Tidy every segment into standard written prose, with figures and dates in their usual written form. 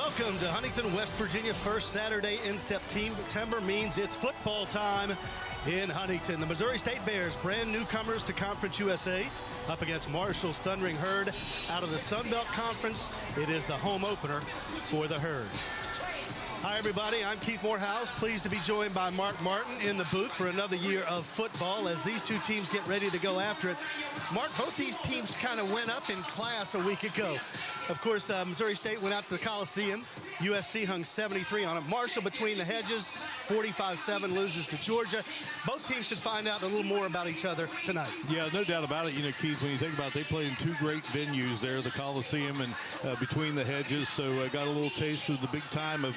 Welcome to Huntington, West Virginia. First Saturday in September means it's football time in Huntington. The Missouri State Bears, brand newcomers to Conference USA, up against Marshall's Thundering Herd out of the Sun Belt Conference. It is the home opener for the Herd. Hi, everybody. I'm Keith Morehouse. Pleased to be joined by Mark Martin in the booth for another year of football as these two teams get ready to go after it. Mark, both these teams kind of went up in class a week ago. Of course, Missouri State went out to the Coliseum. USC hung 73 on it. Marshall between the hedges, 45-7 losers to Georgia. Both teams should find out a little more about each other tonight. Yeah, no doubt about it. You know, Keith, when you think about it, they played in two great venues there, the Coliseum and between the hedges. So got a little taste of the big time of,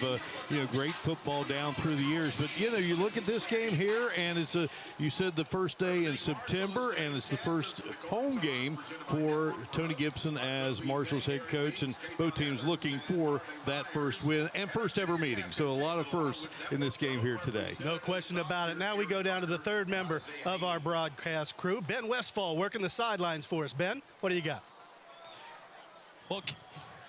great football down through the years. But, you look at this game here, and it's you said the first day in September, and it's the first home game for Tony Gibson as Marshall's head coach, and both teams looking for that first win and first ever meeting. So a lot of firsts in this game here today. No question about it. Now we go down to the third member of our broadcast crew, Ben Westfall, working the sidelines for us. Ben, what do you got?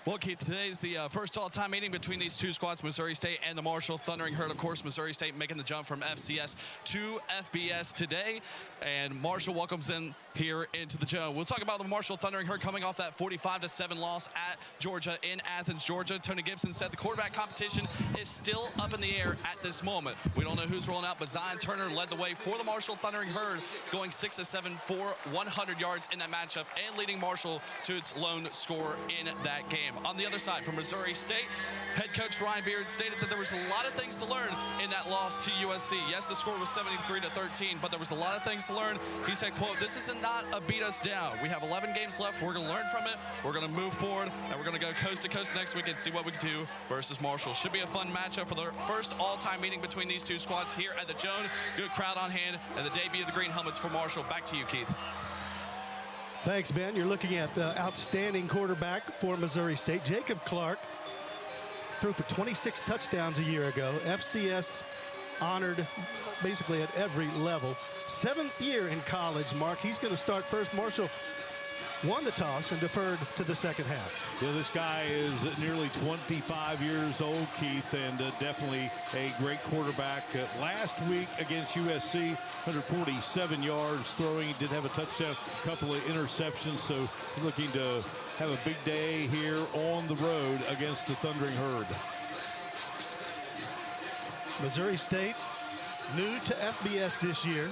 Well, Keith, today is the first all-time meeting between these two squads, Missouri State and the Marshall Thundering Herd. Of course, Missouri State making the jump from FCS to FBS today, and Marshall welcomes in here into the Joe. We'll talk about the Marshall Thundering Herd coming off that 45-7 loss at Georgia in Athens, Georgia. Tony Gibson said the quarterback competition is still up in the air at this moment. We don't know who's rolling out, but Zion Turner led the way for the Marshall Thundering Herd, going 6-7 for 100 yards in that matchup and leading Marshall to its lone score in that game. On the other side, from Missouri State, head coach Ryan Beard stated that there was a lot of things to learn in that loss to USC. Yes, the score was 73-13, but there was a lot of things to learn. He said, quote, "This is not a beat us down. We have 11 games left. We're going to learn from it. We're going to move forward, and we're going to go coast to coast next week and see what we can do versus Marshall." Should be a fun matchup for the first all-time meeting between these two squads here at the Joan. Good crowd on hand, and the debut of the Green Helmets for Marshall. Back to you, Keith. Thanks, Ben. You're looking at outstanding quarterback for Missouri State. Jacob Clark threw for 26 touchdowns a year ago. FCS honored basically at every level. 7th year in college, Mark. He's going to start first. Marshall won the toss and deferred to the second half. Yeah, this guy is nearly 25 years old, Keith, and definitely a great quarterback. Last week against USC, 147 yards throwing. He did have a touchdown, a couple of interceptions, so looking to have a big day here on the road against the Thundering Herd. Missouri State, new to FBS this year.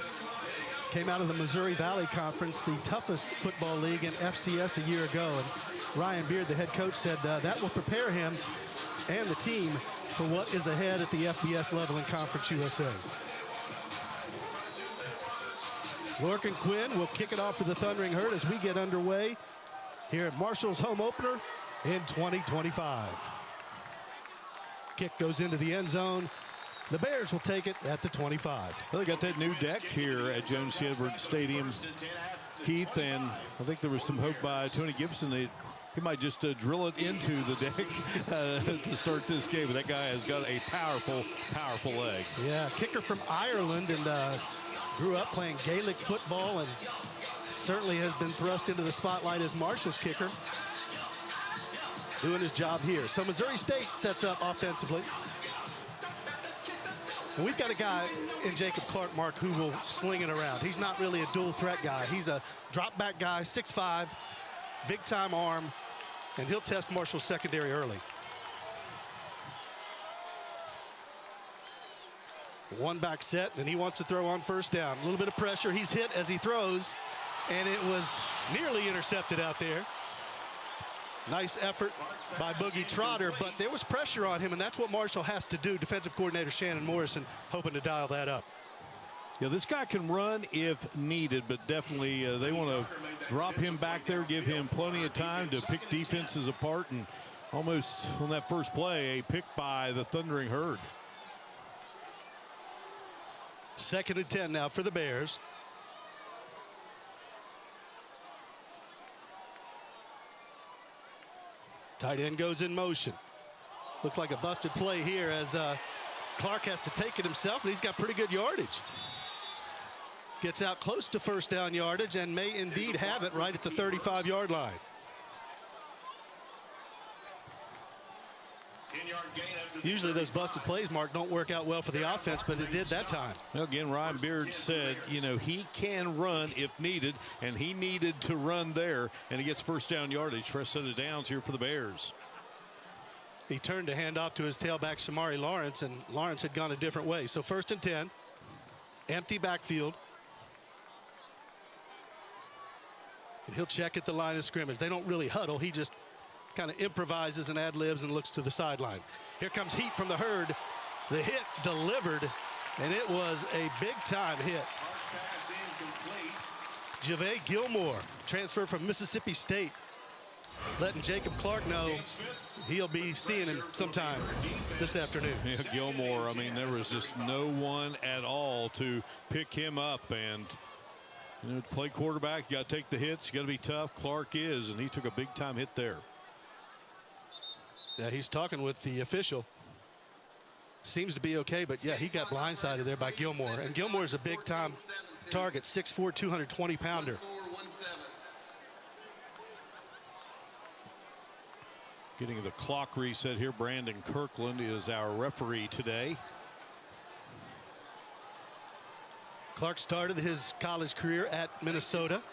Came out of the Missouri Valley Conference, the toughest football league in FCS a year ago. And Ryan Beard, the head coach, said that will prepare him and the team for what is ahead at the FBS level in Conference USA. Lorcan Quinn will kick it off for the Thundering Herd as we get underway here at Marshall's home opener in 2025. Kick goes into the end zone. The Bears will take it at the 25. Well, they got that new deck here at Jones Edwards Stadium, Keith, and I think there was some hope by Tony Gibson that he might just drill it into the deck to start this game. But that guy has got a powerful, powerful leg. Yeah, kicker from Ireland and grew up playing Gaelic football and certainly has been thrust into the spotlight as Marshall's kicker. Doing his job here. So Missouri State sets up offensively. And we've got a guy in Jacob Clark, Mark, who will sling it around. He's not really a dual threat guy. He's a drop back guy, 6'5", big time arm, and he'll test Marshall's secondary early. One back set, and he wants to throw on first down. A little bit of pressure. He's hit as he throws, and it was nearly intercepted out there. Nice effort by Boogie Trotter, but there was pressure on him, and that's what Marshall has to do. Defensive coordinator Shannon Morrison hoping to dial that up. Yeah, this guy can run if needed, but definitely they want to drop him back there, give him plenty of time to pick defenses apart, and almost on that first play, a pick by the Thundering Herd. 2nd and 10 now for the Bears. Tight end goes in motion. Looks like a busted play here as Clark has to take it himself, and he's got pretty good yardage. Gets out close to first down yardage and may indeed have it right at the 35-yard line. Usually those busted plays, Mark, don't work out well for the offense, but it did that time. Well, again, Ryan Beard said, you know, he can run if needed, and he needed to run there, and he gets first down yardage. First set of downs here for the Bears. He turned to hand off to his tailback, Shamari Lawrence, and Lawrence had gone a different way. So 1st and 10, empty backfield. And he'll check at the line of scrimmage. They don't really huddle. He just kind of improvises and ad-libs and looks to the sideline. Here comes heat from the herd. The hit delivered, and it was a big-time hit. Javay Gilmore, transfer from Mississippi State, letting Jacob Clark know he'll be seeing him sometime this afternoon. Yeah, Gilmore, I mean, there was just no one at all to pick him up. And, you know, to play quarterback, you got to take the hits. You got to be tough. Clark is, and he took a big-time hit there. Yeah, he's talking with the official. Seems to be okay, but yeah, he got blindsided there by Gilmore. And Gilmore's a big-time target, 6'4", 220-pounder. Getting the clock reset here, Brandon Kirkland is our referee today. Clark started his college career at Minnesota.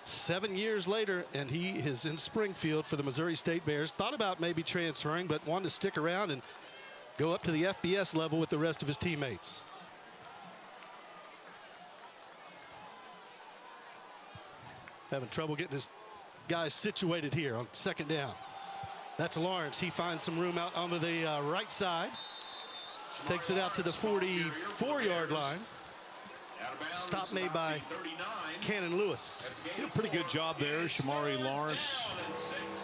7 years later, and he is in Springfield for the Missouri State Bears. Thought about maybe transferring, but wanted to stick around and go up to the FBS level with the rest of his teammates. Having trouble getting his guys situated here on 2nd down. That's Lawrence. He finds some room out onto the right side. Takes it out to the 44-yard line. Stop made by Cannon Lewis. Did a pretty good job there. Shamari Lawrence,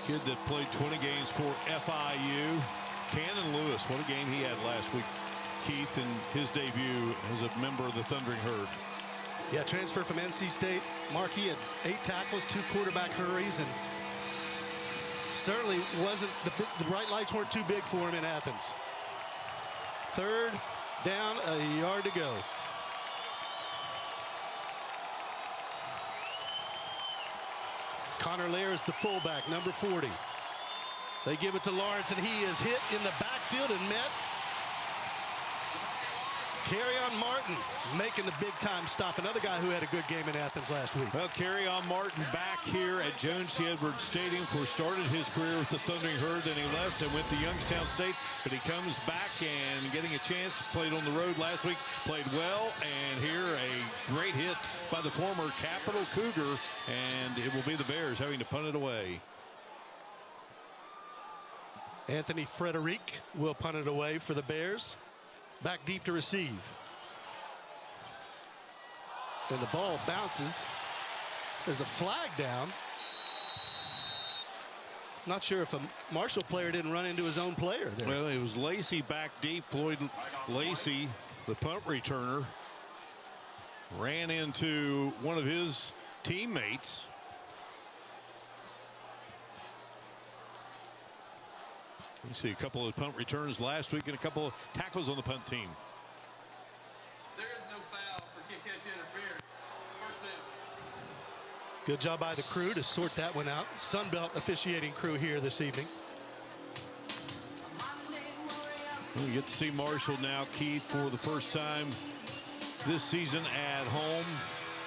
kid that played 20 games for FIU. Cannon Lewis, what a game he had last week, Keith, in his debut as a member of the Thundering Herd. Yeah, transfer from NC State. Mark, he had 8 tackles, 2 quarterback hurries, and certainly wasn't, the bright lights weren't too big for him in Athens. 3rd down, a yard to go. Connor Lair is the fullback, number 40. They give it to Lawrence, and he is hit in the backfield and met. Kerryon Martin making the big-time stop. Another guy who had a good game in Athens last week. Well, Kerryon Martin back here at Jones C. Edwards Stadium. Of course, started his career with the Thundering Herd, then he left and went to Youngstown State. But he comes back and getting a chance. Played on the road last week, played well. And here a great hit by the former Capital Cougar. And it will be the Bears having to punt it away. Anthony Frederic will punt it away for the Bears. Back deep to receive. And the ball bounces. There's a flag down. Not sure if a Marshall player didn't run into his own player there. Well, it was Lacey back deep. Floyd Lacey, the punt returner, ran into one of his teammates. You see a couple of punt returns last week and a couple of tackles on the punt team. There is no foul for kick catch interference. First down. Good job by the crew to sort that one out. Sunbelt officiating crew here this evening. We get to see Marshall now, Keith, for the first time this season at home.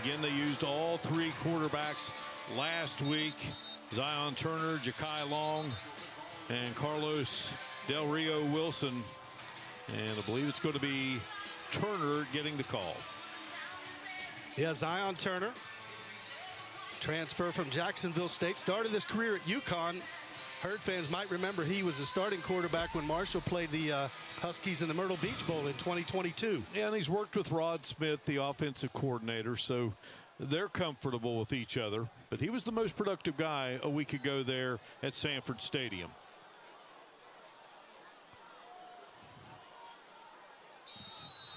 Again, they used all 3 quarterbacks last week. Zion Turner, Ja'Kai Long, and Carlos Del Rio Wilson. And I believe it's going to be Turner getting the call. Yeah, Zion Turner, transfer from Jacksonville State, started his career at UConn. Herd fans might remember he was the starting quarterback when Marshall played the Huskies in the Myrtle Beach Bowl in 2022. Yeah, and he's worked with Rod Smith, the offensive coordinator, so they're comfortable with each other. But he was the most productive guy a week ago there at Sanford Stadium.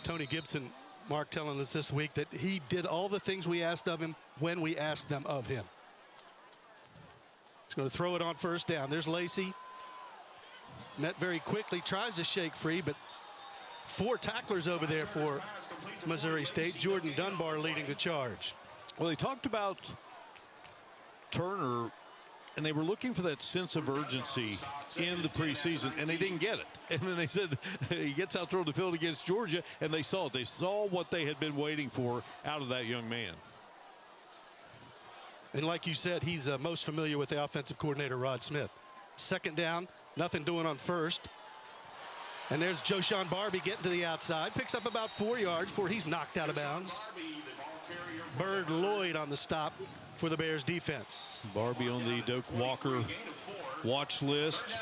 Tony Gibson, Mark, telling us this week that he did all the things we asked of him when we asked them of him. He's going to throw it on 1st down. There's Lacey. Met very quickly, tries to shake free, but 4 tacklers over there for Missouri State. Jordan Dunbar leading the charge. Well, he talked about Turner and they were looking for that sense of urgency in the preseason, and they didn't get it. And then they said he gets out there on the field against Georgia, and they saw it. They saw what they had been waiting for out of that young man. And like you said, he's most familiar with the offensive coordinator, Rod Smith. Second down, nothing doing on first. And there's Joshawn Barbie getting to the outside. Picks up about 4 yards before he's knocked out of bounds. Bird Lloyd on the stop for the Bears defense. Barbie on the Doak Walker watch list.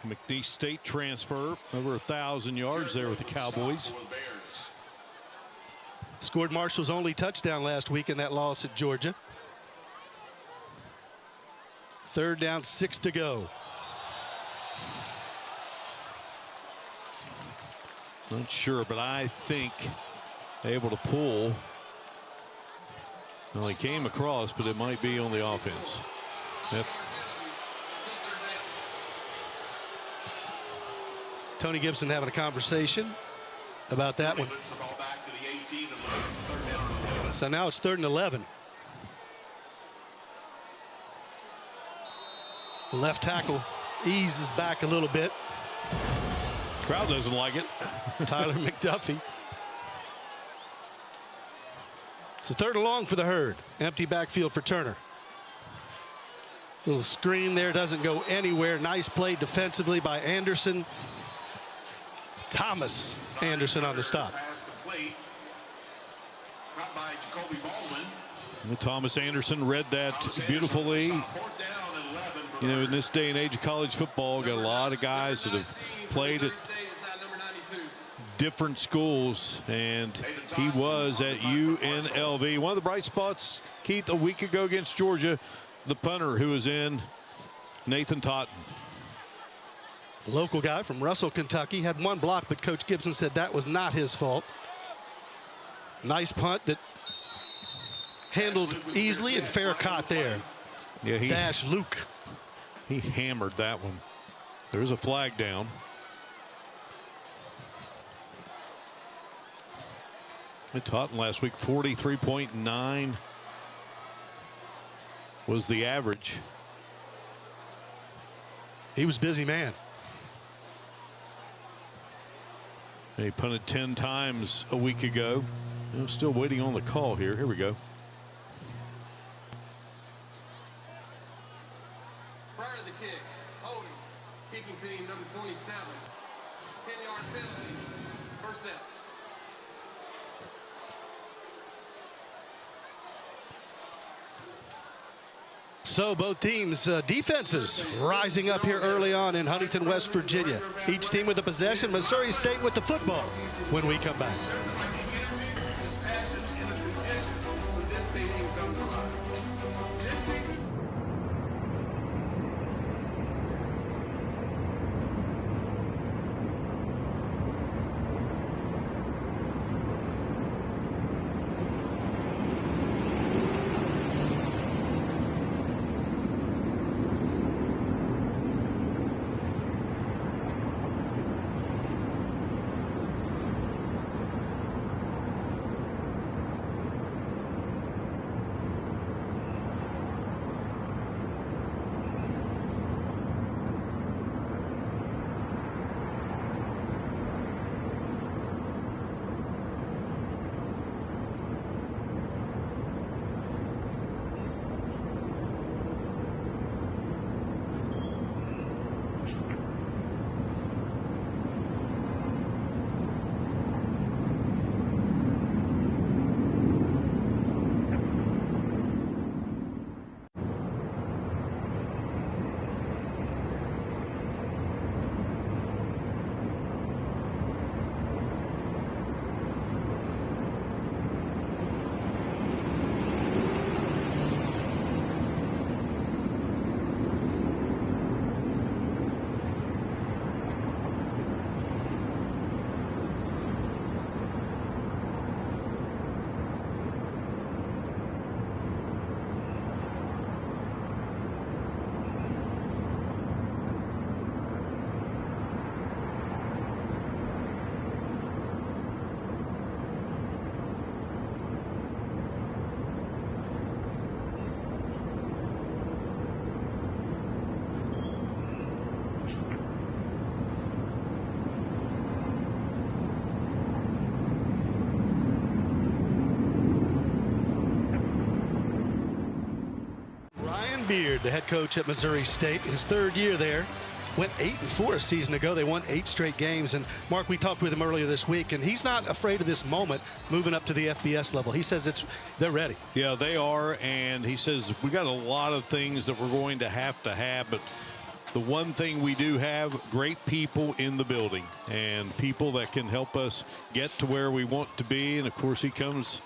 McNeese State transfer, over 1,000 yards there with the Cowboys. Scored Marshall's only touchdown last week in that loss at Georgia. Third down, 6 to go. Not sure, but I think able to pull. Well, he came across, but it might be on the offense. Yep. Tony Gibson having a conversation about that one. So now it's 3rd and 11. Left tackle eases back a little bit. Crowd doesn't like it. Tyler McDuffie. It's a 3rd and long for the Herd. Empty backfield for Turner. Little screen there, doesn't go anywhere. Nice play defensively by Anderson. Thomas Anderson on the stop. Well, Thomas Anderson read that beautifully. You know, in this day and age of college football, got a lot of guys that have played at different schools, and he was at UNLV. One of the bright spots, Keith, a week ago against Georgia, the punter who was in, Nathan Totten. Local guy from Russell, Kentucky, had 1 block, but Coach Gibson said that was not his fault. Nice punt that handled easily, and fair caught there. Yeah, Dash Luke. He hammered that one. There's a flag down. And Totten last week, 43.9 was the average. He was busy man. He punted 10 times a week ago. Still waiting on the call here. Here we go. Prior to the kick, holding, kicking team number 27, 10-yard penalty, first down. So both teams defenses rising up here early on in Huntington, West Virginia. Each team with a possession. Missouri State with the football when we come back. Beard, the head coach at Missouri State, his third year there. Went 8-4 a season ago. They won 8 straight games. And Mark, we talked with him earlier this week, and he's not afraid of this moment moving up to the FBS level. He says they're ready. Yeah, they are. And he says we got a lot of things that we're going to have, but the one thing we do have, great people in the building and people that can help us get to where we want to be. And of course, he comes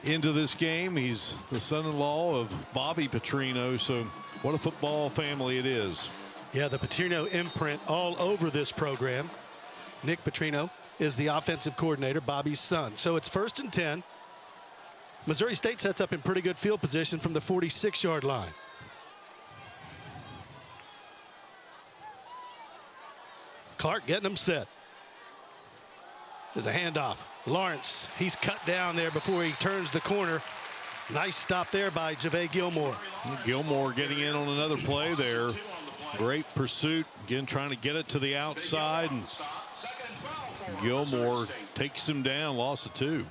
into this game. He's the son-in-law of Bobby Petrino. So what a football family it is. Yeah, the Petrino imprint all over this program. Nick Petrino is the offensive coordinator, Bobby's son. So it's 1st and 10. Missouri State sets up in pretty good field position from the 46-yard line. Clark getting them set. There's a handoff. Lawrence, he's cut down there before he turns the corner. Nice stop there by Jave Gilmore. Gilmore getting in on another play there. Great pursuit. Again, trying to get it to the outside. And Gilmore takes him down, loss of 2.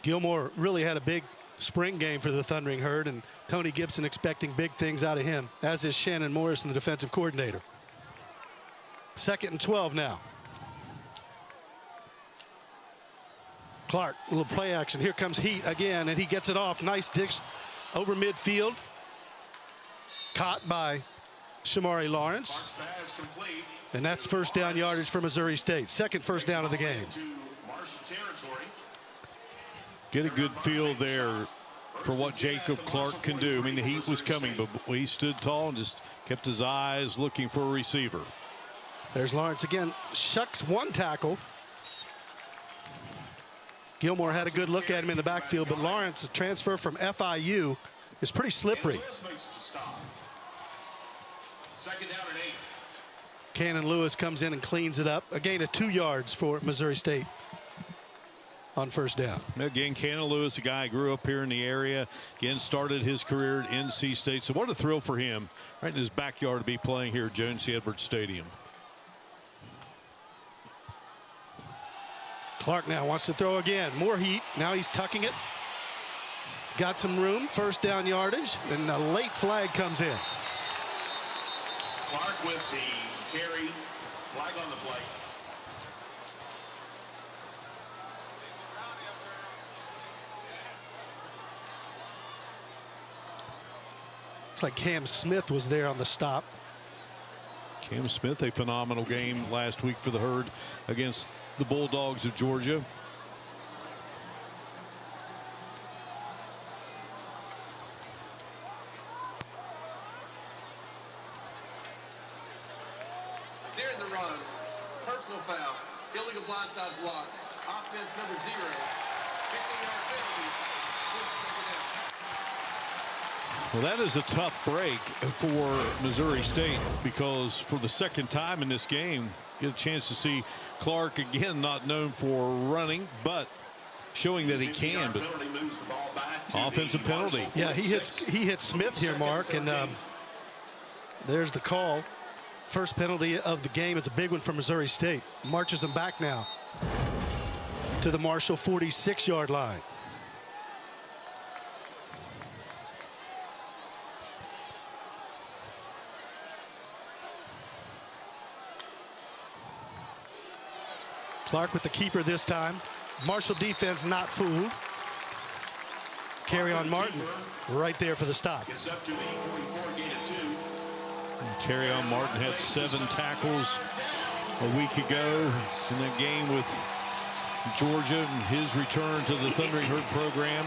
Gilmore really had a big spring game for the Thundering Herd, and Tony Gibson expecting big things out of him, as is Shannon Morrison, the defensive coordinator. 2nd and 12 now. Clark, a little play action. Here comes Heat again, and he gets it off. Nice dish over midfield. Caught by Shamari Lawrence. And that's first down yardage for Missouri State. Second first down of the game. Get a good feel there for what Jacob Clark can do. I mean, the heat was coming, but he stood tall and just kept his eyes looking for a receiver. There's Lawrence again. Shucks one tackle. Gilmore had a good look at him in the backfield, but Lawrence's transfer from FIU is pretty slippery. Cannon Lewis comes in and cleans it up. A gain of 2 yards for Missouri State on first down. Again, Cannon Lewis, a guy who grew up here in the area, again started his career at NC State. So what a thrill for him, right in his backyard, to be playing here at Jones C. Edwards Stadium. Clark now wants to throw again. More heat. Now he's tucking it. He's got some room. First down yardage, and a late flag comes in. Clark with the carry. Flag on the play. Looks like Cam Smith was there on the stop. Cam Smith, a phenomenal game last week for the Herd against the Bulldogs of Georgia. During the run, personal foul, illegal blindside block, offense number 0, 15-yard penalty. Well, that is a tough break for Missouri State, because for the second time in this game, get a chance to see Clark again, not known for running, but showing that he can. But offensive penalty. Yeah, he hits Smith here, Mark, and there's the call. First penalty of the game. It's a big one for Missouri State. Marches them back now to the Marshall 46-yard line. Clark with the keeper this time. Marshall defense not fooled. Carry on Martin right there for the stop. Carry on Martin had 7 tackles a week ago in that game with Georgia and his return to the Thundering Herd program.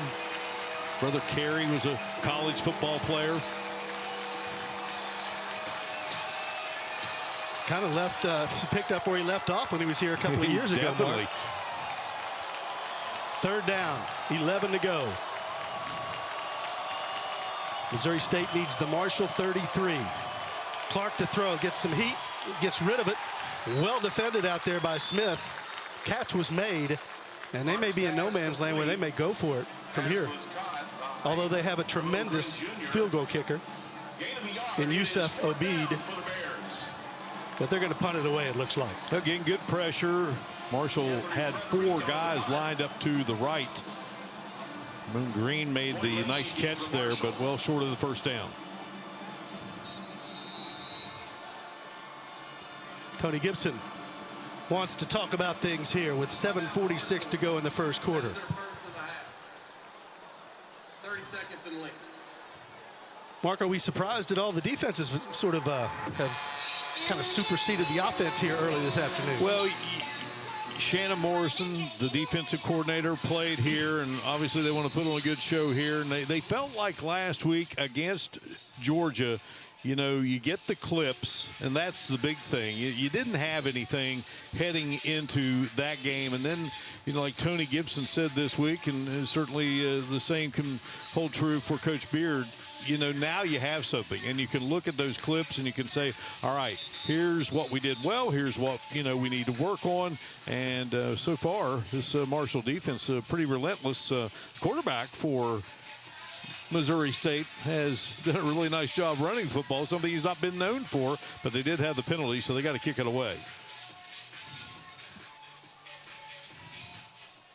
Brother Carey was a college football player. Kind of picked up where he left off when he was here a couple of years ago. Definitely. Third down, 11 to go. Missouri State needs the Marshall 33. Clark to throw, gets some heat, gets rid of it. Well defended out there by Smith. Catch was made, and they may be in no man's land where they may go for it from here. Although they have a tremendous field goal kicker in Yusuf Obid. But they're going to punt it away, it looks like. Again, good pressure. Marshall had 4 guys lined up to the right. Moon Green made the nice catch there, but well short of the first down. Tony Gibson wants to talk about things here with 7:46 to go in the first quarter. 30 seconds and late. Mark, are we surprised at all the defenses sort of have kind of superseded the offense here early this afternoon? Well, Shannon Morrison, the defensive coordinator, played here, and obviously they want to put on a good show here. And they felt like last week against Georgia, you know, you get the clips, and that's the big thing. You didn't have anything heading into that game. And then, you know, like Tony Gibson said this week, and certainly the same can hold true for Coach Beard, you know, now you have something, and you can look at those clips and you can say, all right, here's what we did well, here's what, you know, we need to work on. And so far, this Marshall defense, pretty relentless. Quarterback for Missouri State has done a really nice job running football, something he's not been known for, but they did have the penalty, so they got to kick it away.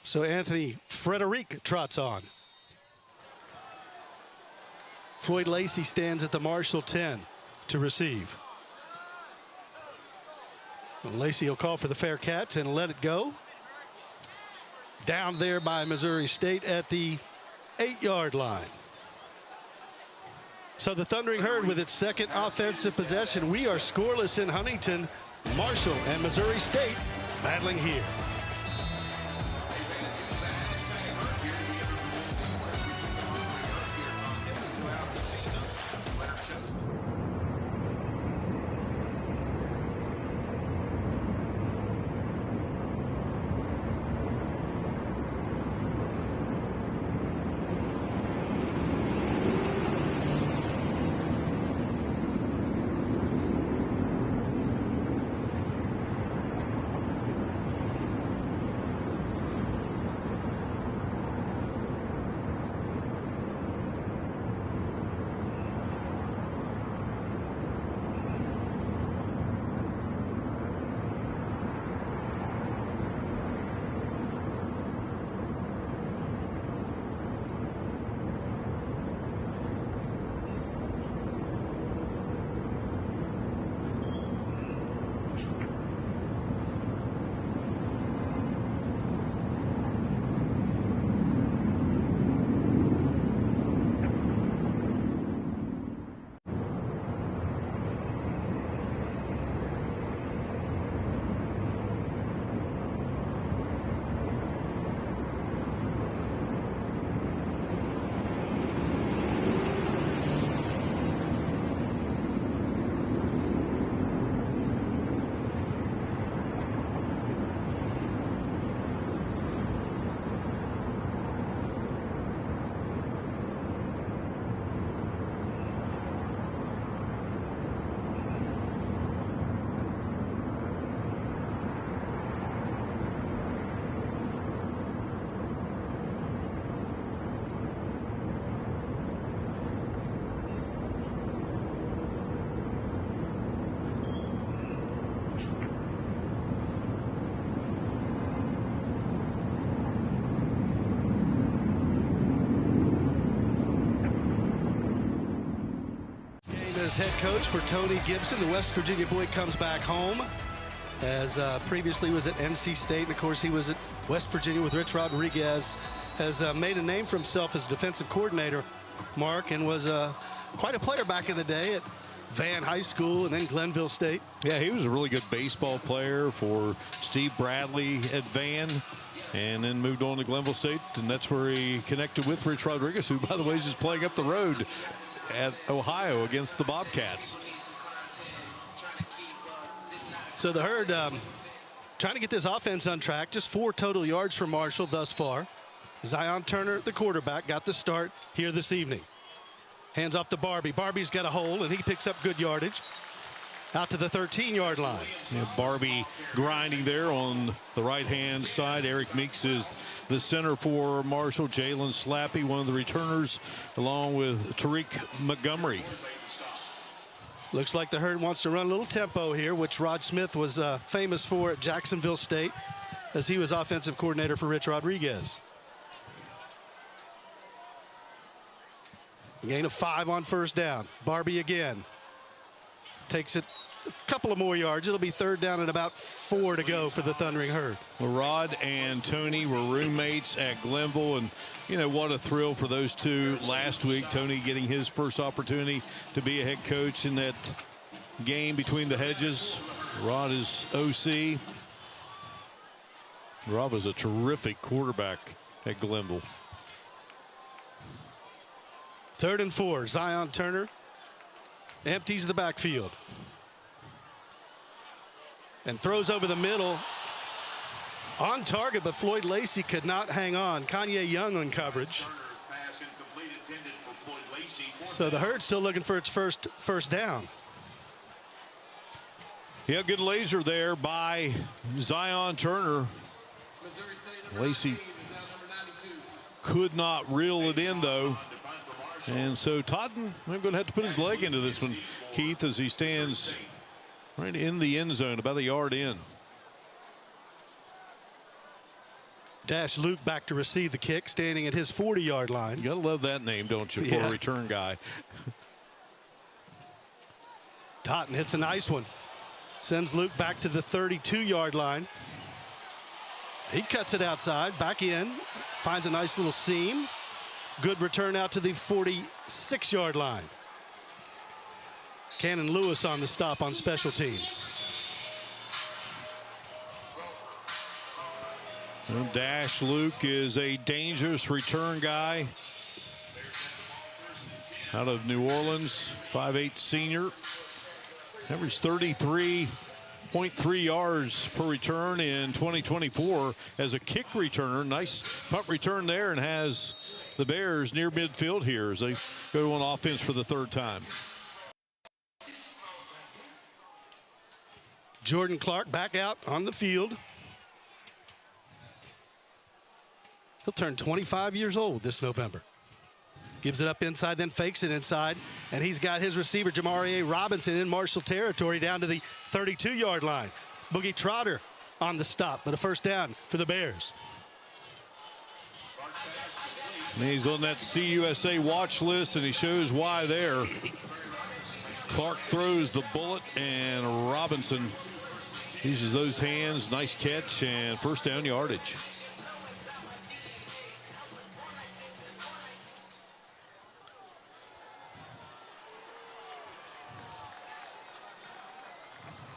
So Anthony Frederic trots on. Floyd Lacey stands at the Marshall 10 to receive. And Lacey will call for the fair catch and let it go. Down there by Missouri State at the 8-yard line. So the Thundering Herd with its second offensive possession. We are scoreless in Huntington. Marshall and Missouri State battling here. As head coach for Tony Gibson, the West Virginia boy comes back home, as previously was at NC State, and of course he was at West Virginia with Rich Rodriguez. Has made a name for himself as defensive coordinator, Mark, and was quite a player back in the day at Van High School and then Glenville State. Yeah, he was a really good baseball player for Steve Bradley at Van, and then moved on to Glenville State, and that's where he connected with Rich Rodriguez, who, by the way, is just playing up the road at Ohio against the Bobcats. So the Herd trying to get this offense on track. Just 4 total yards for Marshall thus far. Zion Turner, the quarterback, got the start here this evening. Hands off to Barbie. Barbie's got a hole, and he picks up good yardage. Out to the 13-yard line. Yeah, Barbie grinding there on the right-hand side. Eric Meeks is the center for Marshall. Jalen Slappy, one of the returners, along with Tariq Montgomery. Looks like the Herd wants to run a little tempo here, which Rod Smith was famous for at Jacksonville State, as he was offensive coordinator for Rich Rodriguez. Gain of 5 on first down. Barbie again. Takes it a couple of more yards. It'll be third down and about 4 to go for the Thundering Herd. Well, Rod and Tony were roommates at Glenville, and you know what a thrill for those two last week. Tony getting his first opportunity to be a head coach in that game between the hedges. Rod is OC. Rod was a terrific quarterback at Glenville. 3rd and 4. Zion Turner empties the backfield and throws over the middle. On target, but Floyd Lacey could not hang on. Kanye Young on coverage. So the Herd still looking for its first down. Yeah, good laser there by Zion Turner. Lacey could not reel it in, though. And so Totten, I'm going to have to put his leg into this one, Keith, as he stands right in the end zone, about a yard in. Dash Luke back to receive the kick, standing at his 40-yard line. You got to love that name, don't you, for a return guy. Totten hits a nice one. Sends Luke back to the 32-yard line. He cuts it outside, back in, finds a nice little seam. Good return out to the 46-yard line. Cannon Lewis on the stop on special teams. Well, Dash Luke is a dangerous return guy out of New Orleans, 5'8" senior. Averaged 33.3 yards per return in 2024 as a kick returner. Nice punt return there, and has the Bears near midfield here as they go on offense for the 3rd time. Jordan Clark back out on the field. He'll turn 25 years old this November. Gives it up inside, then fakes it inside. And he's got his receiver, Jamarie Robinson, in Marshall territory down to the 32-yard line. Boogie Trotter on the stop, but a first down for the Bears. And he's on that CUSA watch list, and he shows why there. Clark throws the bullet, and Robinson uses those hands. Nice catch and first down yardage.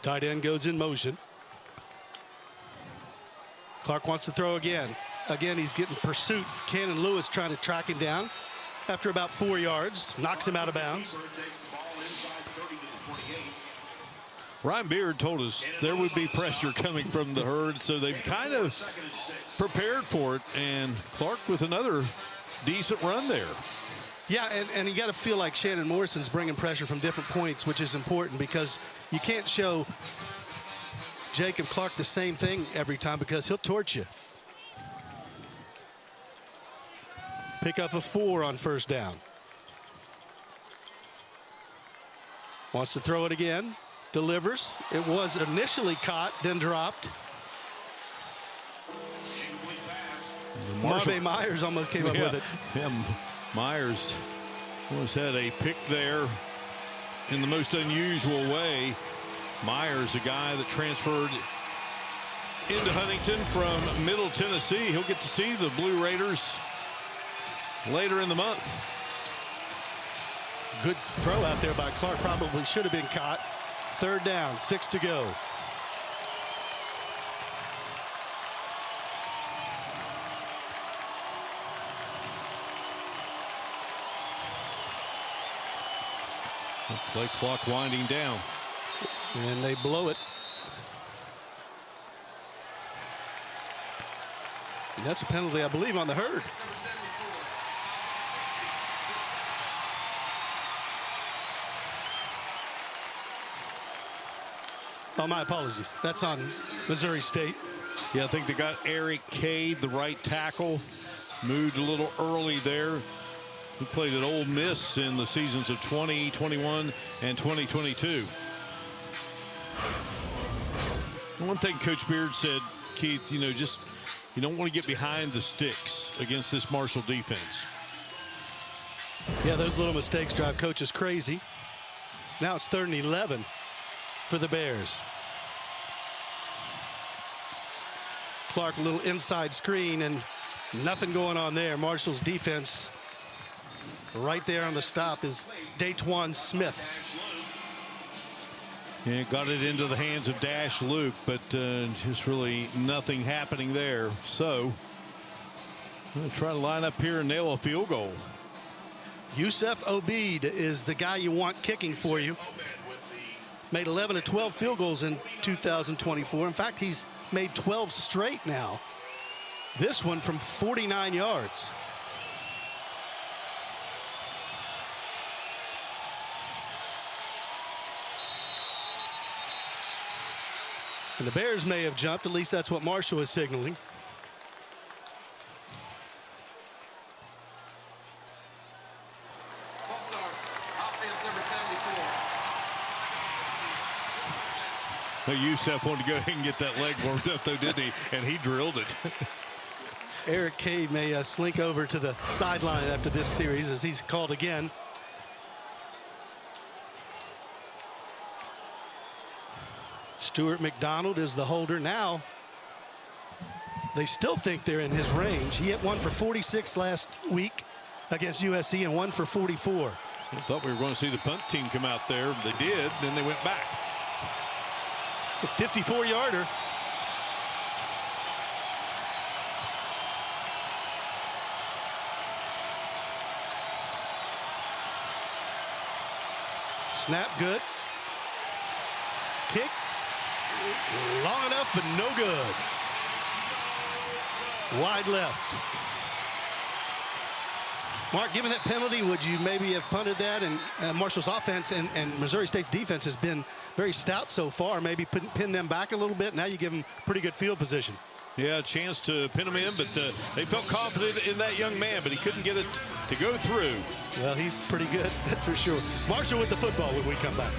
Tight end goes in motion. Clark wants to throw again. Again, he's getting pursuit. Cannon Lewis trying to track him down after about 4 yards. Knocks him out of bounds. Ryan Beard told us there would be pressure coming from the Herd, so they've kind of prepared for it. And Clark with another decent run there. Yeah, and you got to feel like Shannon Morrison's bringing pressure from different points, which is important because you can't show Jacob Clark the same thing every time because he'll torch you. Pick up a 4 on first down. Wants to throw it again. Delivers. It was initially caught, then dropped. Marvin Myers almost came up with it. Yeah, Myers almost had a pick there in the most unusual way. Myers, a guy that transferred into Huntington from Middle Tennessee. He'll get to see the Blue Raiders later in the month. Good throw out there by Clark. Probably should have been caught. Third down, 6 to go. Play clock winding down. And they blow it. And that's a penalty, I believe, on the Herd. Oh, my apologies. That's on Missouri State. Yeah, I think they got Eric Cade, the right tackle, moved a little early there. He played at Ole Miss in the seasons of 2021 and 2022. One thing Coach Beard said, Keith, you know, just you don't want to get behind the sticks against this Marshall defense. Yeah, those little mistakes drive coaches crazy. Now it's 3rd and 11 for the Bears. Clark, a little inside screen, and nothing going on there. Marshall's defense right there on the stop is Datewan Smith. Yeah, got it into the hands of Dash Luke, but just really nothing happening there. So I'm going to try to line up here and nail a field goal. Yusuf Obeid is the guy you want kicking for you. Made 11 of 12 field goals in 2024. In fact, he's made 12 straight now. This one from 49 yards. And the Bears may have jumped. At least that's what Marshall is signaling. Well, Yusuf wanted to go ahead and get that leg warmed up, though, didn't he? And he drilled it. Eric Cade may slink over to the sideline after this series as he's called again. Stuart McDonald is the holder now. They still think they're in his range. He hit 1 for 46 last week against USC and 1 for 44. I thought we were going to see the punt team come out there. They did, then they went back. It's a 54-yarder. Snap good. Kick. Long enough, but no good. Wide left. Mark, given that penalty, would you maybe have punted that? And Marshall's offense and Missouri State's defense has been very stout so far. Maybe pin them back a little bit. Now you give them pretty good field position. Yeah, a chance to pin him in, but they felt confident in that young man, but he couldn't get it to go through. Well, he's pretty good, that's for sure. Marshall with the football when we come back.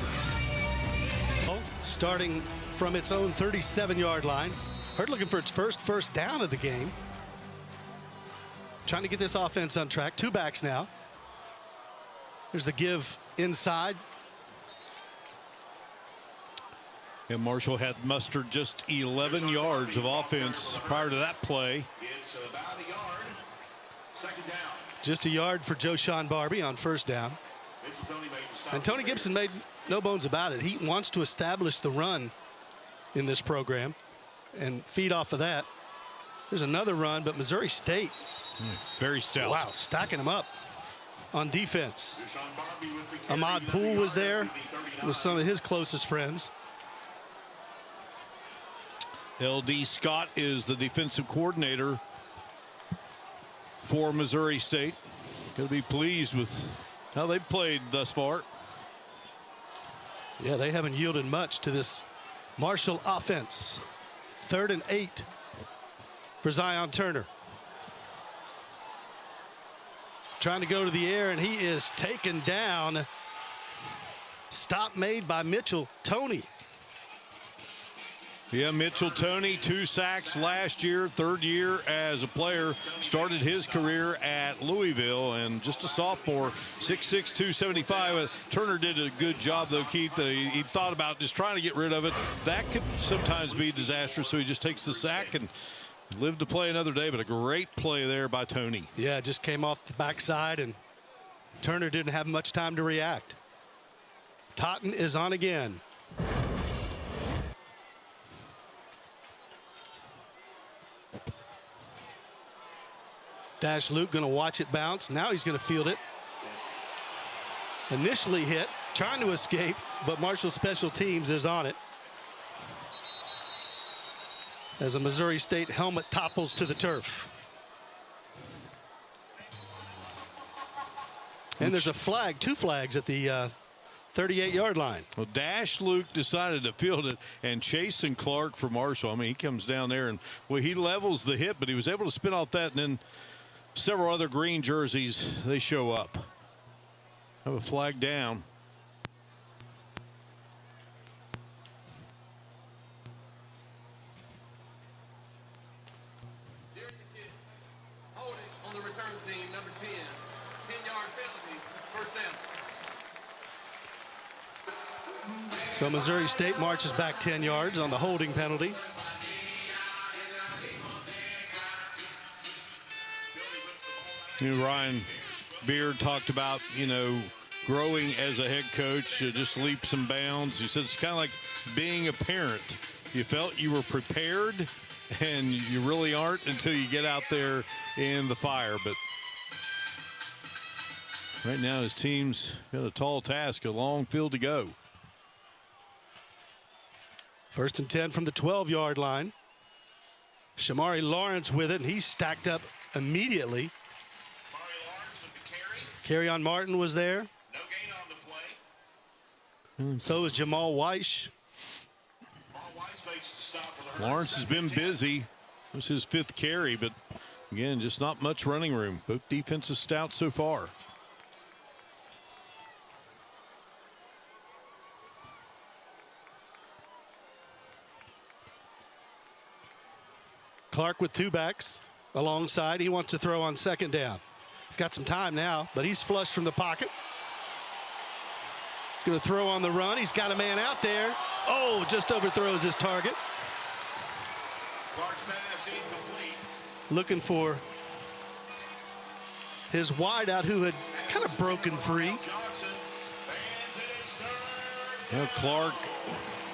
Starting from its own 37-yard line. Herd looking for its first down of the game. Trying to get this offense on track. 2 backs now. There's the give inside. And Marshall had mustered just 11 yards of offense prior to that play. It's about a yard. 2nd down. Just a yard for Joshawn Barbie on 1st down. And Tony Gibson made no bones about it. He wants to establish the run in this program and feed off of that. There's another run, but Missouri State. Very stout. Wow, stacking them up on defense. Ahmad Poole was there with some of his closest friends. L.D. Scott is the defensive coordinator for Missouri State. Going to be pleased with how they've played thus far. Yeah, they haven't yielded much to this Marshall offense. 3rd and 8 for Zion Turner. Trying to go to the air, and he is taken down. Stop made by Mitchell Toney. Yeah, Mitchell Toney, 2 sacks last year, 3rd year as a player. Started his career at Louisville, and just a sophomore, 6'6", 275. Turner did a good job, though, Keith. He thought about just trying to get rid of it. That could sometimes be disastrous, so he just takes the sack and lived to play another day. But a great play there by Toney. Yeah, just came off the backside, and Turner didn't have much time to react. Totten is on again. Dash Luke going to watch it bounce. Now he's going to field it. Initially hit, trying to escape, but Marshall Special Teams is on it. As a Missouri State helmet topples to the turf. And there's a flag, 2 flags at the 38-yard line. Well, Dash Luke decided to field it, and Chasen Clark for Marshall. I mean, he comes down there and, well, he levels the hit, but he was able to spin off that, and then several other green jerseys, they show up. Have a flag down. Holding on the return team, number 10. 10-yard penalty, first down. So Missouri State marches back 10 yards on the holding penalty. Ryan Beard talked about, growing as a head coach, just leaps and bounds. He said it's kind of like being a parent. You felt you were prepared, and you really aren't until you get out there in the fire. But right now his team's got a tall task, a long field to go. 1st and 10 from the 12-yard line. Shamari Lawrence with it, and he's stacked up immediately. Carry on Martin was there. No gain on the play. And so is Jamal Weish. Lawrence has been busy. It was his 5th carry, but again, just not much running room. Both defenses stout so far. Clark with 2 backs alongside. He wants to throw on 2nd down. He's got some time now, but he's flushed from the pocket. Going to throw on the run. He's got a man out there. Oh, just overthrows his target. Clark's pass incomplete. Looking for his wideout who had kind of broken free. Johnson fans it is third. Clark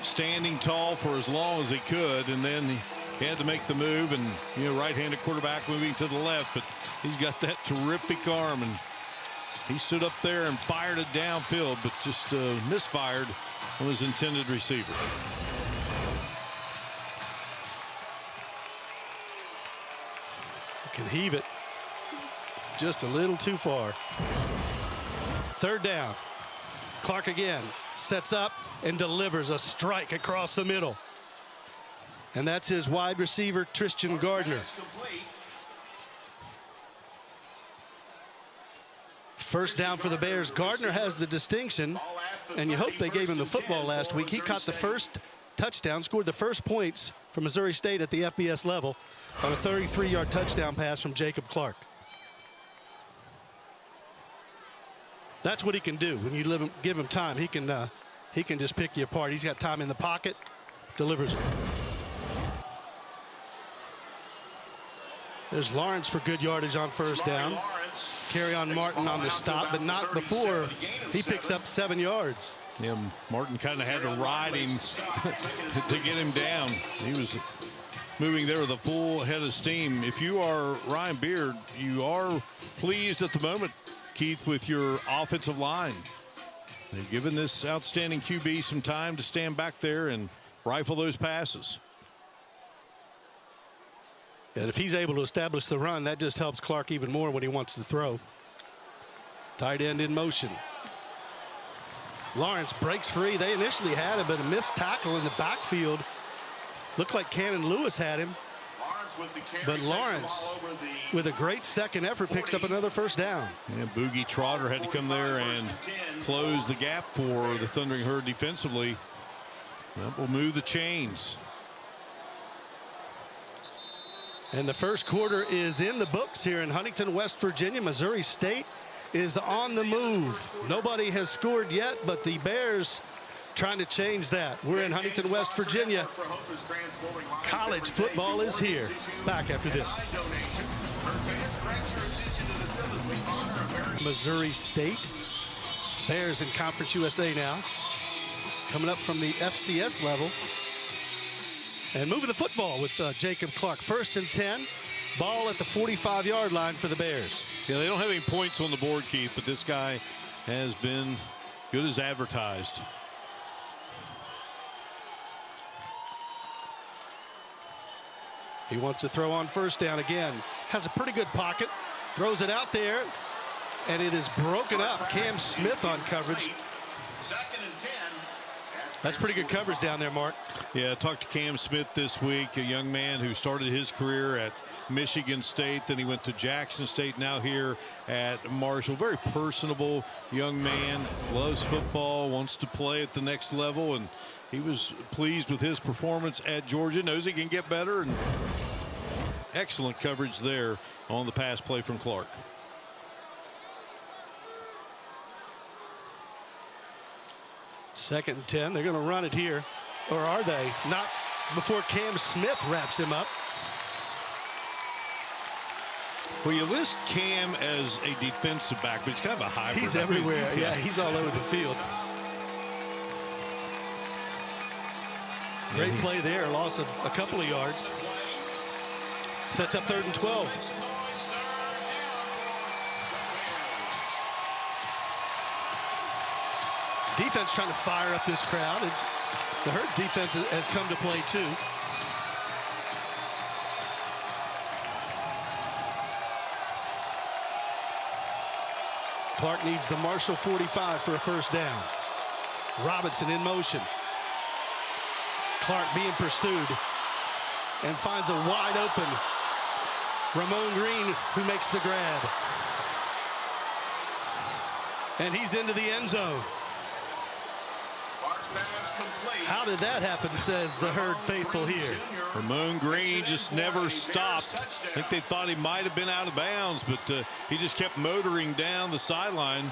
standing tall for as long as he could, and then he had to make the move, and right-handed quarterback moving to the left, but he's got that terrific arm, and he stood up there and fired it downfield, but just misfired on his intended receiver. Can heave it just a little too far. 3rd down. Clark again sets up and delivers a strike across the middle. And that's his wide receiver, Tristan Gardner. First down for the Bears. Gardner has the distinction, and you hope they gave him the football last week. He caught the first touchdown, scored the first points for Missouri State at the FBS level on a 33-yard touchdown pass from Jacob Clark. That's what he can do when you give him time. He can just pick you apart. He's got time in the pocket, delivers it. There's Lawrence for good yardage on 1st down. Carry on Martin on the stop, but not before he picks up 7 yards. Yeah, Martin kind of had to ride him to get him down. He was moving there with a full head of steam. If you are Ryan Beard, you are pleased at the moment, Keith, with your offensive line. They've given this outstanding QB some time to stand back there and rifle those passes. And if he's able to establish the run, that just helps Clark even more when he wants to throw. Tight end in motion. Lawrence breaks free. They initially had him, but a missed tackle in the backfield. Looked like Cannon Lewis had him. But Lawrence, with a great second effort, picks up another 1st down. Yeah, Boogie Trotter had to come there and close the gap for the Thundering Herd defensively. That will move the chains. And the first quarter is in the books here in Huntington, West Virginia. Missouri State is on the move. Nobody has scored yet, but the Bears trying to change that. We're in Huntington, West Virginia. College football is here. Back after this. Missouri State. Bears in Conference USA now. Coming up from the FCS level. And moving the football with Jacob Clark. 1st and 10. Ball at the 45-yard line for the Bears. Yeah, they don't have any points on the board, Keith, but this guy has been good as advertised. He wants to throw on 1st down again. Has a pretty good pocket. Throws it out there, and it is broken up. Cam Smith on coverage. That's pretty good coverage down there, Mark. Yeah, I talked to Cam Smith this week, a young man who started his career at Michigan State. Then he went to Jackson State, now here at Marshall. Very personable young man, loves football, wants to play at the next level, and he was pleased with his performance at Georgia. Knows he can get better, and excellent coverage there on the pass play from Clark. 2nd and 10. They're going to run it here. Or are they? Not before Cam Smith wraps him up. Well, you list Cam as a defensive back, but he's kind of a hybrid. He's everywhere. Yeah, he's all over the field. Great play there. Loss of a couple of yards. Sets up 3rd and 12. Defense trying to fire up this crowd. The Herd defense has come to play too. Clark needs the Marshall 45 for a 1st down. Robinson in motion. Clark being pursued and finds a wide open Ramon Green, who makes the grab. And he's into the end zone. How did that happen, says the Herd faithful here. Ramon Green just never stopped. I think they thought he might have been out of bounds, but he just kept motoring down the sideline.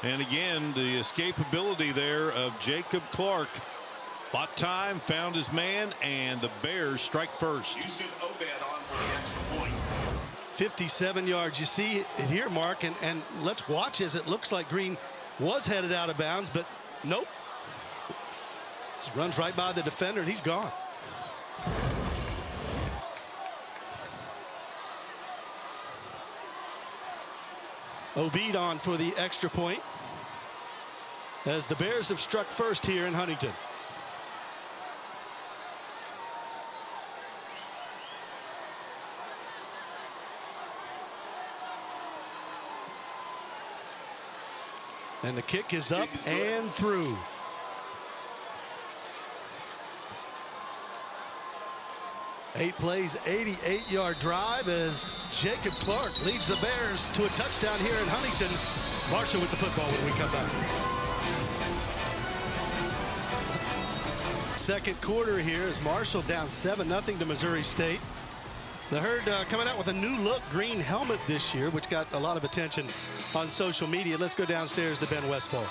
And again, the escapability there of Jacob Clark. Bought time, found his man, and the Bears strike first. 57 yards. You see it here, Mark, and let's watch as it looks like Green was headed out of bounds, but nope. Just runs right by the defender, and he's gone. Obeid on for the extra point, as the Bears have struck first here in Huntington. And the kick is up and through. Eight plays, 88-yard drive as Jacob Clark leads the Bears to a touchdown here in Huntington. Marshall with the football when we come back. Second quarter here as Marshall down 7-0 to Missouri State. The Herd coming out with a new look green helmet this year, which got a lot of attention on social media. Let's go downstairs to Ben Westfall.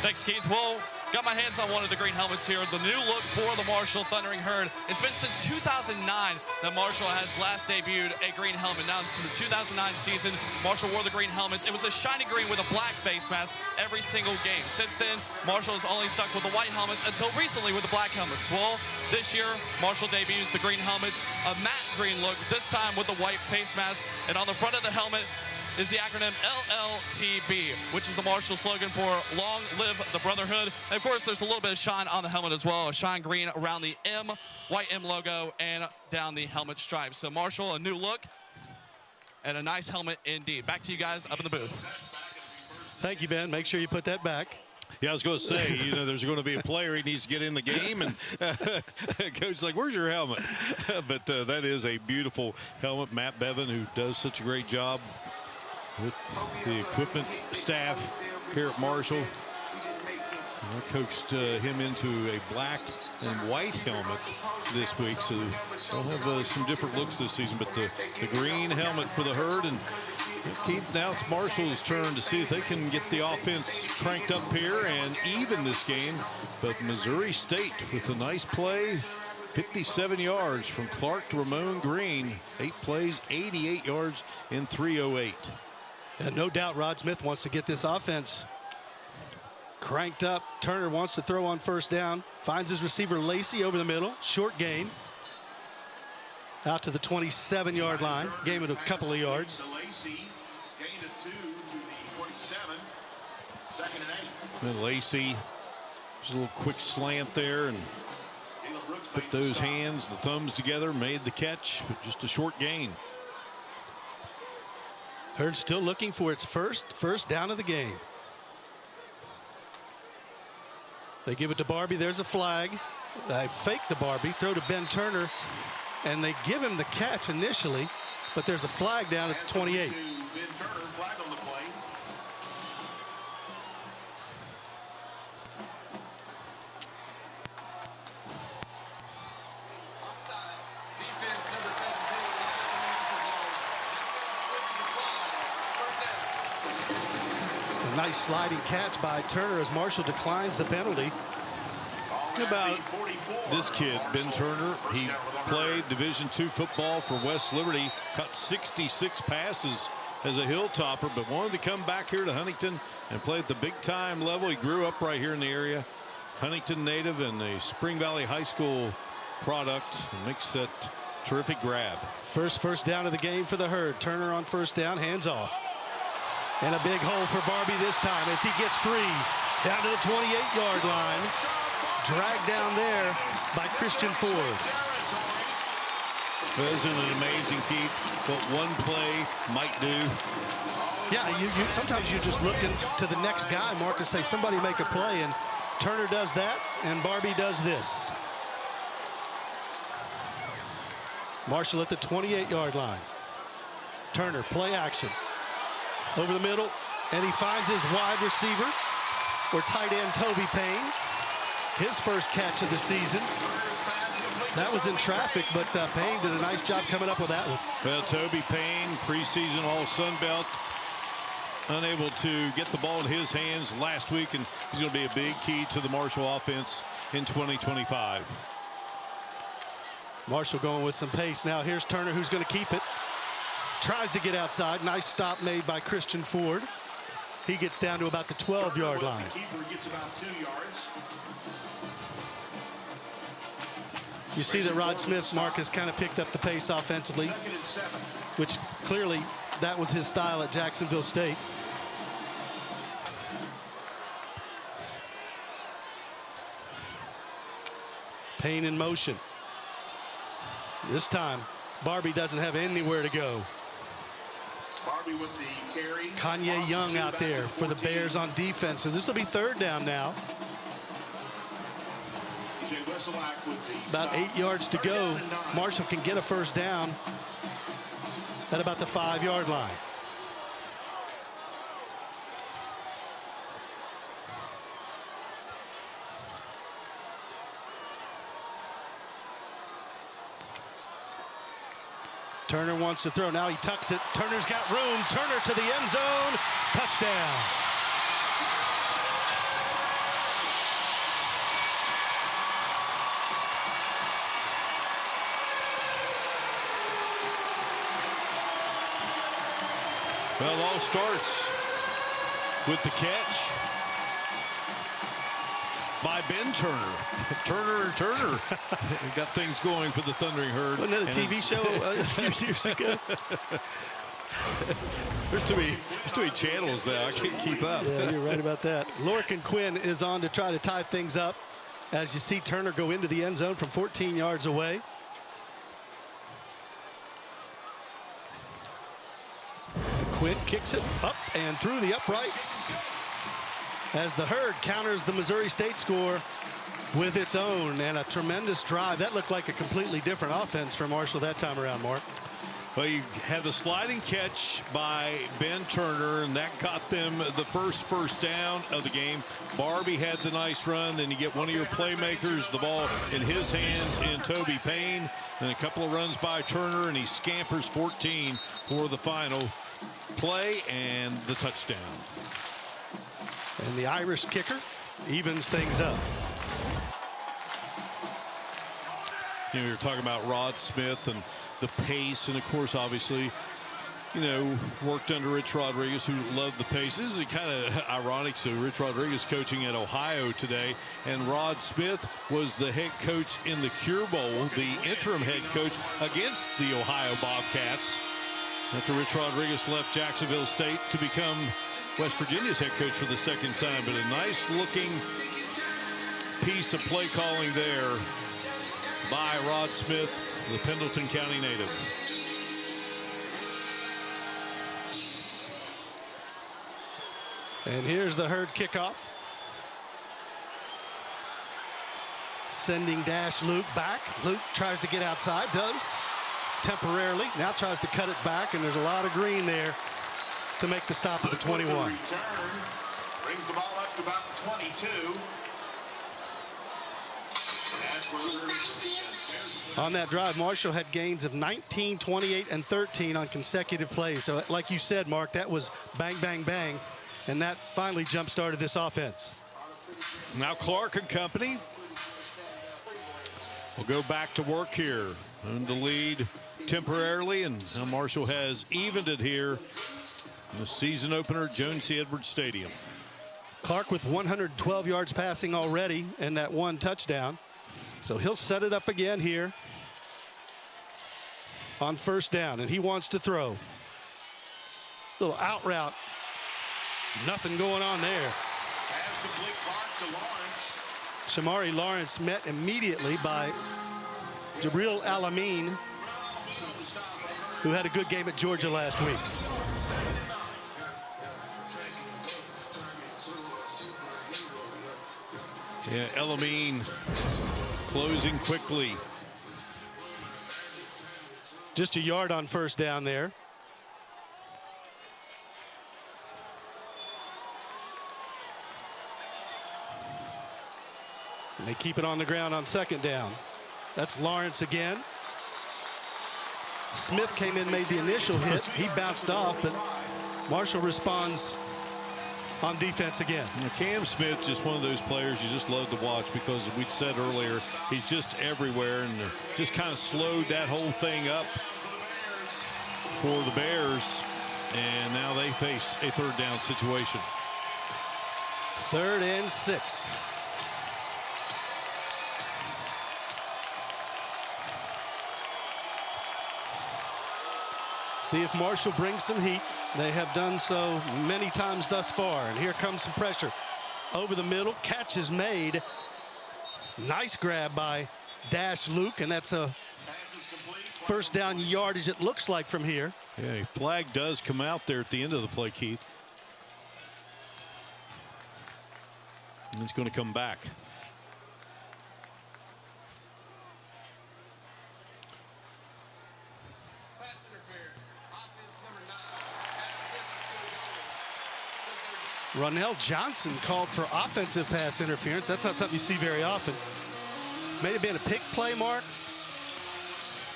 Thanks, Keith. Well, got my hands on one of the green helmets here. The new look for the Marshall Thundering Herd. It's been since 2009 that Marshall has last debuted a green helmet. Now, for the 2009 season, Marshall wore the green helmets. It was a shiny green with a black face mask every single game. Since then, Marshall has only stuck with the white helmets until recently with the black helmets. Well, this year, Marshall debuts the green helmets, a matte green look, this time with the white face mask. And on the front of the helmet is the acronym LLTB, which is the Marshall slogan for Long Live the Brotherhood. And of course, there's a little bit of shine on the helmet as well, a shine green around the M, white M logo, and down the helmet stripes. So Marshall, a new look and a nice helmet indeed. Back to you guys up in the booth. Thank you, Ben. Make sure you put that back. Yeah, I was going to say, you know, there's going to be a player he needs to get in the game, and Coach's like, where's your helmet? But that is a beautiful helmet. Matt Bevan, who does such a great job with the equipment staff here at Marshall. I coached him into a black and white helmet this week, so they'll have some different looks this season. But the green helmet for the Herd, and Keith, now it's Marshall's turn to see if they can get the offense cranked up here and even this game. But Missouri State with a nice play, 57 yards from Clark to Ramon Green. 8 plays, 88 yards in 3:08. And no doubt Rod Smith wants to get this offense cranked up. Turner wants to throw on 1st down. Finds his receiver Lacey over the middle. Short gain. Out to the 27-yard line. Gain it a couple of yards. And Lacey, just a little quick slant there and put those hands, the thumbs together, made the catch, but just a short gain. Herd still looking for its first down of the game. They give it to Barbie. There's a flag. They fake the Barbie, throw to Ben Turner, and they give him the catch initially, but there's a flag down at the 28. Nice sliding catch by Turner as Marshall declines the penalty. About this kid, Ben Turner, he played Division II football for West Liberty, caught 66 passes as a Hilltopper, but wanted to come back here to Huntington and play at the big time level. He grew up right here in the area, Huntington native and a Spring Valley High School product, and makes that terrific grab. First down of the game for the Herd. Turner on first down, hands off. And a big hole for Barbie this time as he gets free down to the 28-yard line. Dragged down there by Christian Ford. Isn't it amazing, Keith, what one play might do? Yeah, sometimes you just look to the next guy, Mark, to say somebody make a play, and Turner does that, and Barbie does this. Marshall at the 28-yard line. Turner, play action. Over the middle, and he finds his wide receiver, or tight end Toby Payne. His first catch of the season. That was in traffic, but Payne did a nice job coming up with that one. Well, Toby Payne, preseason All-Sun Belt, unable to get the ball in his hands last week, and he's going to be a big key to the Marshall offense in 2025. Marshall going with some pace now. Here's Turner, who's going to keep it. Tries to get outside. Nice stop made by Christian Ford. He gets down to about the 12-yard line. The keeper gets about 2 yards. You see that Rod Smith, Mark, has kind of picked up the pace offensively, which clearly that was his style at Jacksonville State. Payne in motion. This time, Barbie doesn't have anywhere to go. Barbie with the carry. Kanye Young out there for the Bears on defense. So this will be third down now. About 8 yards to go. Marshall can get a first down at about the 5-yard line. Turner wants to throw. Now he tucks it. Turner's got room. Turner to the end zone. Touchdown. Well, it all starts with the catch by Ben Turner. Turner got things going for the Thundering Herd. Wasn't that a TV show a few years ago? There's too many channels now. I can't keep up. Yeah, you're right about that. Lorcan Quinn is on to try to tie things up as you see Turner go into the end zone from 14 yards away. Quinn kicks it up and through the uprights as the Herd counters the Missouri State score with its own, and a tremendous drive. That looked like a completely different offense for Marshall that time around, Mark. Well, you have the sliding catch by Ben Turner, and that got them the first down of the game. Barbie had the nice run. Then you get one of your playmakers, the ball in his hands in Toby Payne, and a couple of runs by Turner, and he scampers 14 for the final play and the touchdown. And the Irish kicker evens things up. You know, you're talking about Rod Smith and the pace, and of course, obviously, you know, worked under Rich Rodriguez, who loved the pace. This is kind of ironic. So Rich Rodriguez coaching at Ohio today, and Rod Smith was the head coach in the Cure Bowl, the interim head coach against the Ohio Bobcats, after Rich Rodriguez left Jacksonville State to become West Virginia's head coach for the second time. But a nice looking piece of play calling there by Rod Smith, the Pendleton County native. And here's the Herd kickoff. Sending Dash Luke back. Luke tries to get outside, does temporarily. Now tries to cut it back, and there's a lot of green there to make the stop at the 21. Return brings the ball up to about 22. And On that drive, Marshall had gains of 19, 28, and 13 on consecutive plays. So like you said, Mark, that was bang, bang, bang. And that finally jump-started this offense. Now Clark and company will go back to work here. And the lead temporarily, and now Marshall has evened it here in the season opener at Jones C. Edwards Stadium. Clark with 112 yards passing already and that one touchdown. So he'll set it up again here on first down, and he wants to throw. Little out route. Nothing going on there. Shamari Lawrence met immediately by Jabril Alameen, who had a good game at Georgia last week. Yeah, Alameen closing quickly. Just a yard on first down there. And they keep it on the ground on second down. That's Lawrence again. Smith came in, made the initial hit. He bounced off, but Marshall responds on defense again. Cam Smith, just one of those players you just love to watch, because we'd said earlier, he's just everywhere, and just kind of slowed that whole thing up for the Bears. And now they face a third down situation. 3rd and 6. See if Marshall brings some heat. They have done so many times thus far. And here comes some pressure. Over the middle. Catch is made. Nice grab by Dash Luke. And that's a first down yardage, it looks like, from here. Yeah, a flag does come out there at the end of the play, Keith. And it's going to come back. Ronell Johnson called for offensive pass interference. That's not something you see very often. May have been a pick play, Mark.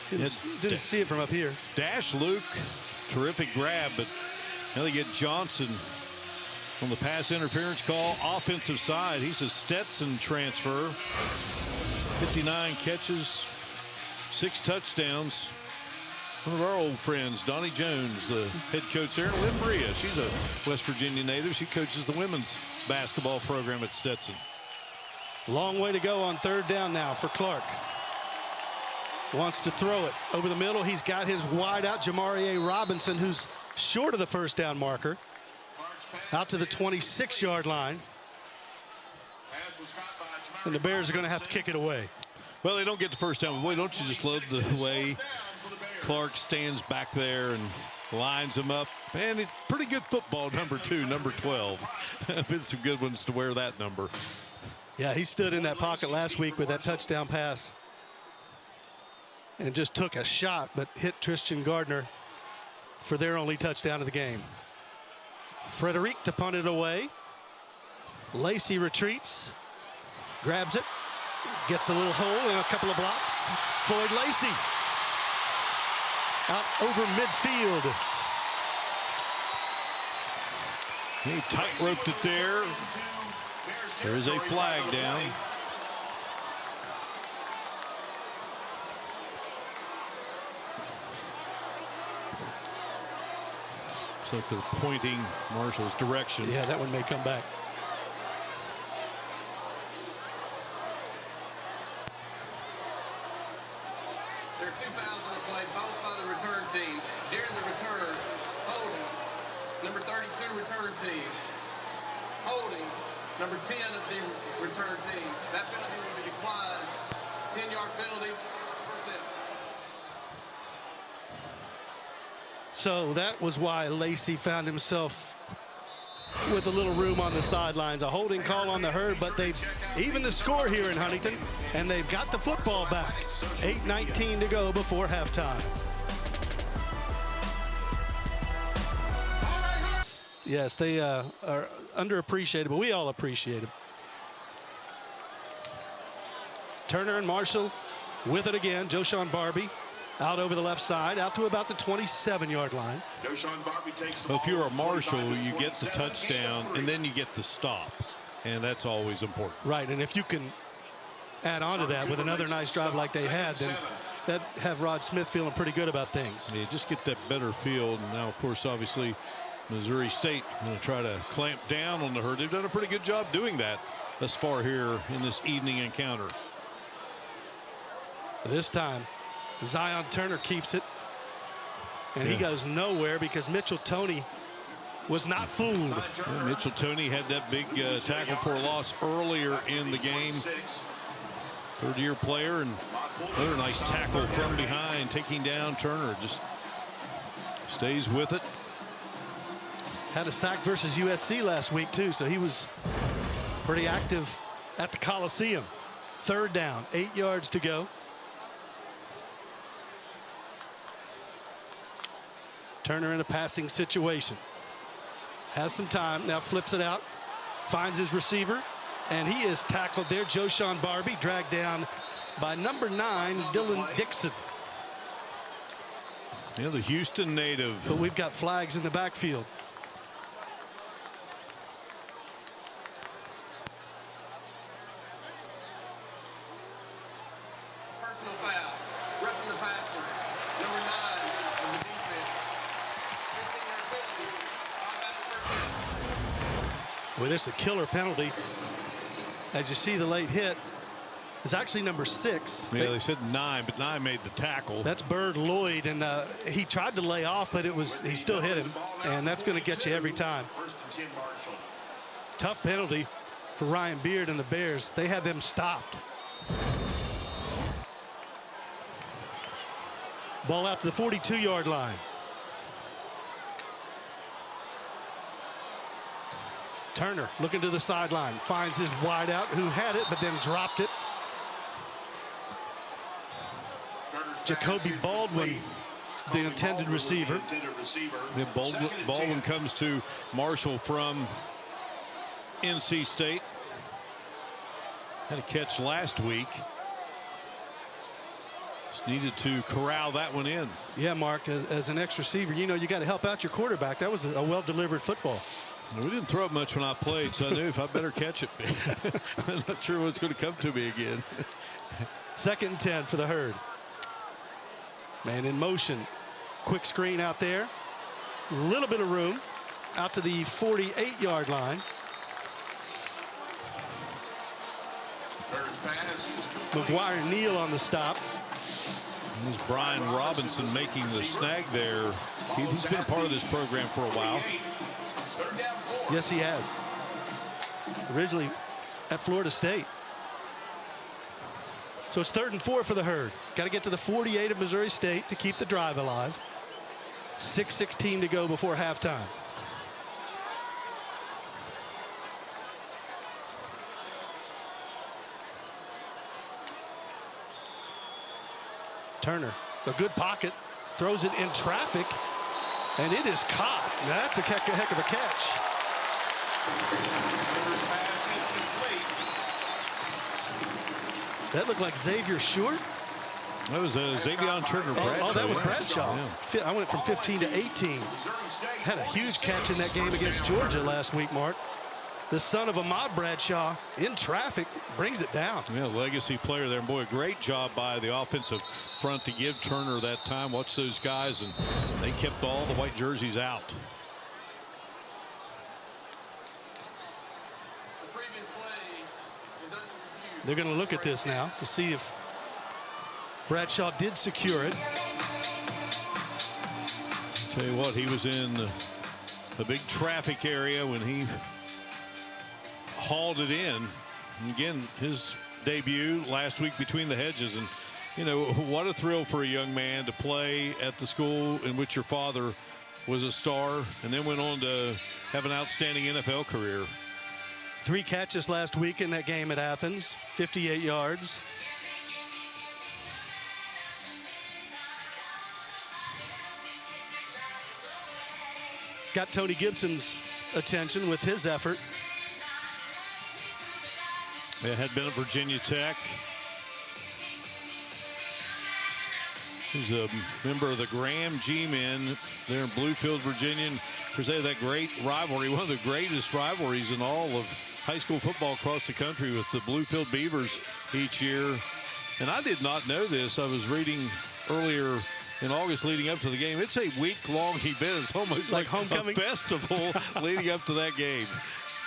Didn't see it from up here. Dash Luke, terrific grab, but now they get Johnson on the pass interference call. Offensive side, he's a Stetson transfer. 59 catches, 6 touchdowns. One of our old friends, Donnie Jones, the head coach there. Lynn Bria, she's a West Virginia native. She coaches the women's basketball program at Stetson. Long way to go on third down now for Clark. Wants to throw it over the middle. He's got his wide out Jamari A. Robinson, who's short of the first down marker, out to the 26-yard line. And the Bears are going to have to kick it away. Well, they don't get the first down. Boy, don't you just love the way Clark stands back there and lines them up. Man, it's pretty good football, number 2, number 12. Been some good ones to wear that number. Yeah, he stood in that pocket last week with that touchdown pass and just took a shot, but hit Tristan Gardner for their only touchdown of the game. Frederic to punt it away. Lacey retreats, grabs it, gets a little hole and a couple of blocks. Floyd Lacey out over midfield. He tight roped it there. There's a flag down. Looks like they're pointing Marshall's direction. Yeah, that one may come back. There are 2 fouls on the play, both by the return team. During the return, holding, number 32 return team. Holding, number 10 of the return team. That penalty will be declined. 10-yard penalty, first down. So that was why Lacey found himself with a little room on the sidelines. A holding call on the herd, but they've evened the score here in Huntington, and they've got the football back. 8:19 to go before halftime. Yes, they are underappreciated, but we all appreciate them. Turner and Marshall with it again. Joshawn Barbie out over the left side, out to about the 27-yard line. Well, if you're a Marshall, you get the touchdown, and then you get the stop, and that's always important. Right, and if you can add on to that with another nice drive like they had, then that have Rod Smith feeling pretty good about things. Yeah, just get that better field. And now, of course, obviously, Missouri State going to try to clamp down on the herd. They've done a pretty good job doing that thus far here in this evening encounter. This time, Zion Turner keeps it, and he goes nowhere because Mitchell Toney was not fooled. Yeah, Mitchell Toney had that big tackle for a loss earlier in the game. Third-year player, and another nice tackle from behind, taking down Turner. Just stays with it. Had a sack versus USC last week too, so he was pretty active at the Coliseum. Third down, 8 yards to go. Turner in a passing situation. Has some time, now flips it out, finds his receiver, and he is tackled there. Joshawn Barbie dragged down by number 9, Dylan Dixon. Yeah, the Houston native. But we've got flags in the backfield. Personal foul. Roughing the passer. Number 9 of the defense. 15-yard penalty. Automatic first down. Well, this is a killer penalty. As you see, the late hit is actually number 6. Yeah, they said 9, but 9 made the tackle. That's Bird Lloyd, and he tried to lay off, but he still hit him, and that's going to get you every time. Tough penalty for Ryan Beard and the Bears. They had them stopped. Ball out to the 42-yard line. Turner looking to the sideline, finds his wideout who had it but then dropped it. Jacoby Baldwin, the intended receiver. Yeah, Baldwin comes to Marshall from NC State. Had a catch last week. Just needed to corral that one in. Yeah, Mark, as an ex-receiver, you know you got to help out your quarterback. That was a well-delivered football. We didn't throw it much when I played, so I knew if I better catch it. I'm not sure what's going to come to me again. 2nd and 10 for the Herd. Man in motion. Quick screen out there. A little bit of room out to the 48-yard line. McGuire Neal on the stop. There's Brian Robinson making the snag there. Keith, he's been a part of this program for a while. Yes, he has. Originally at Florida State. So it's 3rd and 4 for the Herd. Got to get to the 48 of Missouri State to keep the drive alive. 6:16 to go before halftime. Turner, a good pocket, throws it in traffic, and it is caught. That's a heck of a catch. That looked like Xavier Short. That was Xavier Turner Bradshaw. Oh, that was Bradshaw. Yeah. I went from 15 to 18. Had a huge catch in that game against Georgia last week, Mark. The son of Ahmad Bradshaw in traffic brings it down. Yeah, legacy player there. And boy, a great job by the offensive front to give Turner that time. Watch those guys, and they kept all the white jerseys out. The previous play is under review. They're going to look at this now to see if Bradshaw did secure it. Tell you what, he was in a big traffic area when he hauled it in. And again, his debut last week between the hedges, and you know what a thrill for a young man to play at the school in which your father was a star and then went on to have an outstanding NFL career. 3 catches last week in that game at Athens, 58 yards. Got Tony Gibson's attention with his effort. It had been at Virginia Tech. He's a member of the Graham G-Men there in Bluefield, Virginia. And of course, they have that great rivalry, one of the greatest rivalries in all of high school football across the country with the Bluefield Beavers each year. And I did not know this. I was reading earlier in August leading up to the game. It's a week-long event. It's almost like homecoming, a festival leading up to that game.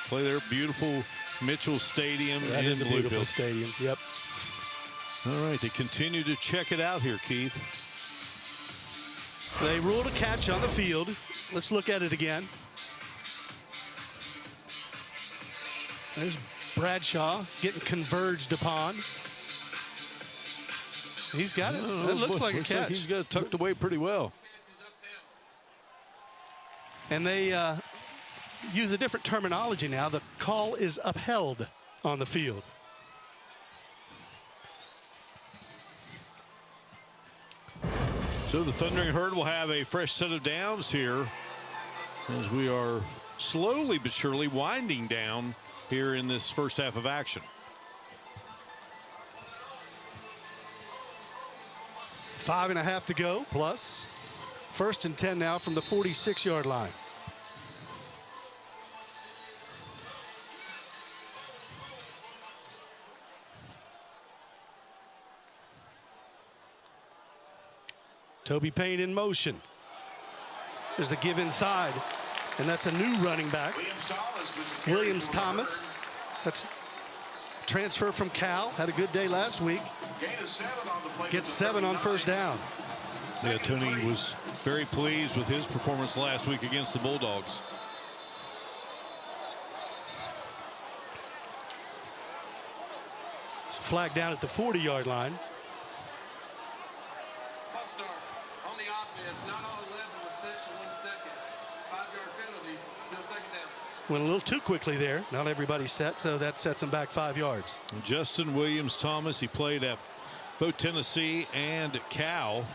Play there, beautiful Mitchell Stadium. That is a beautiful stadium. Yep. All right, they continue to check it out here, Keith. They ruled a catch on the field. Let's look at it again. There's Bradshaw getting converged upon. He's got it. It looks like a catch. Like he's got it tucked away pretty well. And they use a different terminology now. The call is upheld on the field. So the Thundering Herd will have a fresh set of downs here as we are slowly but surely winding down here in this first half of action. 5.5 to go, plus 1st and 10 now from the 46-yard line. Toby Payne in motion. There's the give inside, and that's a new running back. Williams Thomas. That's transfer from Cal. Had a good day last week. Gets 7 on first down. Yeah, Tony was very pleased with his performance last week against the Bulldogs. It's a flag down at the 40-yard line. Went a little too quickly there. Not everybody set, so that sets him back 5 yards. Justin Williams Thomas, he played at both Tennessee and Cal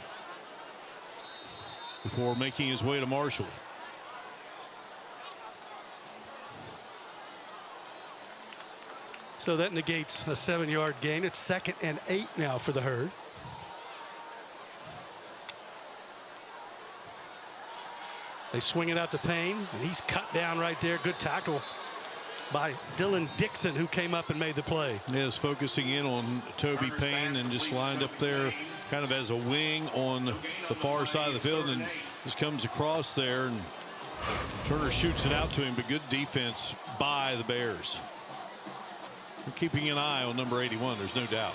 before making his way to Marshall. So that negates a 7-yard gain. It's 2nd and 8 now for the Herd. They swing it out to Payne, and he's cut down right there. Good tackle by Dylan Dixon, who came up and made the play. Yes, focusing in on Toby Payne and just lined up there kind of as a wing on the far side of the field, and just comes across there, and Turner shoots it out to him, but good defense by the Bears. We're keeping an eye on number 81, there's no doubt.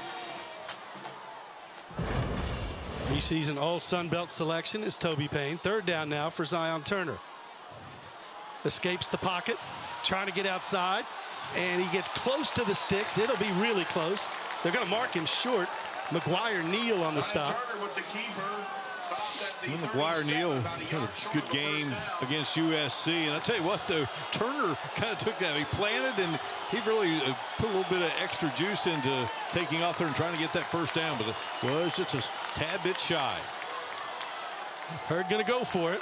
Preseason all Sun Belt selection is Toby Payne. 3rd down now for Zion Turner. Escapes the pocket, trying to get outside, and he gets close to the sticks. It'll be really close. They're going to mark him short. McGuire Neal on the stop. McGuire Neal had a good game against USC, and I tell you what, though, Turner kind of took that. He planted, and he really put a little bit of extra juice into taking off there and trying to get that first down, but it was just a tad bit shy. Herd going to go for it,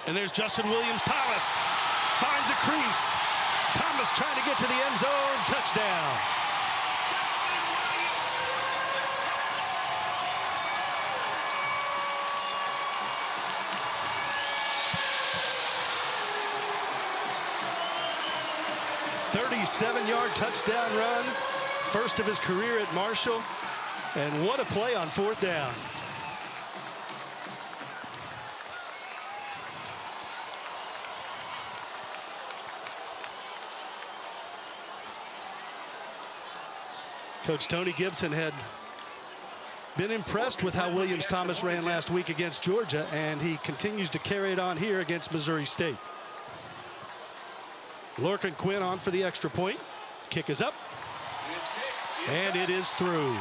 and there's Justin Williams Thomas. Finds a crease. Thomas trying to get to the end zone. Touchdown. .37-yard touchdown run. First of his career at Marshall. And what a play on 4th down. Coach Tony Gibson had been impressed with how Williams Thomas ran last week against Georgia, and he continues to carry it on here against Missouri State. Lorcan Quinn on for the extra point. Kick is up, and it is through.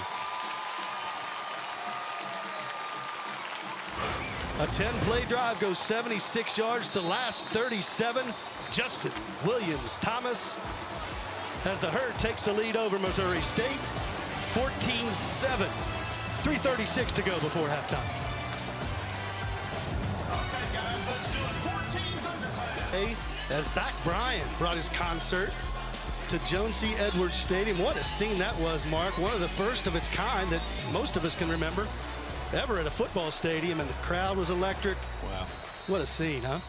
A 10-play drive goes 76 yards. The last 37. Justin Williams Thomas as the Herd takes the lead over Missouri State. 14-7. 3:36 to go before halftime. As Zach Bryan brought his concert to Joan C. Edwards Stadium. What a scene that was, Mark. One of the first of its kind that most of us can remember. ever at a football stadium, and the crowd was electric. Wow. What a scene, huh?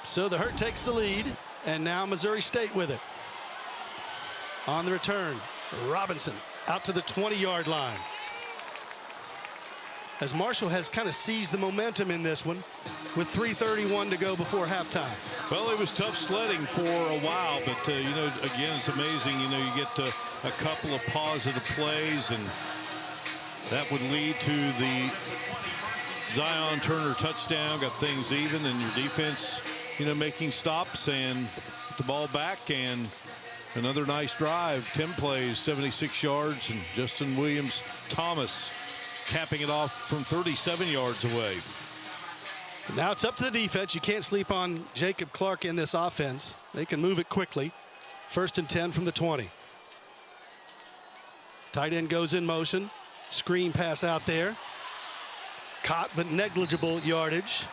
So the Hurt takes the lead, and now Missouri State with it. On the return, Robinson out to the 20-yard line. As Marshall has kind of seized the momentum in this one with 3:31 to go before halftime. Well, it was tough sledding for a while, but, you know, again, it's amazing. You know, you get a couple of positive plays, and that would lead to the Zion Turner touchdown, got things even, and your defense, you know, making stops and get the ball back, and another nice drive. 10 plays, 76 yards, and Justin Williams-Thomas capping it off from 37 yards away. Now it's up to the defense. You can't sleep on Jacob Clark in this offense. They can move it quickly. 1st and 10 from the 20. Tight end goes in motion. Screen pass out there. Caught but negligible yardage.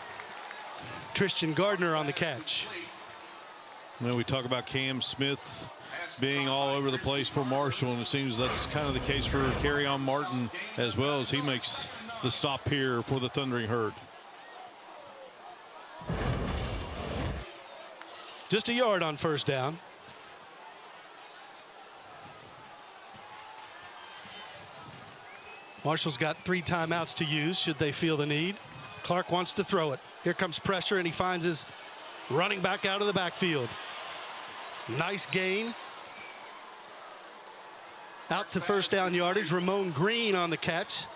Tristan Gardner on the catch. When we talk about Cam Smith being all over the place for Marshall, and it seems that's kind of the case for Kerryon Martin as well, as he makes the stop here for the Thundering Herd. Just a yard on 1st down. Marshall's got 3 timeouts to use should they feel the need. Clark wants to throw it. Here comes pressure, and he finds his running back out of the backfield. Nice gain. Out to 1st down yardage. Ramon Green on the catch.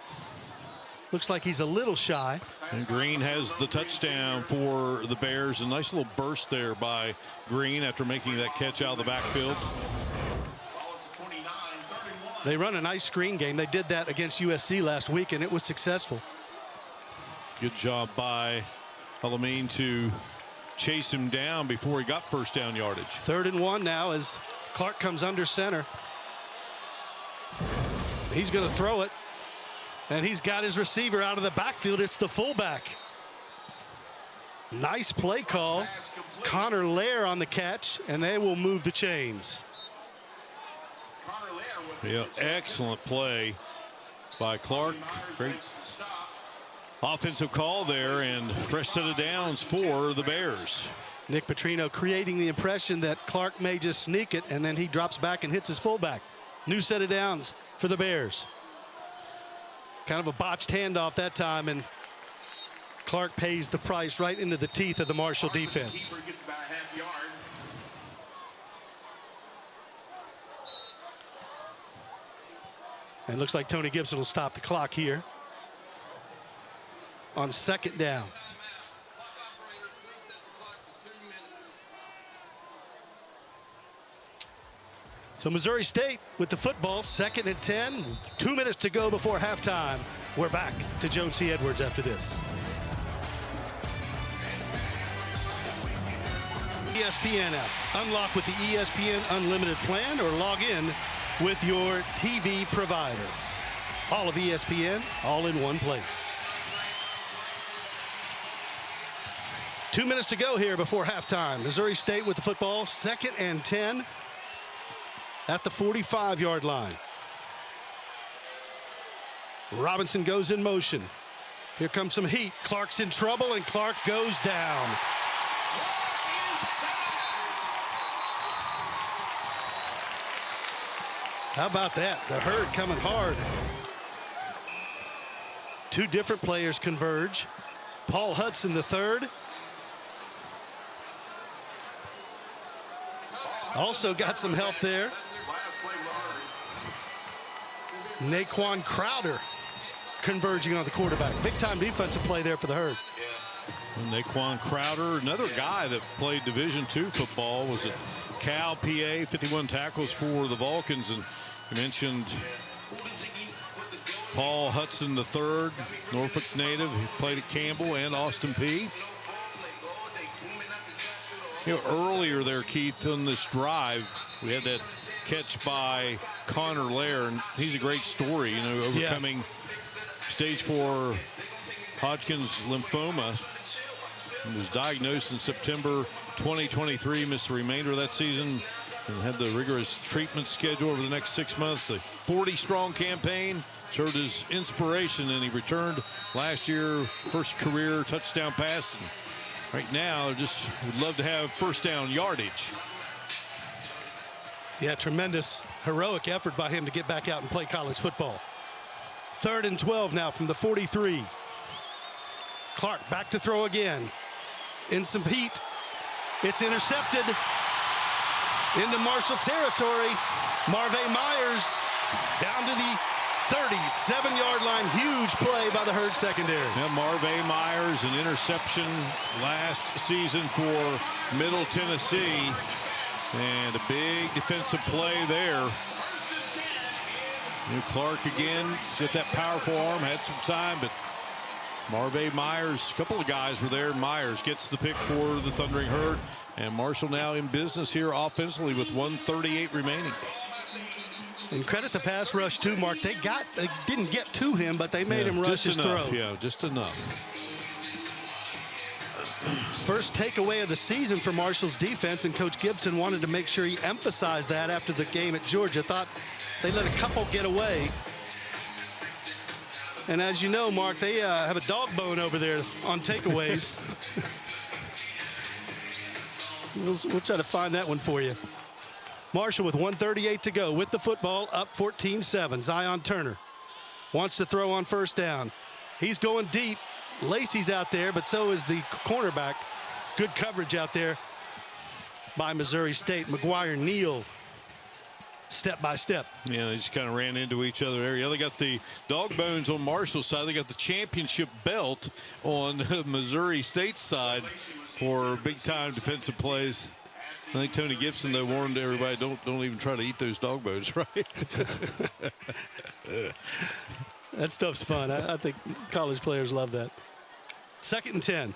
Looks like he's a little shy. And Green has the touchdown for the Bears. A nice little burst there by Green after making that catch out of the backfield. They run a nice screen game. They did that against USC last week, and it was successful. Good job by Alameen to chase him down before he got 1st down yardage. 3rd and 1 now as Clark comes under center. He's going to throw it, and he's got his receiver out of the backfield. It's the fullback. Nice play call. Connor Lair on the catch, and they will move the chains. Yeah, excellent play by Clark. Great offensive call there, and fresh set of downs for the Bears. Nick Petrino creating the impression that Clark may just sneak it, and then he drops back and hits his fullback. New set of downs for the Bears. Kind of a botched handoff that time, and Clark pays the price right into the teeth of the Marshall defense. And it looks like Tony Gibson will stop the clock here on 2nd down. So Missouri State with the football, 2nd and 10, 2 minutes to go before halftime. We're back to Jones C. Edwards after this. ESPN app. Unlock with the ESPN Unlimited plan or log in with your TV provider. All of ESPN, all in one place. 2 minutes to go here before halftime. Missouri State with the football, 2nd and 10 at the 45-yard line. Robinson goes in motion. Here comes some heat. Clark's in trouble, and Clark goes down. How about that? The Herd coming hard. 2 different players converge. Paul Hudson the third. Also got some help there. Naquan Crowder converging on the quarterback. Big time defensive play there for the Herd. And Naquan Crowder, another guy that played Division II football, was at Cal, PA, 51 tackles for the Vulcans. And you mentioned Paul Hudson III, Norfolk native. He played at Campbell and Austin Peay. You know, earlier there, Keith, on this drive, we had that catch by Connor Lair, and he's a great story, you know, overcoming stage 4 Hodgkin's lymphoma. He was diagnosed in September 2023, missed the remainder of that season, and had the rigorous treatment schedule over the next 6 months. The 40-strong campaign served as inspiration, and he returned last year, first career touchdown pass. And right now, just would love to have first down yardage. Yeah, tremendous heroic effort by him to get back out and play college football. 3rd and 12 now from the 43. Clark back to throw again. In some heat. It's intercepted into Marshall territory. Marvay Myers down to the 37-yard line. Huge play by the Herd secondary. Yeah, Marvay Myers, an interception last season for Middle Tennessee. And a big defensive play there. Clark again, he's got that powerful arm, had some time, but Marvay Myers, a couple of guys were there. Myers gets the pick for the Thundering Herd, and Marshall now in business here offensively with 1:38 remaining. And credit the pass rush too, Mark. They didn't get to him, but they made him rush his throw. Yeah, just enough. First takeaway of the season for Marshall's defense, and Coach Gibson wanted to make sure he emphasized that after the game at Georgia. Thought they let a couple get away. And as you know, Mark, they have a dog bone over there on takeaways. We'll try to find that one for you. Marshall with 1:38 to go with the football, up 14-7. Zion Turner wants to throw on first down. He's going deep. Lacey's out there, but so is the cornerback. Good coverage out there by Missouri State. McGuire Neal step by step. Yeah, they just kind of ran into each other there. Yeah, they got the dog bones on Marshall's side. They got the championship belt on Missouri State's side for big-time defensive plays. I think Tony Gibson, though, warned everybody, don't even try to eat those dog bones, right? That stuff's fun. I think college players love that. 2nd and 10.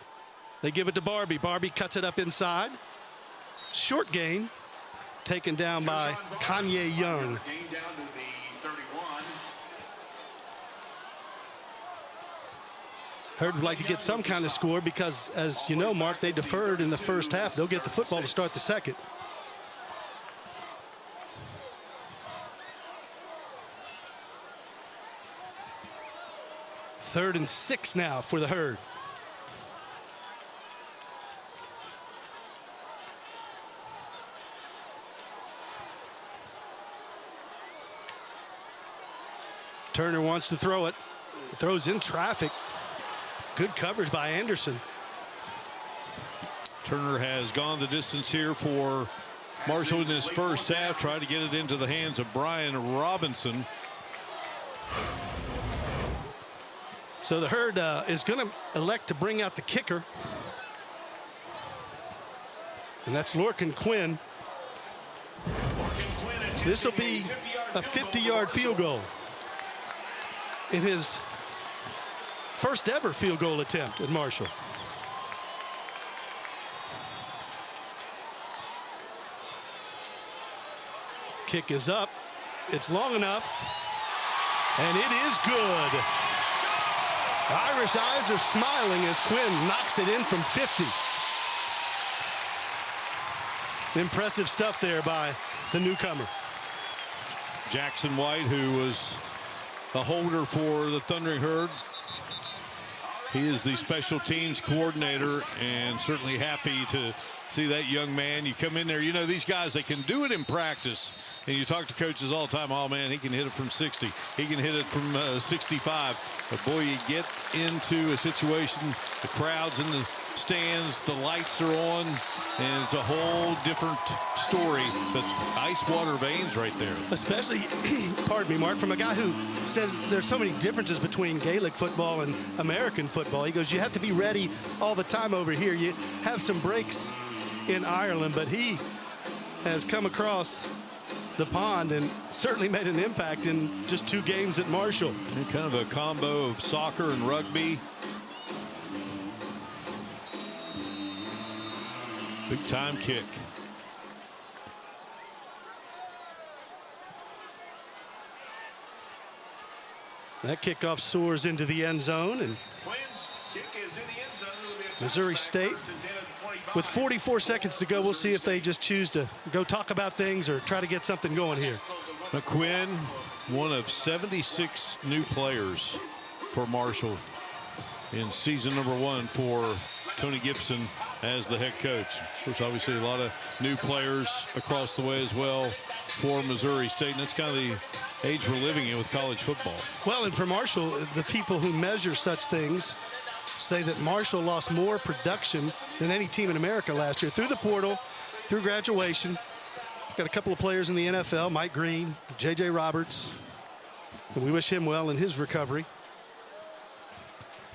They give it to Barbie. Barbie cuts it up inside. Short gain. Taken down by Kanye Young. Herd would like to get some kind of score because, as you know, Mark, they deferred in the first half. They'll get the football to start the second. Third and 6 now for the Herd. Turner wants to throw it. Throws in traffic. Good coverage by Anderson. Turner has gone the distance here for Marshall in his first half. Tried to get it into the hands of Brian Robinson. So the Herd is going to elect to bring out the kicker. And that's Lorcan Quinn. This will be a 50-yard field goal in his first ever field goal attempt at Marshall. Kick is up. It's long enough. And it is good. Irish eyes are smiling as Quinn knocks it in from 50. Impressive stuff there by the newcomer. Jackson White, who was a holder for the Thundering Herd. He is the special teams coordinator, and certainly happy to see that young man. You come in there, you know, these guys, they can do it in practice. And you talk to coaches all the time, oh, man, he can hit it from 60. He can hit it from 65. But, boy, you get into a situation, the crowd's in the stands, the lights are on, and it's a whole different story. But ice water veins right there. Especially, pardon me, Mark, from a guy who says there's so many differences between Gaelic football and American football. He goes, you have to be ready all the time over here. You have some breaks in Ireland, but he has come across the pond and certainly made an impact in just 2 games at Marshall. And kind of a combo of soccer and rugby. Big time kick. That kickoff soars into the end zone, and Missouri State With 44 seconds to go, we'll see if they just choose to go talk about things or try to get something going here. Quinn, one of 76 new players for Marshall in season number 1 for Tony Gibson as the head coach. Of course, obviously a lot of new players across the way as well for Missouri State, and that's kind of the age we're living in with college football. Well, and for Marshall, the people who measure such things say that Marshall lost more production than any team in America last year through the portal, through graduation. Got a couple of players in the NFL, Mike Green, J.J. Roberts, and we wish him well in his recovery.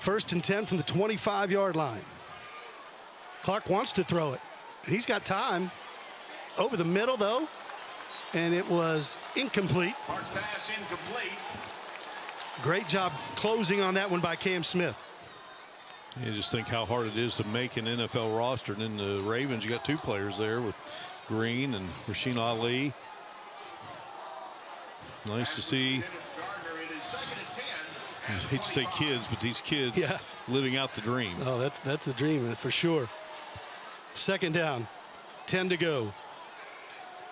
1st and 10 from the 25-yard line. Clark wants to throw it. He's got time. Over the middle, though, and it was incomplete. Mark pass incomplete. Great job closing on that one by Cam Smith. You just think how hard it is to make an NFL roster. And in the Ravens, you got 2 players there with Green and Rasheen Ali. Nice to see. I hate to say kids, but these kids living out the dream. Oh, that's a dream for sure. 2nd down, 10 to go.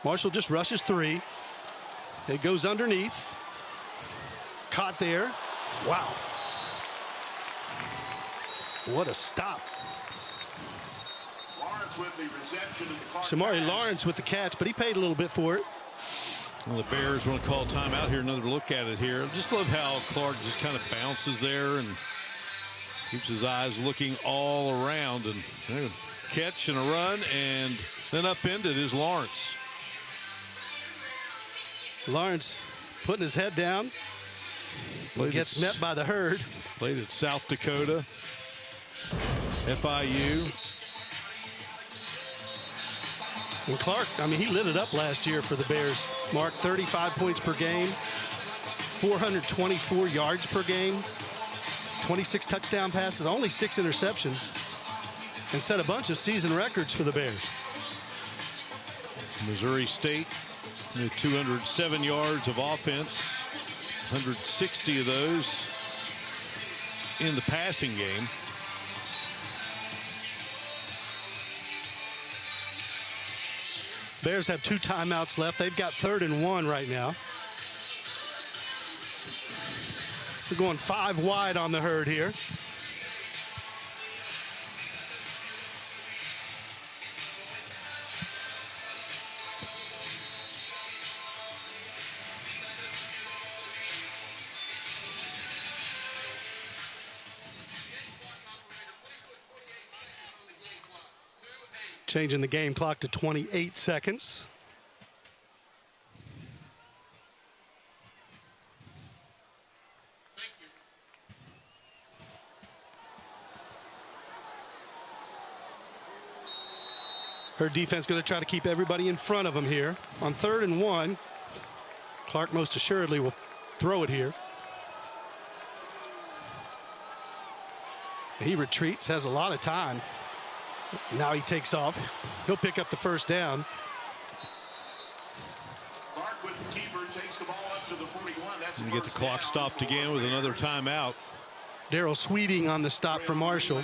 Marshall just rushes 3. It goes underneath. Caught there. Wow. What a stop. Lawrence with the reception of the Clark Samari pass. Lawrence with the catch, but he paid a little bit for it. Well, the Bears want to call timeout here. Another look at it here. Just love how Clark just kind of bounces there and keeps his eyes looking all around. And a catch and a run, and then upended is Lawrence. Lawrence putting his head down. Gets met by the herd. Played at South Dakota, FIU. And Clark, I mean, he lit it up last year for the Bears. Mark, 35 points per game, 424 yards per game, 26 touchdown passes, only 6 interceptions, and set a bunch of season records for the Bears. Missouri State, 207 yards of offense, 160 of those in the passing game. Bears have 2 timeouts left. They've got 3rd and 1 right now. They're going 5 wide on the herd here. Changing the game clock to 28 seconds. Her defense going to try to keep everybody in front of them here. On 3rd and 1, Clark most assuredly will throw it here. He retreats, has a lot of time. Now he takes off. He'll pick up the 1st down. Clark with the keeper takes the ball up to the 41. That's And get the clock stopped again with another timeout. Daryl Sweeting on the stop for Marshall.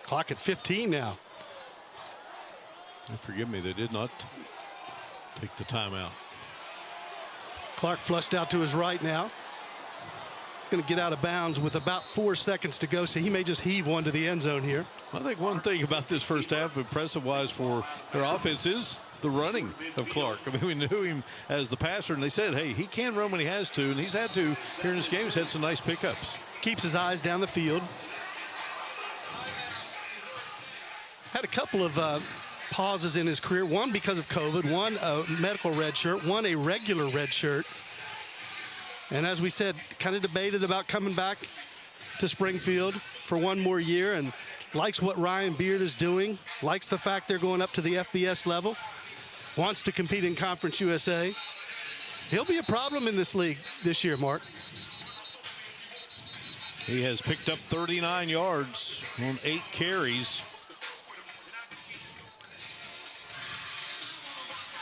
Clock at 15 now. And forgive me, they did not take the timeout. Clark flushed out to his right now. Going to get out of bounds with about 4 seconds to go, so he may just heave one to the end zone here. I think one thing about this first half, impressive-wise for their offense, is the running of Clark. I mean, we knew him as the passer, and they said, hey, he can run when he has to, and he's had to here in this game. He's had some nice pickups. Keeps his eyes down the field. Had a couple of pauses in his career, one because of COVID, one a medical red shirt, one a regular red shirt. And as we said, kind of debated about coming back to Springfield for one more year, and likes what Ryan Beard is doing, likes the fact they're going up to the FBS level, wants to compete in Conference USA. He'll be a problem in this league this year, Mark. He has picked up 39 yards on 8 carries.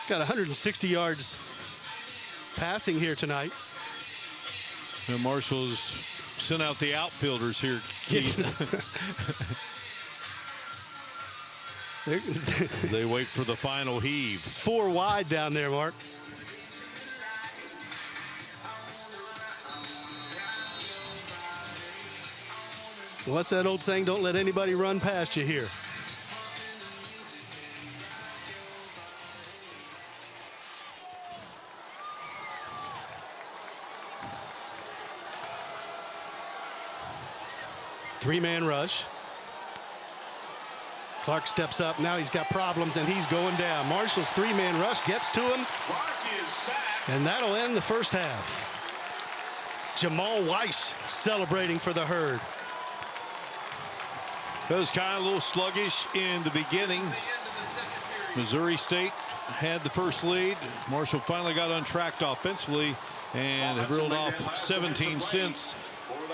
Got 160 yards passing here tonight. And Marshall's sent out the outfielders here, Keith. They wait for the final heave. 4 wide down there, Mark. What's that old saying? Don't let anybody run past you here. Three-man rush. Clark steps up. Now he's got problems, and he's going down. Marshall's three-man rush gets to him, and that'll end the first half. Jamal Weiss celebrating for the Herd. It was kind of a little sluggish in the beginning. Missouri State had the first lead. Marshall finally got untracked offensively and have reeled off 17 since,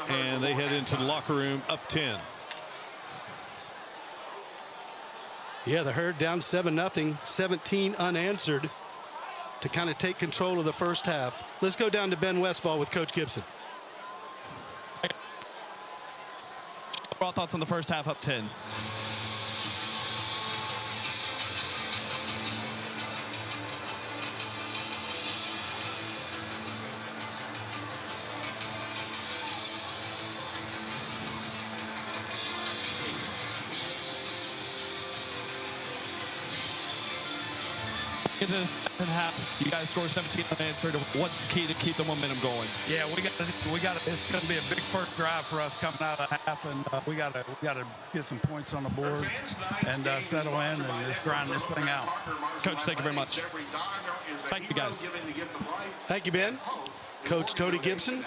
and they head into the locker room up 10. Yeah, the Herd down 7-0, 17 unanswered to kind of take control of the first half. Let's go down to Ben Westfall with Coach Gibson. Raw thoughts on the first half, up 10. Into the second half, you guys score 17 unanswered. What's the key to keep the momentum going? Yeah, we got. It's going to be a big first drive for us coming out of the half, and we got to get some points on the board and settle in and just grind this thing out. Coach, thank you very much. Thank you, guys. Thank you, Ben. Coach Tony Gibson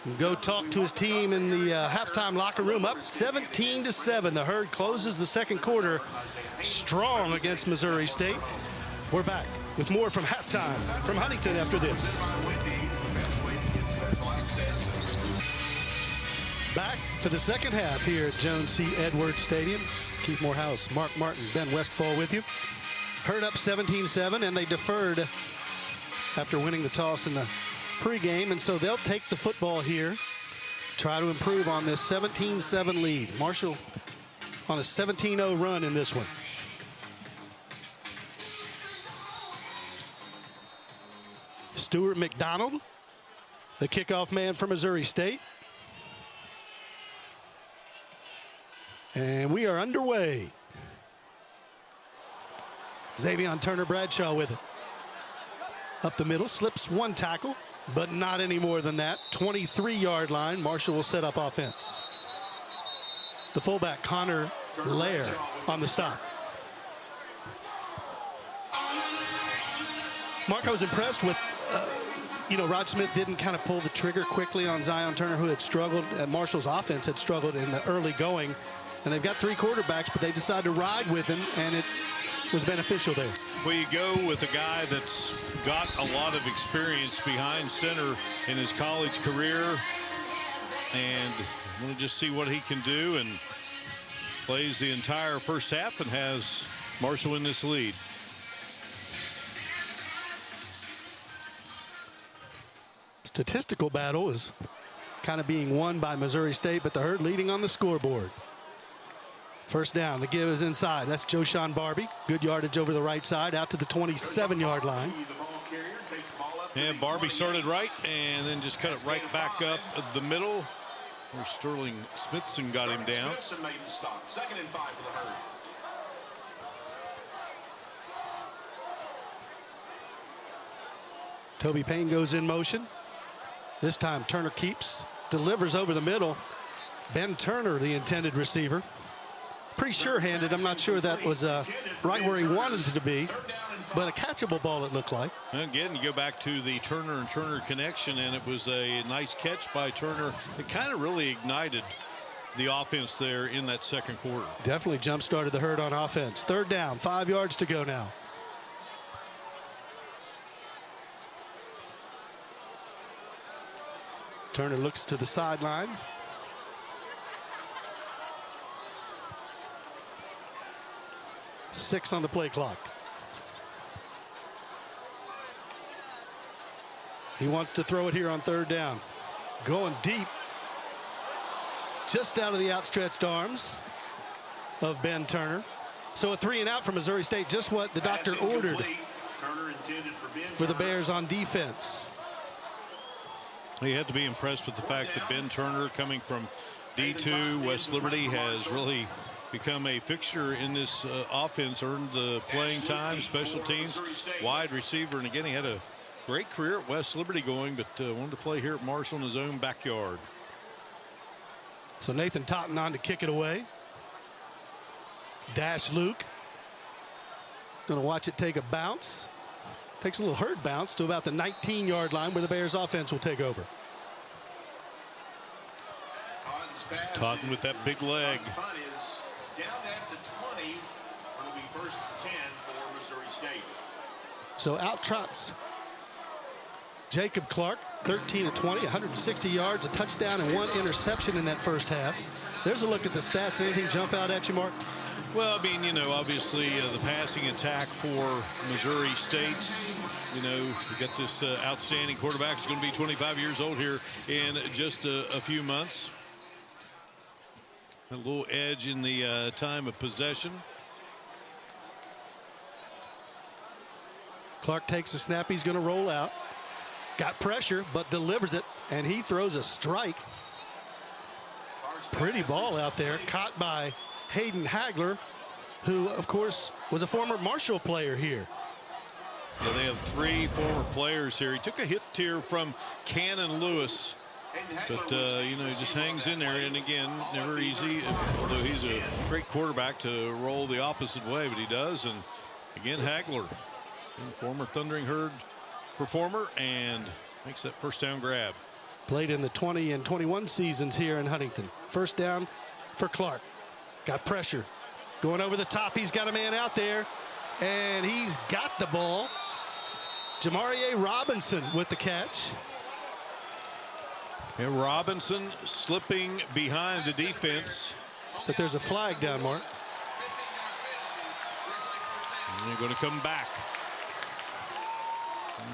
will go talk to his team in the halftime locker room. Up 17-7. The Herd closes the second quarter strong against Missouri State. We're back with more from halftime from Huntington after this. Back for the second half here at Jones C. Edwards Stadium. Keith Morehouse, Mark Martin, Ben Westfall with you. Herd up 17-7, and they deferred after winning the toss in the pregame, and so they'll take the football here, try to improve on this 17-7 lead. Marshall on a 17-0 run in this one. Stuart McDonald, the kickoff man for Missouri State. And we are underway. Xavion Turner-Bradshaw with it. Up the middle, slips one tackle, but not any more than that. 23-yard line. Marshall will set up offense. The fullback, Connor Lair, on the stop. Mark, I was impressed with, Rod Smith didn't kind of pull the trigger quickly on Zion Turner, who had struggled. Marshall's offense had struggled in the early going. And they've got 3 quarterbacks, but they decided to ride with him, and it was beneficial there. Well, you go with a guy that's got a lot of experience behind center in his college career, and want to just see what he can do, and plays the entire first half and has Marshall in this lead. Statistical battle is kind of being won by Missouri State, but the Herd leading on the scoreboard. First down, the give is inside. That's Joshawn Barbie. Good yardage over the right side, out to the 27-yard line. And Barbie started right and then just cut it right back up the middle, where Sterling Smithson got him down. Second and 5 for the Herd. Toby Payne goes in motion. This time Turner keeps, delivers over the middle. Ben Turner, the intended receiver. Pretty sure-handed. I'm not sure that was right where he wanted it to be, but a catchable ball it looked like. Again, you go back to the Turner and Turner connection, and it was a nice catch by Turner. It kind of really ignited the offense there in that second quarter. Definitely jump-started the Herd on offense. Third down, 5 yards to go now. Turner looks to the sideline. Six on the play clock. He wants to throw it here on third down. Going deep. just out of the outstretched arms of Ben Turner. So a 3 and out for Missouri State, just what the doctor ordered for the Bears on defense. You had to be impressed with the fact that Ben Turner, coming from D2 West Liberty, has really become a fixture in this offense, earned the playing time, special teams, wide receiver, and again, he had a great career at West Liberty going, but wanted to play here at Marshall in his own backyard. So Nathan Totten on to kick it away. Dash Luke. Going to watch it take a bounce. Takes a little hurt bounce to about the 19-yard line where the Bears offense will take over. Totten with that big leg. Down at the 20, it'll be first and 10 for Missouri State. So out trots Jacob Clark, 13 of 20, 160 yards, a touchdown, and 1 interception in that first half. There's a look at the stats. Anything jump out at you, Mark? Well, I mean, you know, obviously the passing attack for Missouri State. You know, we got this outstanding quarterback who's going to be 25 years old here in just a few months. A little edge in the time of possession. Clark takes the snap. He's going to roll out. Got pressure, but delivers it, and he throws a strike. Pretty ball out there, caught by Hayden Hagler, who, of course, was a former Marshall player here. Yeah, they have 3 former players here. He took a hit here from Cannon Lewis, but, you know, he just hangs in there. And again, never easy, although he's a great quarterback to roll the opposite way, but he does. And again, Hagler, former Thundering Herd performer, and makes that first down grab. Played in the 20 and 21 seasons here in Huntington. First down for Clark. Got pressure. Going over the top. He's got a man out there, and he's got the ball. Jamarie Robinson with the catch. And Robinson slipping behind the defense. But there's a flag down, Mark. And they're going to come back.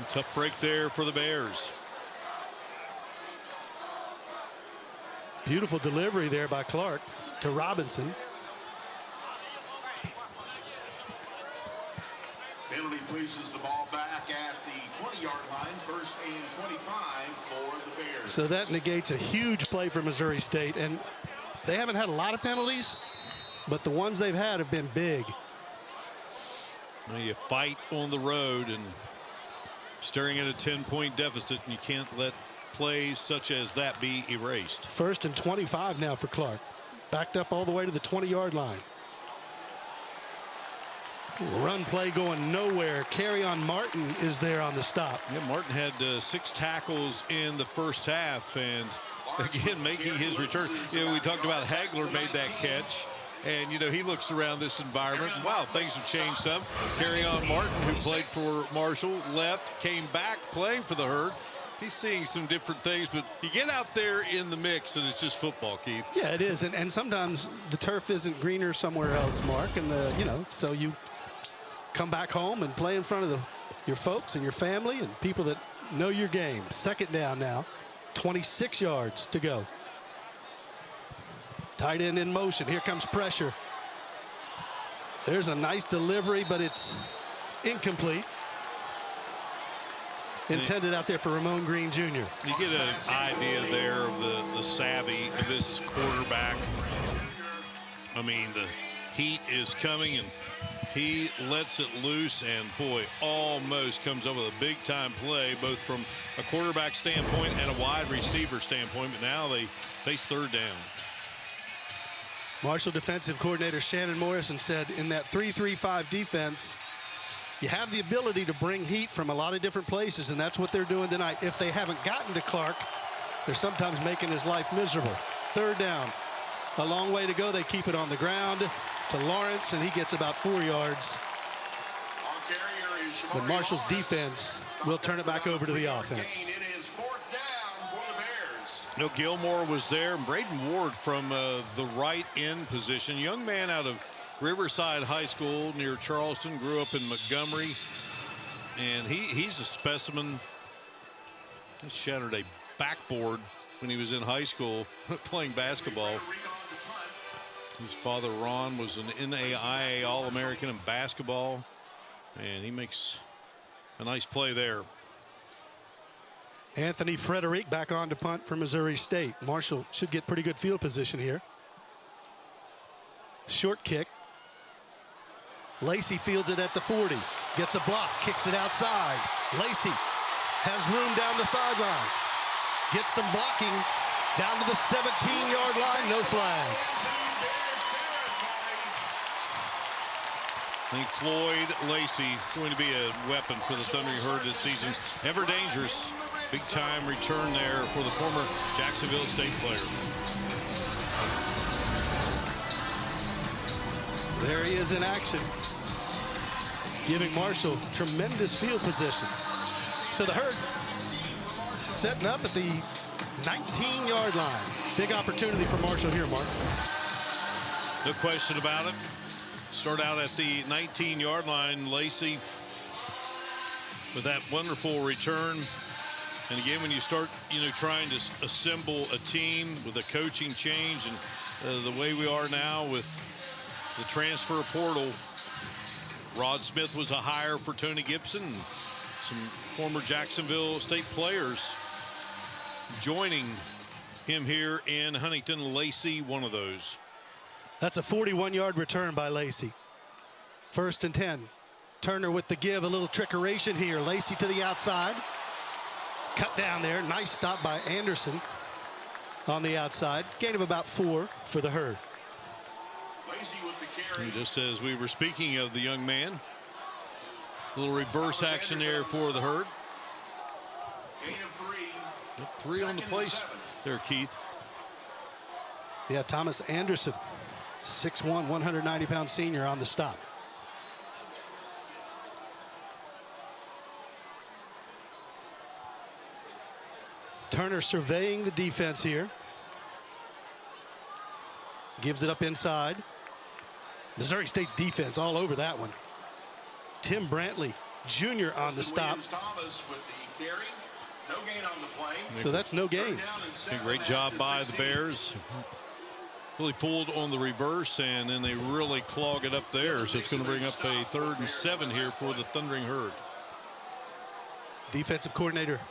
Tough break there for the Bears. Beautiful delivery there by Clark to Robinson. Penalty places the ball back at the 20-yard line, first and 25 for the Bears. So that negates a huge play for Missouri State, and they haven't had a lot of penalties, but the ones they've had have been big. Well, you fight on the road and staring at a 10-point deficit, and you can't let plays such as that be erased. First and 25 now for Clark. Backed up all the way to the 20-yard line. Run play going nowhere. Carryon Martin is there on the stop. Yeah, Martin had 6 tackles in the first half, and again making his return. You know, we talked about Hagler made that catch, and you know, he looks around this environment and wow, things have changed some. Carryon Martin, who played for Marshall, left, came back playing for the Herd. He's seeing some different things, but you get out there in the mix and it's just football, Keith. Yeah, it is, and sometimes the turf isn't greener somewhere else, Mark, and you know, so you come back home and play in front of your folks and your family and people that know your game. Second down now, 26 yards to go. Tight end in motion. Here comes pressure. There's a nice delivery, but it's incomplete. Intended out there for Ramon Green Jr. You get an idea there of the savvy of this quarterback. I mean, the heat is coming, and he lets it loose, and boy, almost comes up with a big-time play, both from a quarterback standpoint and a wide receiver standpoint. But now they face third down. Marshall defensive coordinator Shannon Morrison said in that 3-3-5 defense, you have the ability to bring heat from a lot of different places, and that's what they're doing tonight. If they haven't gotten to Clark, they're sometimes making his life miserable. Third down. A long way to go. They keep it on the ground to Lawrence, and he gets about 4 yards. But Marshall's defense will turn it back over to the offense. No, Gilmore was there, and Braden Ward from the right end position. Young man out of Riverside High School near Charleston, grew up in Montgomery, and he's a specimen. He shattered a backboard when he was in high school playing basketball. His father, Ron, was an NAIA All-American in basketball, and he makes a nice play there. Anthony Frederick back on to punt for Missouri State. Marshall should get pretty good field position here. Short kick. Lacey fields it at the 40. Gets a block, kicks it outside. Lacey has room down the sideline. Gets some blocking down to the 17-yard line. No flags. I think Floyd Lacey going to be a weapon for the Thundering Herd this season. Ever dangerous. Big time return there for the former Jacksonville State player. There he is in action, giving Marshall tremendous field position. So the Herd setting up at the 19-yard line. Big opportunity for Marshall here, Mark. No question about it. Start out at the 19-yard line. Lacey with that wonderful return. And again, when you start, trying to assemble a team with a coaching change and the way we are now with the transfer portal, Rod Smith was a hire for Tony Gibson. Some former Jacksonville State players joining him here in Huntington. Lacey, one of those. That's a 41-yard return by Lacey. 1st and 10. Turner with the give, a little trickeration here. Lacey to the outside. Cut down there. Nice stop by Anderson on the outside. Gain of about 4 for the Herd. Lacey with the carry. And just as we were speaking of the young man, a little reverse action there for the Herd. Gain of 3. Got 3 on the place there, Keith. Yeah, Thomas Anderson, 6'1", 190-pound senior on the stop. Turner surveying the defense here. Gives it up inside. Missouri State's defense all over that one. Tim Brantley Jr. on the stop. Thomas with the carry. No gain on the play. So that's no gain. A great job by the Bears. Really fooled on the reverse, and then they really clog it up there. So it's going to bring up a 3rd and 7 here for the Thundering Herd. Defensive coordinator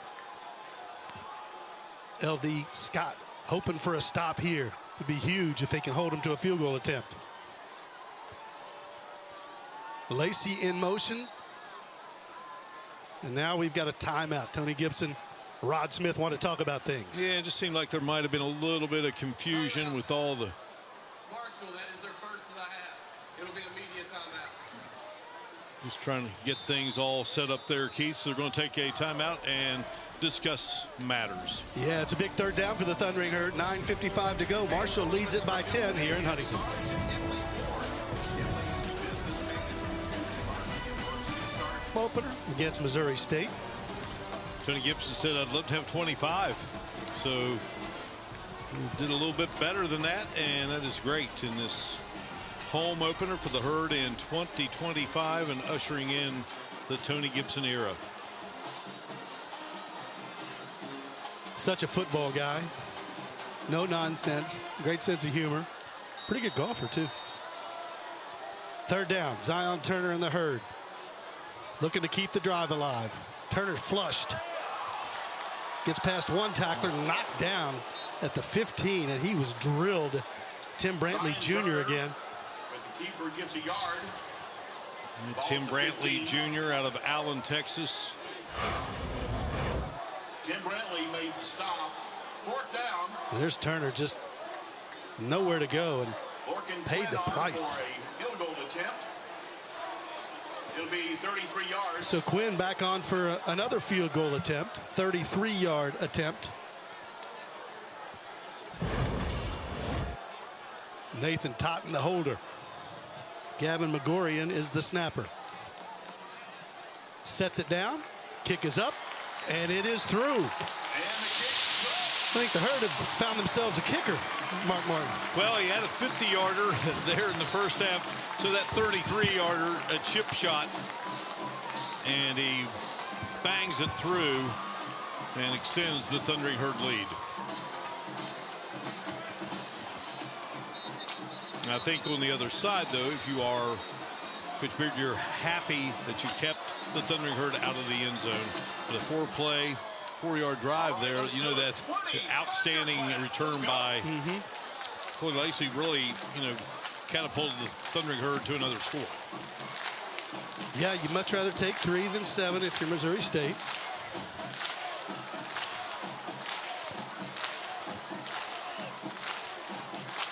LD Scott hoping for a stop here. Would be huge if they can hold him to a field goal attempt. Lacey in motion. And now we've got a timeout. Tony Gibson, Rod Smith want to talk about things. Yeah, it just seemed like there might have been a little bit of confusion with all the. Marshall, that is their first of the half. It'll be immediate timeout. Just trying to get things all set up there, Keith. So they're going to take a timeout and discuss matters. Yeah, it's a big 3rd down for the Thundering Herd. 9:55 to go. Marshall leads it by 10 here in Huntington. Opener against Missouri State. Tony Gibson said, I'd love to have 25. So we did a little bit better than that, and that is great in this home opener for the Herd in 2025 and ushering in the Tony Gibson era. Such a football guy. No nonsense. Great sense of humor. Pretty good golfer, too. 3rd down. Zion Turner and the Herd looking to keep the drive alive. Turner flushed. Gets past one tackler, knocked down at the 15, and he was drilled. Tim Brantley Jr. again. The keeper gets a yard. And Tim Brantley Jr. out of Allen, Texas. Tim Brantley made the stop. 4th down. There's Turner, just nowhere to go, and Lorcan paid the on price. For a field goal attempt. It'll be 33 yards. So Quinn back on for another field goal attempt. 33-yard attempt. Nathan Totten, the holder. Gavin Megorian is the snapper. Sets it down. Kick is up, and it is through. And the kick. I think the Herd have found themselves a kicker, Mark Martin. Well, he had a 50-yarder there in the first half. So that 33-yarder, a chip shot, and he bangs it through and extends the Thundering Herd lead. And I think on the other side, though, if you are Coach Beard, you're happy that you kept the Thundering Herd out of the end zone. But a 4-play, 4-yard drive there, you know, that outstanding return by Floyd Lacey really, you know, catapulted the Thundering Herd to another score. Yeah, you'd much rather take 3 than 7 if you're Missouri State.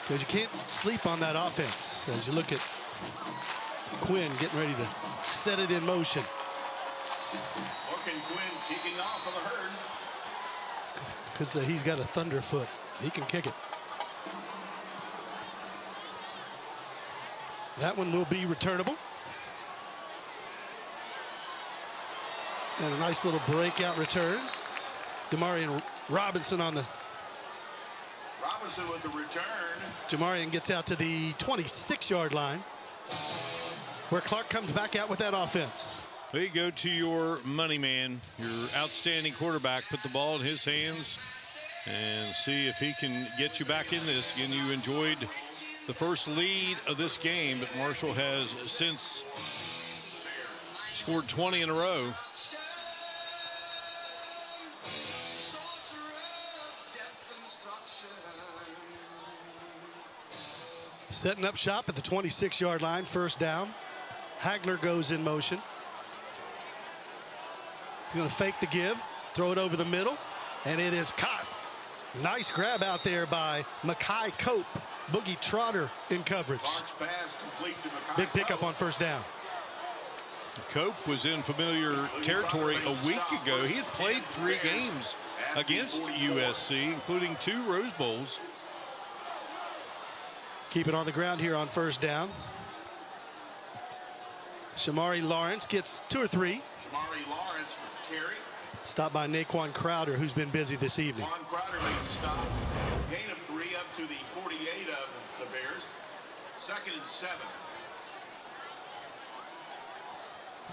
Because you can't sleep on that offense as you look at Quinn getting ready to set it in motion. Morgan Quinn kicking off for the Herd. Because he's got a thunder foot. He can kick it. That one will be returnable. And a nice little breakout return. Jamarian Robinson on the. Robinson with the return. Jamarian gets out to the 26-yard line, where Clark comes back out with that offense. There you go to your money man, your outstanding quarterback. Put the ball in his hands and see if he can get you back in this. Again, you enjoyed the first lead of this game, but Marshall has since scored 20 in a row. Setting up shop at the 26-yard line, first down. Hagler goes in motion. He's going to fake the give, throw it over the middle, and it is caught. Nice grab out there by Mackay Cope. Boogie Trotter in coverage. Big pickup on first down. Cope was in familiar territory a week ago. He had played 3 games against USC, including 2 Rose Bowls. Keep it on the ground here on first down. Shamari Lawrence gets 2 or 3. Shamari Lawrence with the carry. Stopped by Naquan Crowder, who's been busy this evening. Naquan Crowder makes a stop. Gain of 3 up to the 48 of the Bears. 2nd and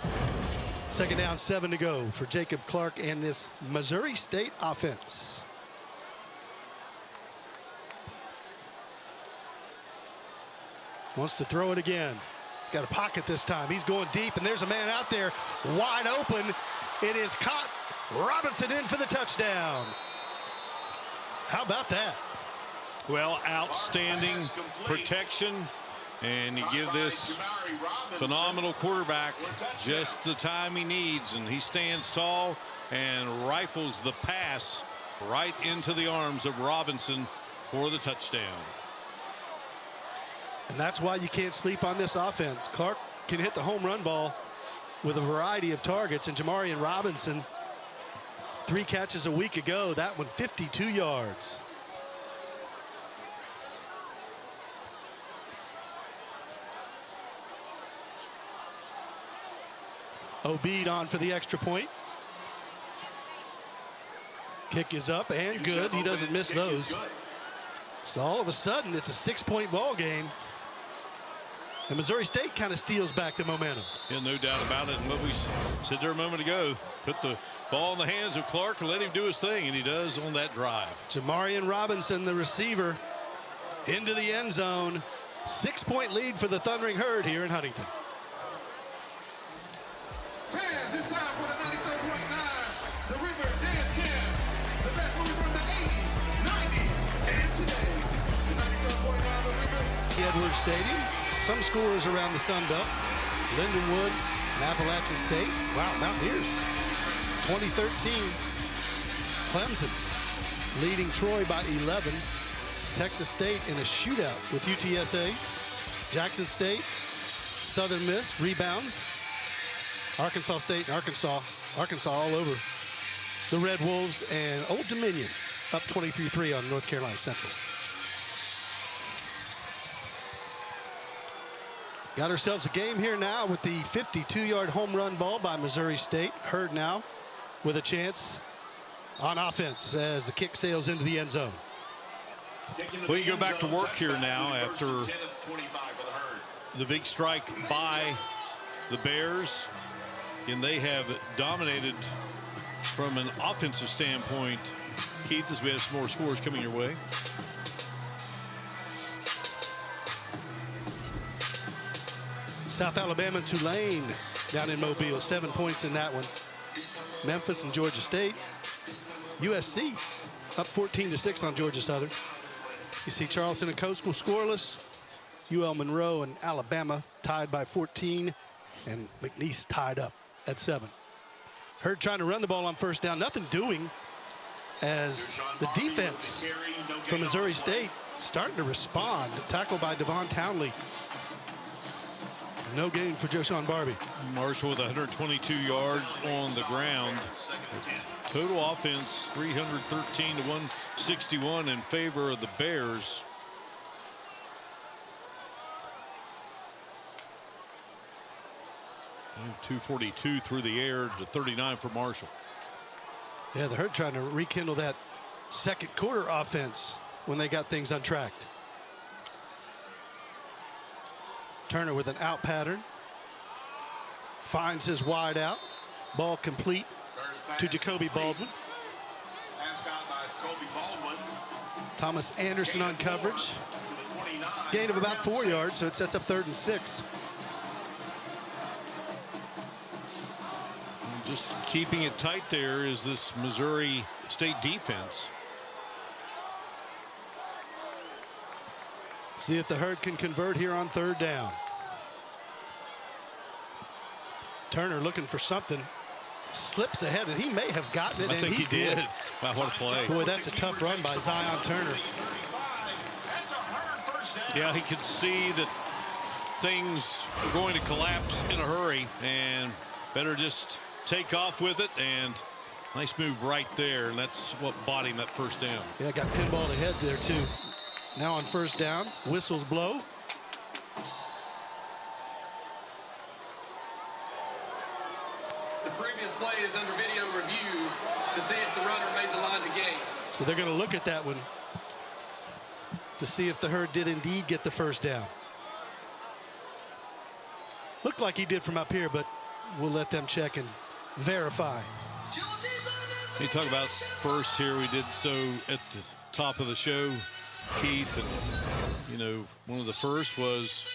7. Second down, 7 to go for Jacob Clark and this Missouri State offense. Wants to throw it again. Got a pocket this time. He's going deep, and there's a man out there wide open. It is caught. Robinson in for the touchdown. How about that? Well, outstanding protection, and you give this phenomenal quarterback just the time he needs, and he stands tall and rifles the pass right into the arms of Robinson for the touchdown. And that's why you can't sleep on this offense. Clark can hit the home run ball with a variety of targets, and Jamarian Robinson, 3 catches a week ago. That one 52 yards. Obeid on for the extra point. Kick is up and good. He doesn't miss those. So all of a sudden, it's a 6-point ball game. And Missouri State kind of steals back the momentum. Yeah, no doubt about it. And what we said there a moment ago, put the ball in the hands of Clark and let him do his thing, and he does on that drive. Jamarian Robinson, the receiver, into the end zone. 6-point lead for the Thundering Herd here in Huntington. Fans, it's time for the 97.9, the River Dance Camp. The best movie from the 80s, 90s, and today. The 97.9, the River. Edwards Stadium. Some scores around the Sun Belt. Lindenwood and Appalachia State. Wow, Mountaineers. 2013, Clemson leading Troy by 11. Texas State in a shootout with UTSA. Jackson State, Southern Miss rebounds. Arkansas State and Arkansas all over the Red Wolves, and Old Dominion up 23-3 on North Carolina Central. Got ourselves a game here now with the 52-yard home run ball by Missouri State. Herd now with a chance on offense as the kick sails into the end zone. Well, you go back to work here now after the big strike by the Bears, and they have dominated from an offensive standpoint. Keith, as we have some more scores coming your way. South Alabama and Tulane down in Mobile, 7 points in that one. Memphis and Georgia State. USC up 14-6 on Georgia Southern. You see Charleston and Coastal scoreless. UL Monroe and Alabama tied by 14, and McNeese tied up at 7. Hurd trying to run the ball on first down, nothing doing, as the defense from Missouri State starting to respond. Tackled by Devon Townley. No gain for Joshawn Barbie. Marshall with 122 yards on the ground. Total offense 313 to 161 in favor of the Bears. And 242 through the air to 39 for Marshall. Yeah, the Herd trying to rekindle that second quarter offense when they got things untracked. Turner with an out pattern. Finds his wide out. Ball complete to Jacoby Baldwin. Thomas Anderson on coverage. Gain of about 4 yards, so it sets up 3rd and 6. Just keeping it tight there is this Missouri State defense. See if the Herd can convert here on 3rd down. Turner looking for something. Slips ahead, and he may have gotten it. I think he did. Wow, what a play. Boy, that's a tough run by Zion Turner. Yeah, he could see that things were going to collapse in a hurry, and better just take off with it. And nice move right there, and that's what bought him that first down. Yeah, got pinballed ahead there, too. Now on 1st down, whistles blow. The previous play is under video review to see if the runner made the line to gain. So they're going to look at that one to see if the Herd did indeed get the 1st down. Looked like he did from up here, but we'll let them check and verify. You talk about first here. We did so at the top of the show, Keith, and you know, one of the first was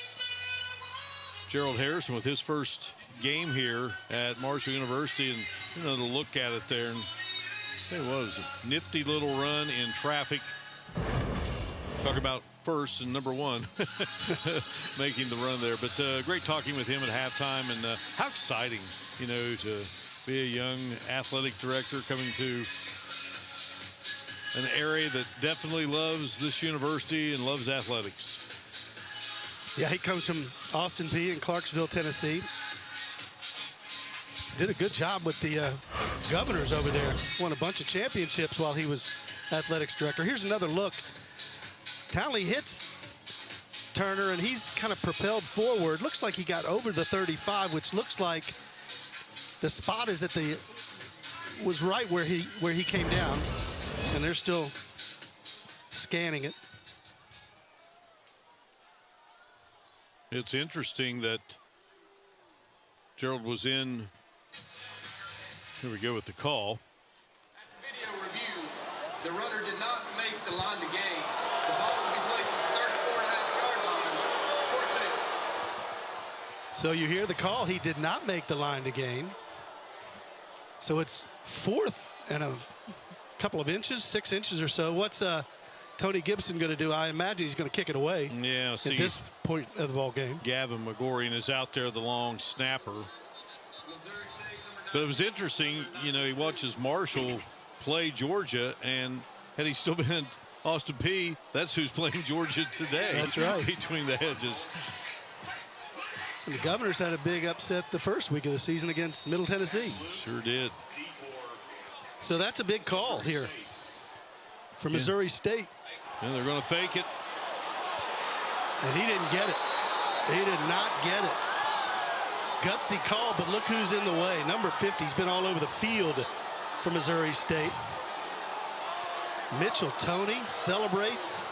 Gerald Harrison with his first game here at Marshall University, and you know, to look at it there, and it was a nifty little run in traffic. Talk about first and number 1 making the run there, but great talking with him at halftime, and how exciting, you know, to be a young athletic director coming to an area that definitely loves this university and loves athletics. Yeah, he comes from Austin Peay in Clarksville, Tennessee. Did a good job with the Governors over there. Won a bunch of championships while he was athletics director. Here's another look. Townley hits Turner, and he's kind of propelled forward. Looks like he got over the 35, which looks like the spot is at the was right where he came down, and they're still scanning it. It's interesting that Gerald was in. Here we go with the call. At video review, the runner did not make the line to gain. The ball will be placed at the 34.5-yard line. Fourth down. So you hear the call. He did not make the line to gain. So it's 4th and a couple of inches, 6 inches or so. What's Tony Gibson going to do? I imagine he's going to kick it away. Yeah, see, at this point of the ball game. Gavin McGorian is out there, the long snapper. But it was interesting, you know, he watches Marshall play Georgia, and had he still been at Austin Peay, that's who's playing Georgia today. That's right. Between the hedges. And the Governors had a big upset the first week of the season against Middle Tennessee. Sure did. So that's a big call here for Missouri State. And they're going to fake it. And he didn't get it. He did not get it. Gutsy call, but look who's in the way. Number 50 has been all over the field for Missouri State. Mitchell Toney celebrates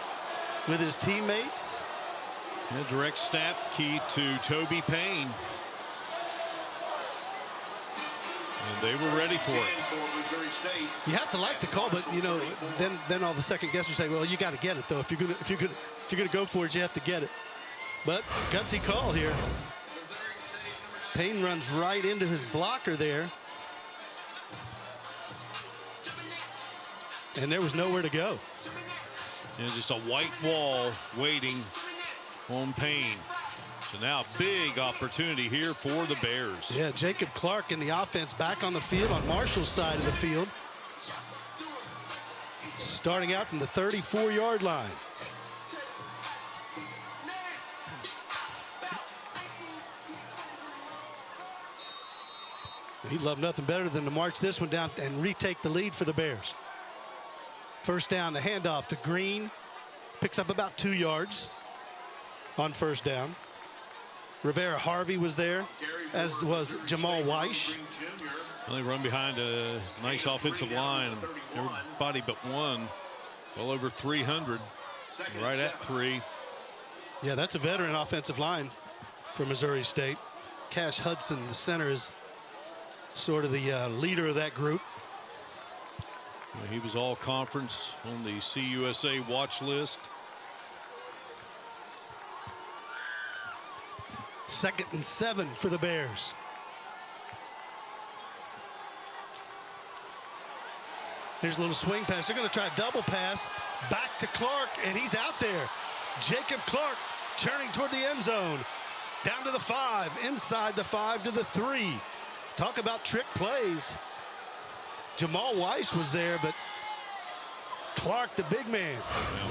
with his teammates. A direct snap, Keith, to Toby Payne. And they were ready for it. You have to like the call, but you know, then all the second guessers say, well, you got to get it though. If you're gonna go for it, you have to get it. But gutsy call here. Payne runs right into his blocker there. And there was nowhere to go. And just a white wall waiting on Payne. So now big opportunity here for the Bears. Yeah, Jacob Clark in the offense back on the field on Marshall's side of the field. Starting out from the 34-yard line. He'd love nothing better than to march this one down and retake the lead for the Bears. First down, the handoff to Green. Picks up about 2 yards on first down. Rivera Harvey was there, as was Jamal Weish. Well, they run behind a nice offensive line. Everybody but one, well over 300, right at 3. Yeah, that's a veteran offensive line for Missouri State. Cash Hudson, the center, is sort of the leader of that group. He was all conference on the CUSA watch list. 2nd and 7 for the Bears. Here's a little swing pass. They're going to try a double pass. Back to Clark, and he's out there. Jacob Clark turning toward the end zone. Down to the 5, inside the 5 to the 3. Talk about trick plays. Jamal Weiss was there, but Clark, the big man. Man,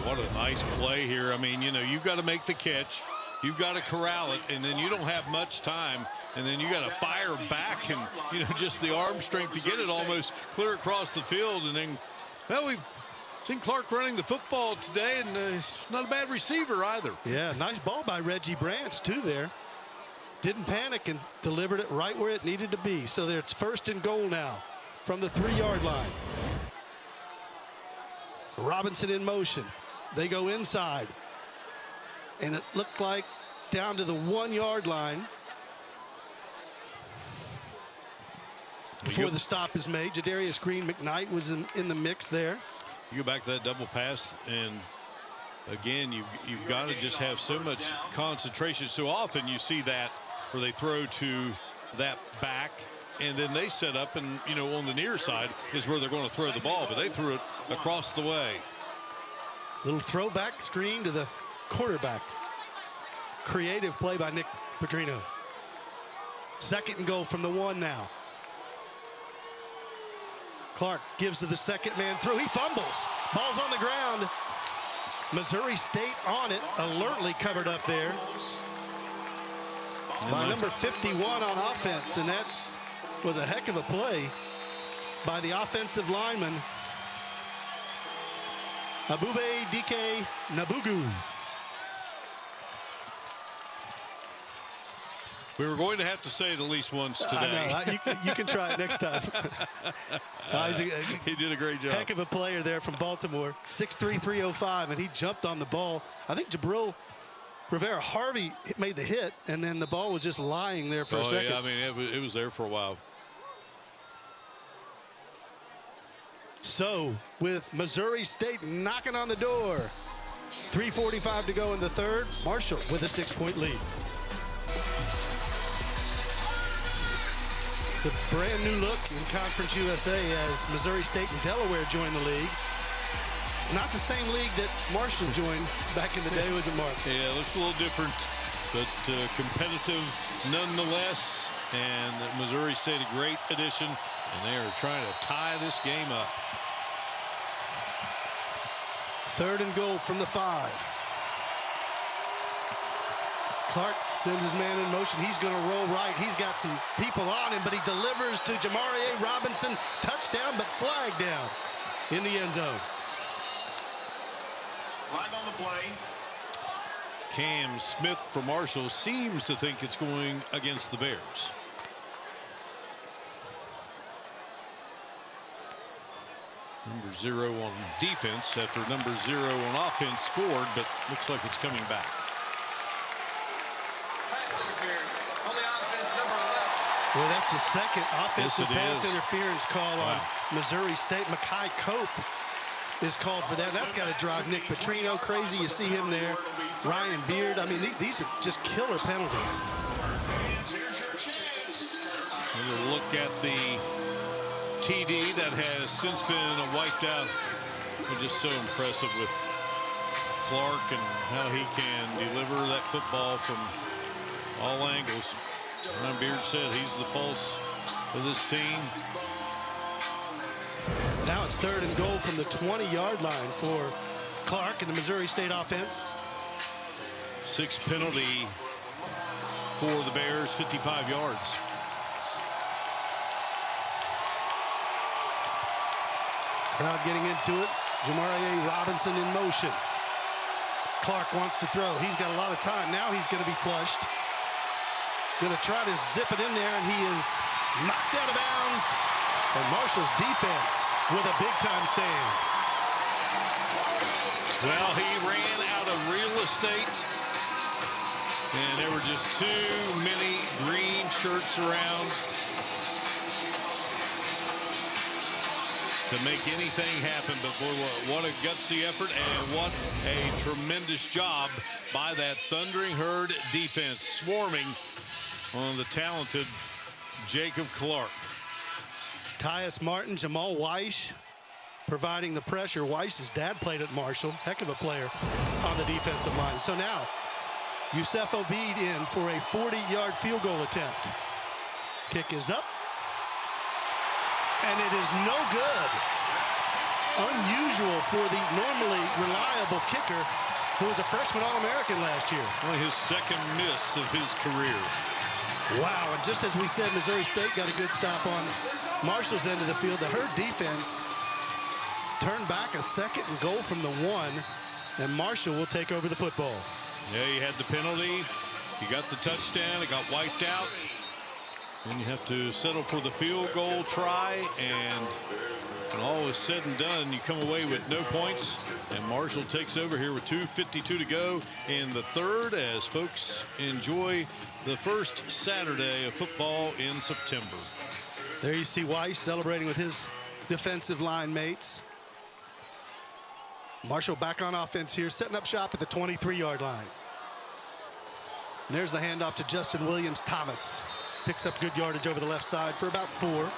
what a nice play here. I mean, you know, you've got to make the catch. You've got to corral it, and then you don't have much time, and then you got to fire back, and, you know, just the arm strength to get it almost clear across the field. And then, well, we've seen Clark running the football today, and he's not a bad receiver either. Yeah, nice ball by Reggie Branch, too, there. Didn't panic and delivered it right where it needed to be. So it's 1st and goal now from the 3-yard line. Robinson in motion. They go inside. And it looked like down to the 1-yard line before the stop is made. Jadarius Green McKnight was in the mix there. You go back to that double pass, and again, you've got to just have so much concentration. So often you see that where they throw to that back, and then they set up, and, you know, on the near side is where they're going to throw the ball, but they threw it across the way. Little throwback screen to the quarterback. Creative play by Nick Petrino. 2nd and goal from the 1 now. Clark gives to the second man through. He fumbles. Ball's on the ground. Missouri State on it, alertly covered up there by number 51 on offense, and that was a heck of a play by the offensive lineman, Abube Dike Nabugu. We were going to have to say it at least once today. I know. You can try it next time. He did a great job. Heck of a player there from Baltimore. 6'3", 305, and he jumped on the ball. I think Jabril Rivera Harvey made the hit, and then the ball was just lying there for a second. Yeah, I mean, it was there for a while. So, with Missouri State knocking on the door, 3:45 to go in the 3rd, Marshall with a 6-point lead. It's a brand new look in Conference USA as Missouri State and Delaware join the league. It's not the same league that Marshall joined back in the day, was it, Mark? Yeah, it looks a little different, but competitive nonetheless. And Missouri State, a great addition, and they are trying to tie this game up. 3rd and goal from the 5. Clark sends his man in motion. He's going to roll right. He's got some people on him, but he delivers to Jamarie Robinson. Touchdown, but flag down in the end zone. Flag on the play. Cam Smith from Marshall seems to think it's going against the Bears. Number 0 on defense after number 0 on offense scored, but looks like it's coming back. Well, that's the second offensive pass is. interference call Wow. on Missouri State. Makai Cope is called for that. That's got to drive Nick Petrino crazy. You see him there. Ryan Beard. I mean, these are just killer penalties. Here's your chance. A look at the TD that has since been wiped out. They're just so impressive with Clark and how he can deliver that football from all angles. Ryan Beard said he's the pulse of this team. Now it's 3rd and goal from the 20-yard line for Clark and the Missouri State offense. 6th penalty for the Bears, 55 yards. Crowd getting into it. Jamaria Robinson in motion. Clark wants to throw. He's got a lot of time. Now he's going to be flushed. Going to try to zip it in there, and he is knocked out of bounds. And Marshall's defense with a big-time stand. Well, he ran out of real estate, and there were just too many green shirts around to make anything happen. But boy, what a gutsy effort, and what a tremendous job by that Thundering Herd defense, swarming on the talented Jacob Clark. Tyus Martin, Jamal Weiss providing the pressure. Weiss's dad played at Marshall. Heck of a player on the defensive line. So now, Yusef Obeid in for a 40-yard field goal attempt. Kick is up. And it is no good. Unusual for the normally reliable kicker who was a freshman All-American last year. Only his 2nd miss of his career. Wow, and just as we said, Missouri State got a good stop on Marshall's end of the field. The Herd defense turned back a 2nd and goal from the 1, and Marshall will take over the football. Yeah, he had the penalty. He got the touchdown. It got wiped out. Then you have to settle for the field goal try, and when all is said and done, you come away with no points, and Marshall takes over here with 2:52 to go in the 3rd as folks enjoy the first Saturday of football in September. There you see Weiss celebrating with his defensive line mates. Marshall back on offense here, setting up shop at the 23-yard line. And there's the handoff to Justin Williams-Thomas. Picks up good yardage over the left side for about 4.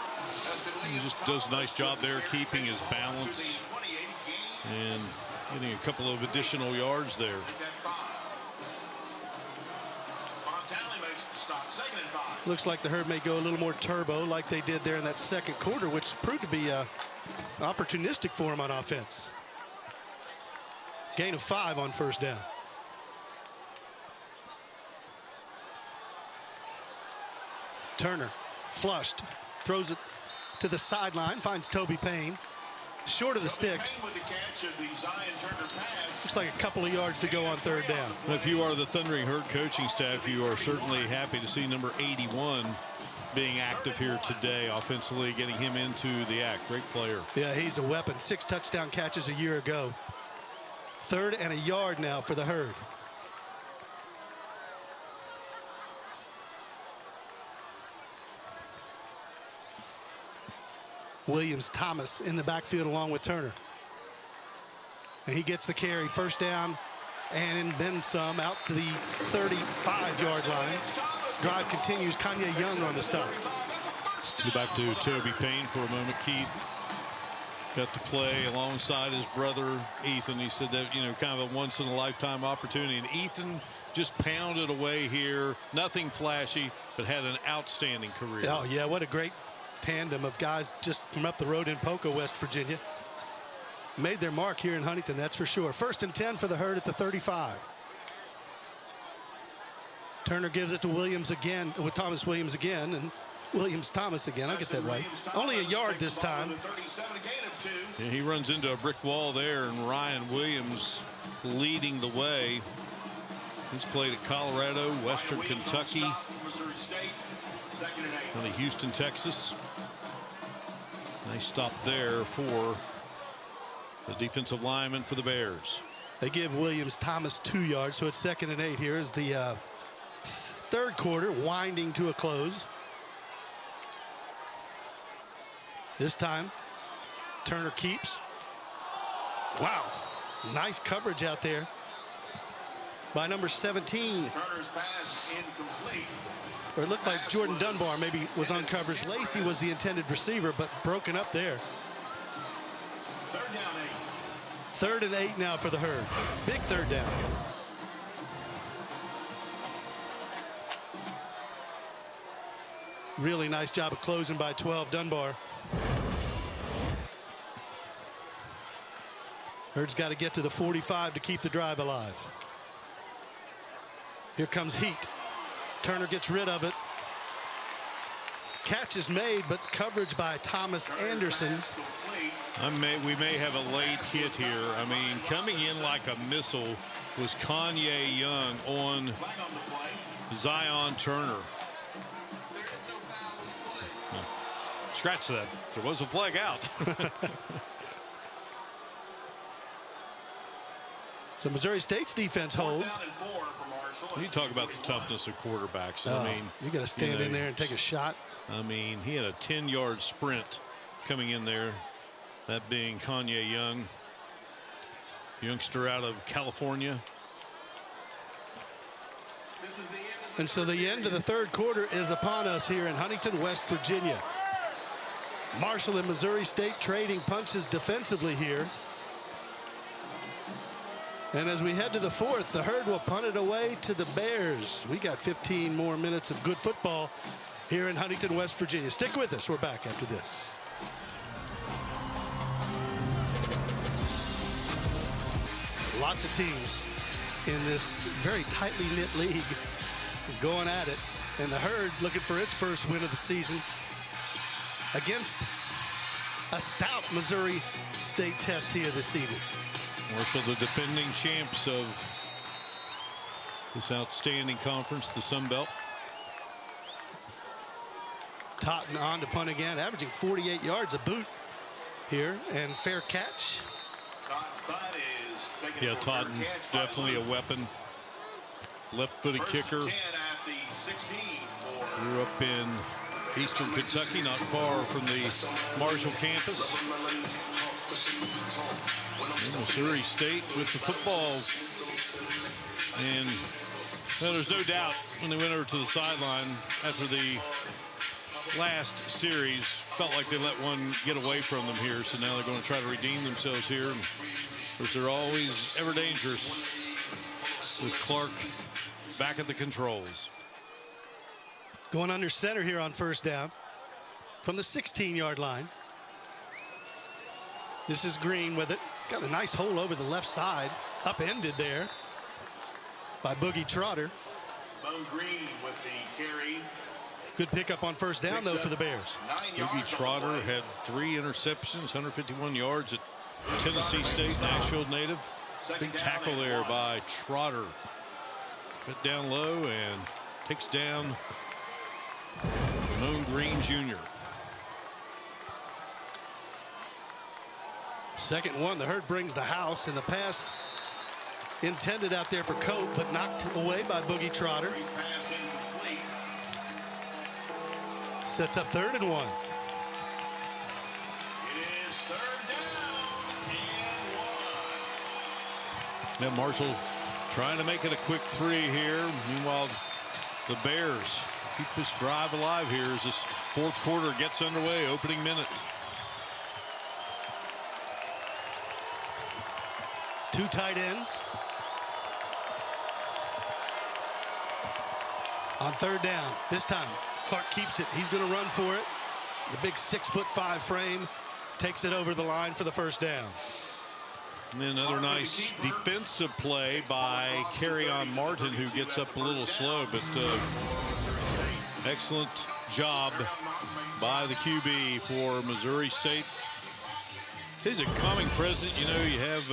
He just does a nice job there keeping his balance and getting a couple of additional yards there. Looks like the Herd may go a little more turbo like they did there in that 2nd quarter, which proved to be opportunistic for him on offense. Gain of 5 on 1st down. Turner flushed, throws it to the sideline, finds Toby Payne. Short of the sticks. Looks like a couple of yards to go on 3rd down. If you are the Thundering Herd coaching staff, you are certainly happy to see number 81 being active here today offensively, getting him into the act. Great player. Yeah, he's a weapon. 6 touchdown catches a year ago. 3rd and a yard now for the Herd. Williams-Thomas in the backfield along with Turner. And he gets the carry, 1st down, and then some out to the 35-yard line. Drive continues. Kanye Young on the stop. Go back to Toby Payne for a moment. Keith got to play alongside his brother Ethan. He said that, you know, kind of a once-in-a-lifetime opportunity. And Ethan just pounded away here. Nothing flashy, but had an outstanding career. Oh, yeah, what a great tandem of guys just from up the road in Poco, West Virginia. Made their mark here in Huntington, that's for sure. 1st and 10 for the Herd at the 35. Turner gives it to Williams again, with Thomas Williams again, and Williams-Thomas again. I'll get that right. Only a yard this time. Yeah, he runs into a brick wall there, and Ryan Williams leading the way. He's played at Colorado, Western Kentucky, out of Houston, Texas. Nice stop there for the defensive lineman for the Bears. They give Williams-Thomas 2 yards, so it's 2nd and 8 here as the 3rd quarter winding to a close. This time, Turner keeps. Wow, nice coverage out there. by number 17. Turner's pass incomplete. Or it looked like Jordan Dunbar maybe was on coverage. Lacey was the intended receiver, but broken up there. 3rd down 8. 3rd and 8 now for the Herd. Big 3rd down. Really nice job of closing by 12, Dunbar. Herd's got to get to the 45 to keep the drive alive. Here comes heat. Turner gets rid of it. Catch is made, but coverage by Thomas Anderson. We may have a late hit here. I mean, coming in like a missile was Kanye Young on Zion Turner. No. Scratch that. There was a flag out. So Missouri State's defense holds. You talk about the toughness of quarterbacks. Oh, I mean, you got to stand in there and take a shot. I mean, he had a 10-yard sprint coming in there. That being Kanye Young, youngster out of California. And so the end of the 3rd quarter is upon us here in Huntington, West Virginia. Marshall and Missouri State trading punches defensively here. And as we head to the 4th, the Herd will punt it away to the Bears. We got 15 more minutes of good football here in Huntington, West Virginia. Stick with us. We're back after this. Lots of teams in this very tightly knit league going at it. And the Herd looking for its first win of the season against a stout Missouri State test here this evening. Marshall, the defending champs of this outstanding conference, the Sun Belt. Totten on to punt again, averaging 48 yards a boot here, and fair catch. Yeah, Totten, definitely a weapon. Left-footed kicker. Grew up in Eastern Kentucky, not far from the Marshall campus. And Missouri State with the football. And well, there's no doubt when they went over to the sideline after the last series, felt like they let one get away from them here. So now they're going to try to redeem themselves here. And of course, they're always ever dangerous with Clark back at the controls. Going under center here on 1st down from the 16-yard line. This is Green with it. Got a nice hole over the left side. Upended there by Boogie Trotter. Bo Green with the carry. Good pickup on 1st down, though, for the Bears. Boogie Trotter had 3 interceptions, 151 yards at Tennessee State, Nashville native. Big tackle there by Trotter. Bit down low and takes down Ramon Green Jr. 2nd one, the Herd brings the house, and the pass intended out there for Cope, but knocked away by Boogie Trotter. Sets up 3rd and 1. It is 3rd down and 1. Yeah, Marshall trying to make it a quick 3 here. Meanwhile, the Bears keep this drive alive here as this 4th quarter gets underway, opening minute. 2 tight ends. On 3rd down, this time Clark keeps it. He's going to run for it. The big 6'5" frame takes it over the line for the 1st down. And another nice defensive play by Carryon Martin, who gets up a little slow, but excellent job by the QB for Missouri State. He's a calming presence. You know, you have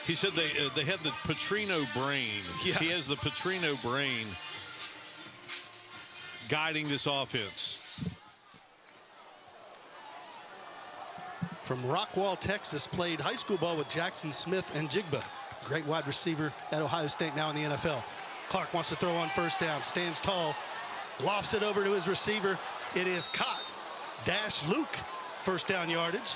he said they had the Petrino brain. Yeah. He has the Petrino brain guiding this offense. From Rockwall, Texas, played high school ball with Jackson Smith and Jigba. Great wide receiver at Ohio State, now in the NFL. Clark wants to throw on 1st down, stands tall, lofts it over to his receiver. It is caught. Dash Luke, 1st down yardage.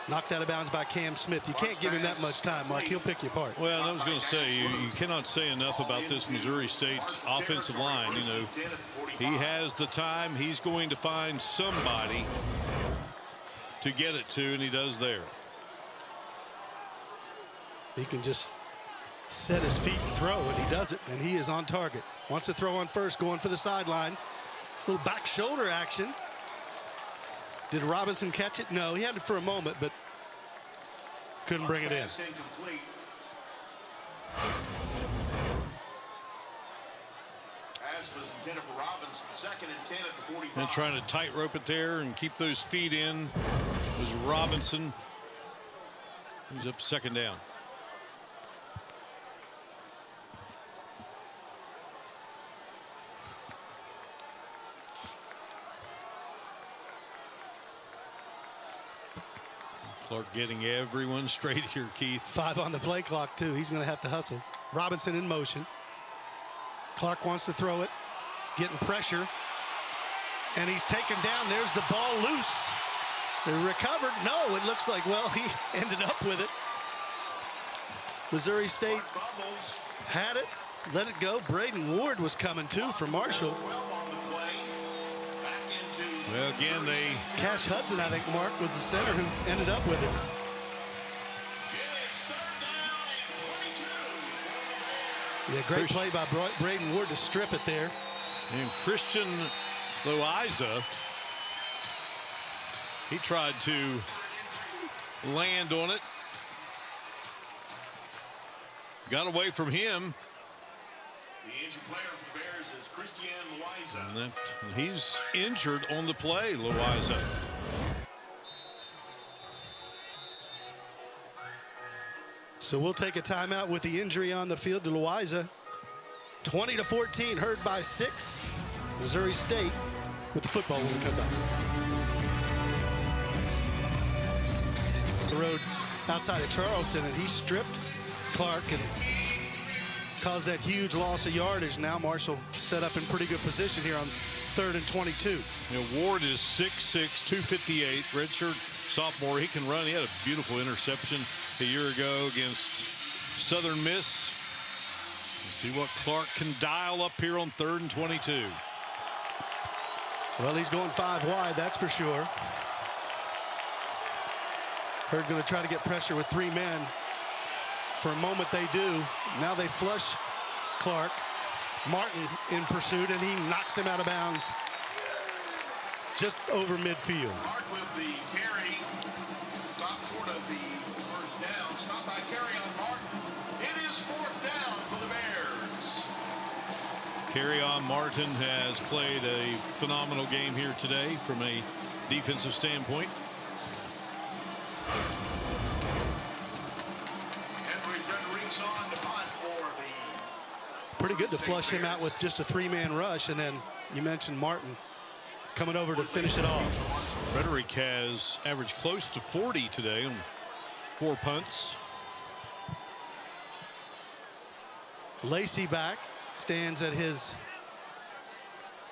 Knocked out of bounds by Cam Smith. You can't give him that much time, Mark. He'll pick you apart. Well, I was going to say, you cannot say enough about this Missouri State offensive line. You know, he has the time. He's going to find somebody to get it to, and he does there. He can just set his feet and throw, and he does it, and he is on target. Wants to throw on first, going for the sideline. Little back shoulder action. Did Robinson catch it? No, he had it for a moment, but couldn't bring it in. And trying to tightrope it there and keep those feet in was Robinson. He's up second down. Clark getting everyone straight here, Keith. 5 on the play clock, too. He's going to have to hustle. Robinson in motion. Clark wants to throw it. Getting pressure. And he's taken down. There's the ball loose. They recovered. No, it looks like, well, he ended up with it. Missouri State had it. Let it go. Braden Ward was coming, too, for Marshall. Well, again, Cash Hudson, I think, Mark, was the center who ended up with it. Yeah, great play by Braden Ward to strip it there. And Christian Loiza, he tried to land on it. Got away from him. The injured player for the Bears is Christian Loiza. And he's injured on the play, Loiza. So we'll take a timeout with the injury on the field to Loiza. 20-14, herd by 6. Missouri State with the football when we come back. The road outside of Charleston, and he stripped Clark and caused that huge loss of yardage. Now Marshall set up in pretty good position here on 3rd and 22. You know, Ward is 6'6", 258, redshirt sophomore. He can run. He had a beautiful interception a year ago against Southern Miss. Let's see what Clark can dial up here on 3rd and 22. Well, he's going 5 wide, that's for sure. Herd going to try to get pressure with 3 men. For a moment they do. Now they flush Clark. Martin in pursuit, and he knocks him out of bounds just over midfield. Clark with the carry. Stop short of the first down. Stop by carry on Martin. It is 4th down for the Bears. Carry-on Martin has played a phenomenal game here today from a defensive standpoint. Pretty good to flush him out with just a 3-man rush, and then you mentioned Martin coming over to finish it off. Frederick has averaged close to 40 today on 4 punts. Lacey back, stands at his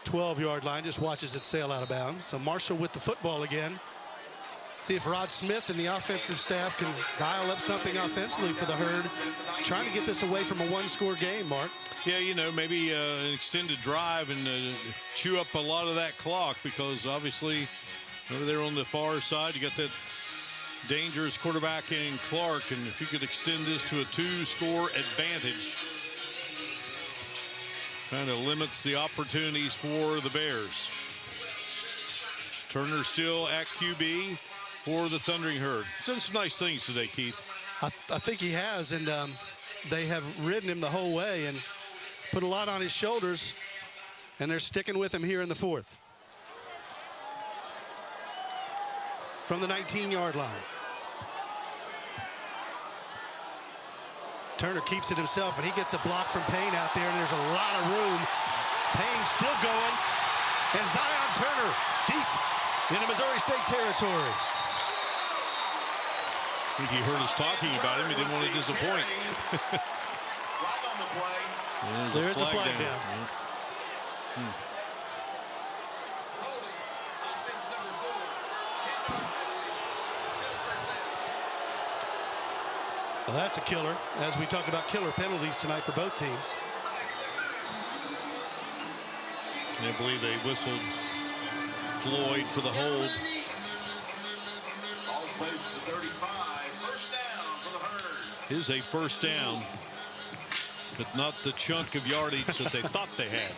12-yard line, just watches it sail out of bounds. So Marshall with the football again. See if Rod Smith and the offensive staff can dial up something offensively for the herd. Trying to get this away from a 1-score game, Mark. Yeah, you know, maybe an extended drive and chew up a lot of that clock, because obviously over there on the far side you got that dangerous quarterback in Clark, and if you could extend this to a 2-score advantage, kind of limits the opportunities for the Bears. Turner still at QB for the Thundering Herd. He's done some nice things today, Keith. I think he has, and they have ridden him the whole way and put a lot on his shoulders, and they're sticking with him here in the 4th. From the 19-yard line. Turner keeps it himself, and he gets a block from Payne out there, and there's a lot of room. Payne still going, and Zion Turner deep into Missouri State territory. I think he heard us talking about him. He didn't want to disappoint. Flag on the play. There's a flag down. Yeah. Holding, offense number 4. Well, that's a killer, as we talk about killer penalties tonight for both teams. And I believe they whistled Floyd for the hold. Ball plays to 35. First down for the Herd. Is a first down, but not the chunk of yardage that they thought they had.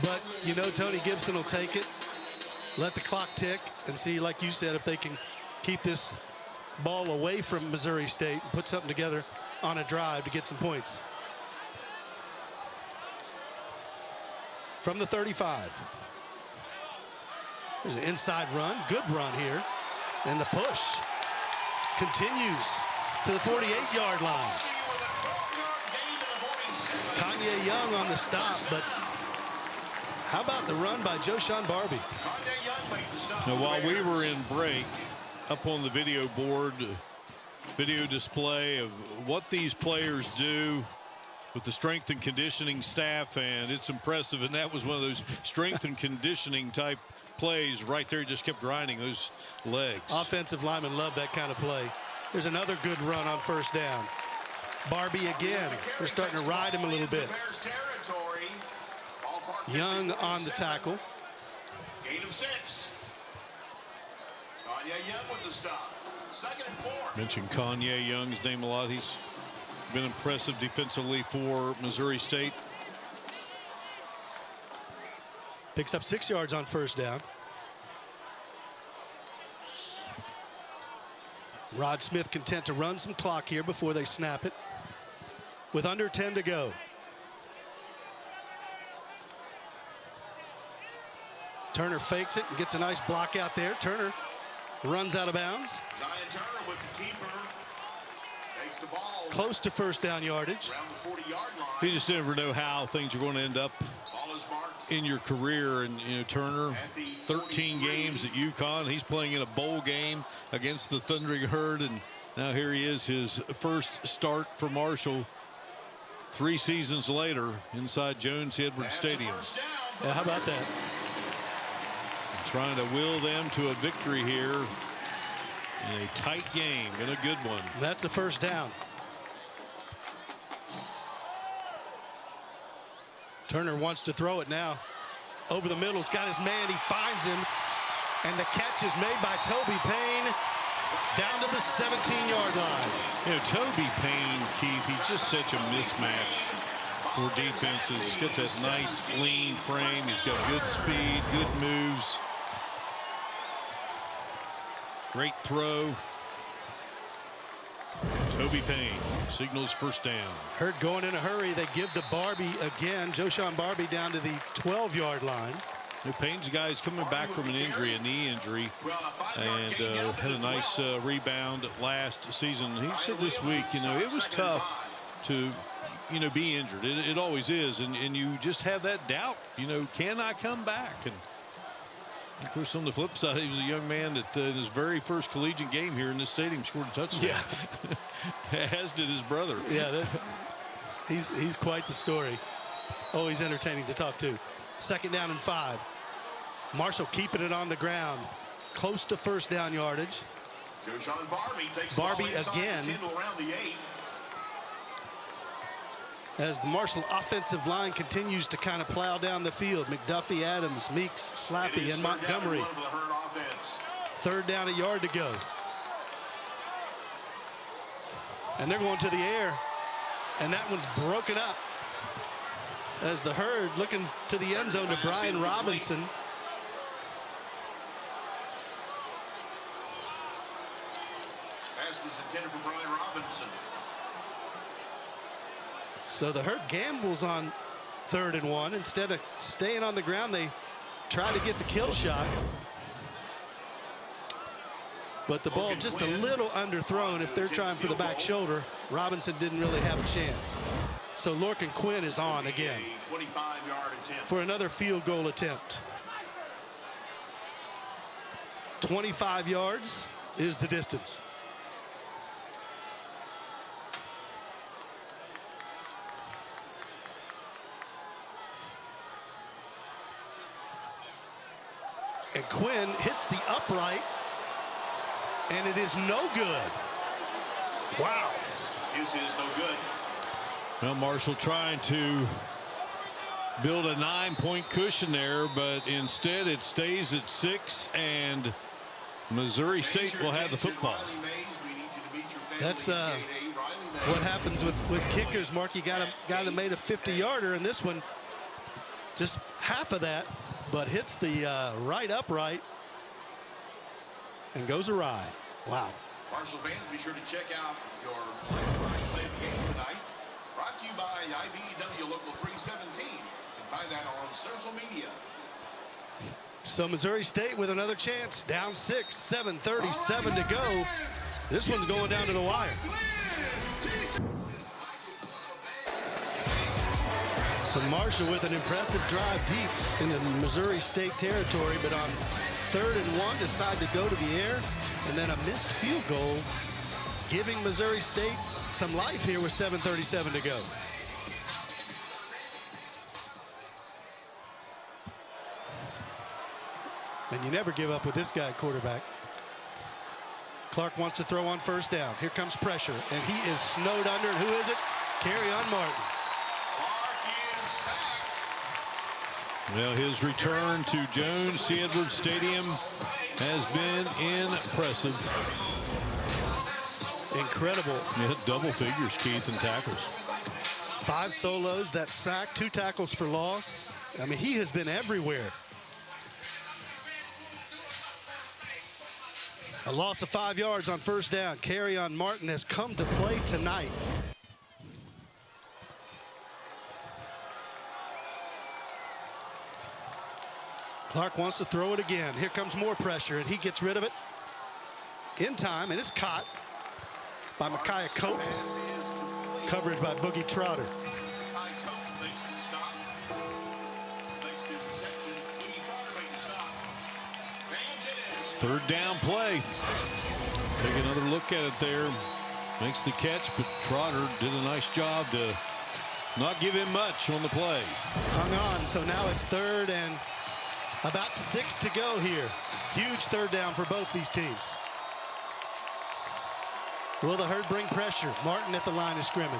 But, you know, Tony Gibson will take it, let the clock tick, and see, like you said, if they can keep this ball away from Missouri State and put something together on a drive to get some points. From the 35. There's an inside run, good run here. And the push continues to the 48-yard line. Kanye Young on the stop, but how about the run by Joshawn Barbie? Now, while we were in break, up on the video board, video display of what these players do with the strength and conditioning staff, and it's impressive. And that was one of those strength and conditioning type plays right there. Just kept grinding those legs. Offensive linemen love that kind of play. There's another good run on first down. Barbie again. They're starting to ride him a little bit. Young on the tackle. Gain of 6. Kanye Young with the stop. 2nd and 4. Mentioned Kanye Young's name a lot. He's been impressive defensively for Missouri State. Picks up 6 yards on first down. Rod Smith content to run some clock here before they snap it, with under 10 to go. Turner fakes it and gets a nice block out there. Turner runs out of bounds. Zion Turner with the keeper. Takes the ball. Close to first down yardage. Around the 40-yard line. You just never know how things are going to end up Ball is marked. in your career. And, you know, Turner, 13 games at UConn. He's playing in a bowl game against the Thundering Herd. And now here he is, his first start for Marshall 3 seasons later inside Jones Edwards Stadium. Yeah, how about that? Trying to will them to a victory here in a tight game, in a good one. That's a first down. Turner wants to throw it now. Over the middle, he's got his man. He finds him. And the catch is made by Toby Payne down to the 17-yard line. You know, Toby Payne, Keith, he's just such a mismatch for defenses. He's got that nice lean frame. He's got good speed, good moves. Great throw. Toby Payne signals first down. Herd going in a hurry. They give to Barbie again. Joshawn Barbie down to the 12-yard line. Payne's guy's coming back from an injury, a knee injury, and had a nice rebound last season. He said this week, you know, it was tough to, you know, be injured. It always is, and you just have that doubt, you know, can I come back? And of course, on the flip side, he was a young man that in his very first collegiate game here in this stadium scored a touchdown. Yeah. As did his brother. Yeah, he's quite the story. Always entertaining to talk to. 2nd down and 5. Marshall keeping it on the ground, close to first down yardage. Joshawn Barbie takes Barbie the ball again. around the 8. As the Marshall offensive line continues to kind of plow down the field. McDuffie, Adams, Meeks, Slappy, and Montgomery. 3rd down, a yard to go. And they're going to the air. And that one's broken up. As the Herd looking to the end zone to Brian Robinson. Pass was intended for Brian Robinson. So the Herd gambles on 3rd and 1. Instead of staying on the ground, they try to get the kill shot. But the ball just a little underthrown. If they're trying for the back shoulder, Robinson didn't really have a chance. So Lorcan Quinn is on again for another field goal attempt. 25 yards is the distance. And Quinn hits the upright, and it is no good. Wow. His is no good. Well, Marshall trying to build a 9-point cushion there, but instead it stays at 6, and Missouri State will have the football. That's what happens with kickers, Mark. You got a guy that made a 50-yarder, and this one just half of that, but hits the right upright and goes awry. Wow. Marshall fans, be sure to check out your play of the game tonight. Brought to you by IBEW Local 317. You can find that on social media. So Missouri State with another chance, down 6, 7:37 to go. This one's going down to the wire. So Marshall with an impressive drive deep in the Missouri State territory, but on 3rd and 1 decide to go to the air, and then a missed field goal giving Missouri State some life here with 7:37 to go. And you never give up with this guy at quarterback. Clark wants to throw on 1st down. Here comes pressure, and he is snowed under. And who is it? Carry-on Martin. Well, his return to Jones C. Edwards Stadium has been impressive. Incredible. Yeah, double figures, Keith, in tackles. 5 solos, that sack, 2 tackles for loss. I mean, he has been everywhere. A loss of 5 yards on 1st down. Carry-on Martin has come to play tonight. Clark wants to throw it again. Here comes more pressure, and he gets rid of it in time, and it's caught by Micaiah Cope. Coverage by Boogie Trotter. 3rd down play. Take another look at it there. Makes the catch, but Trotter did a nice job to not give him much on the play. Hung on, so now it's 3rd and about 6 to go here. Huge 3rd down for both these teams. Will the Herd bring pressure? Martin at the line of scrimmage.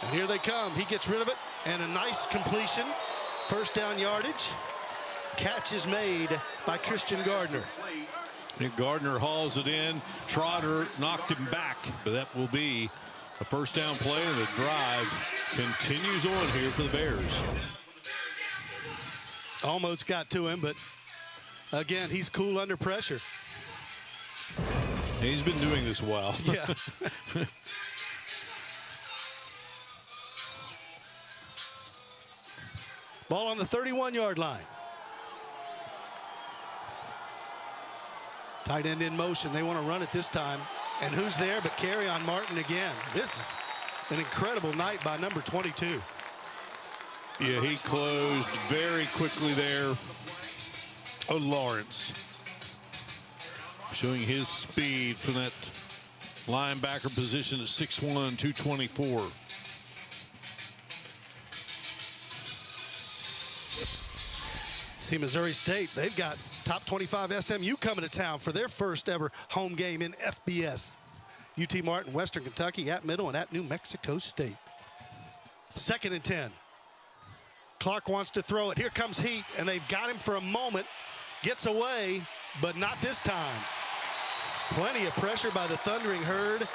And here they come. He gets rid of it, and a nice completion. 1st down yardage. Catch is made by Tristan Gardner. And Gardner hauls it in. Trotter knocked him back, but that will be a 1st down play, and the drive continues on here for the Bears. Almost got to him, but again, he's cool under pressure. He's been doing this a while. Yeah. Ball on the 31-yard line. Tight end in motion. They want to run it this time. And who's there but Carry-on Martin again? This is an incredible night by number 22. Yeah, he closed very quickly there. Oh, Lawrence. Showing his speed from that linebacker position at 6'1", 224. See, Missouri State, they've got top 25 SMU coming to town for their first ever home game in FBS. UT Martin, Western Kentucky at Middle and at New Mexico State. 2nd and 10. Clark wants to throw it. Here comes Heat, and they've got him for a moment. Gets away, but not this time. Plenty of pressure by the Thundering Herd.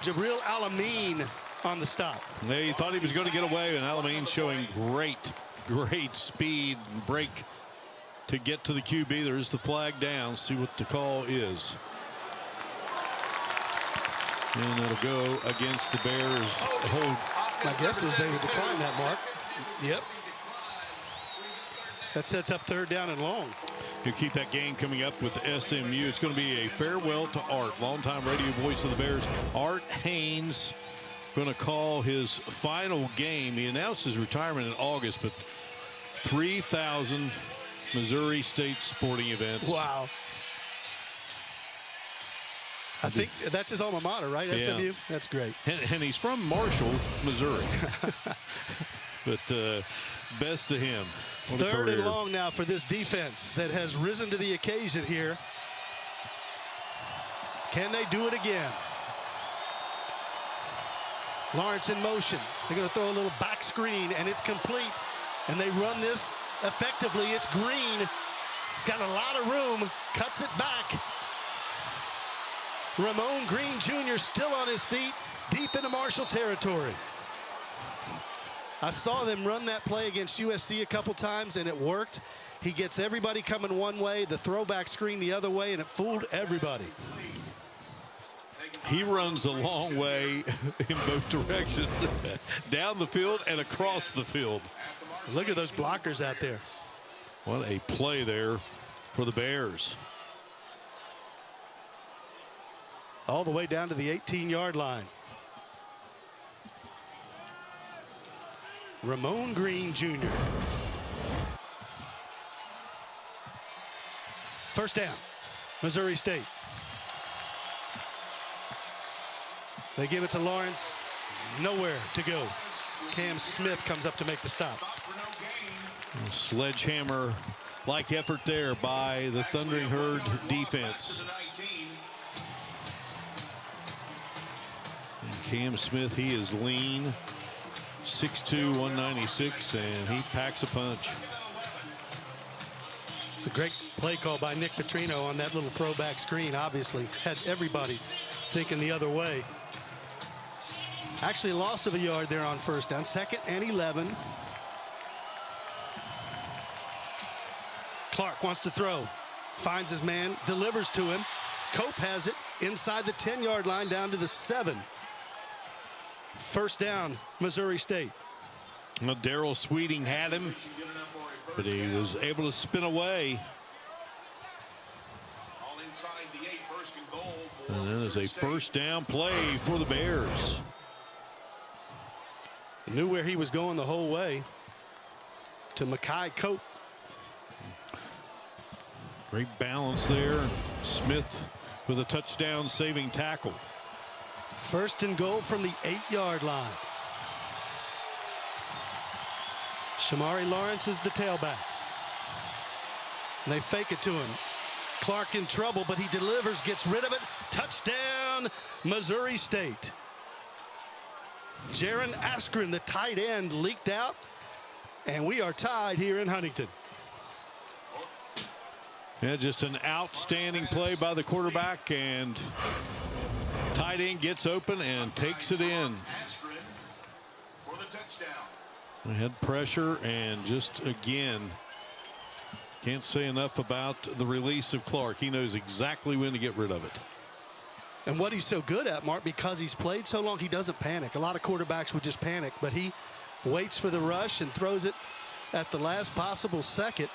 Jabril Alameen on the stop. Yeah, he thought he was going to get away, and Alameen showing great speed and break to get to the QB. There's the flag down. See what the call is. And it'll go against the Bears. My guess is they would decline that, Mark. Yep. That sets up 3rd down and long. You keep that game coming up with the SMU. It's going to be a farewell to Art, longtime radio voice of the Bears. Art Haynes going to call his final game. He announced his retirement in August, but 3,000 Missouri State sporting events. Wow. I think that's his alma mater, right? Yeah. SMU? That's great. And he's from Marshall, Missouri. But best to him. What a 3rd career. and long now for this defense that has risen to the occasion here. Can they do it again? Lawrence in motion. They're going to throw a little back screen, and it's complete. And they run this effectively. It's Green. He's got a lot of room. Cuts it back. Ramon Green Jr. still on his feet, deep into Marshall territory. I saw them run that play against USC a couple times, and it worked. He gets everybody coming one way, the throwback screen the other way, and it fooled everybody. He runs a long way in both directions, down the field and across the field. Look at those blockers out there. What a play there for the Bears. All the way down to the 18-yard line. Ramon Green Jr. First down, Missouri State. They give it to Lawrence. Nowhere to go. Cam Smith comes up to make the stop. A sledgehammer-like effort there by the Thundering Herd defense. And Cam Smith, he is lean, 6'2", 196, and he packs a punch. It's a great play call by Nick Petrino on that little throwback screen. Obviously had everybody thinking the other way. Actually, a loss of a yard there on first down. 2nd and 11. Clark wants to throw. Finds his man, delivers to him. Cope has it inside the 10-yard line down to the 7. First down, Missouri State. Well, Darrell Sweeting had him, but he was able to spin away. And that is a first down play for the Bears. Knew where he was going the whole way to Makai Cope. Great balance there. Smith with a touchdown saving tackle. First and goal from the 8-yard line. Shamari Lawrence is the tailback. And they fake it to him. Clark in trouble, but he delivers, gets rid of it. Touchdown, Missouri State. Jaron Askren, the tight end, leaked out, and we are tied here in Huntington. Yeah, just an outstanding play by the quarterback, and tight end gets open and takes it in. We had pressure, and just again, can't say enough about the release of Clark. He knows exactly when to get rid of it. And what he's so good at, Mark, because he's played so long, he doesn't panic. A lot of quarterbacks would just panic, but he waits for the rush and throws it at the last possible second.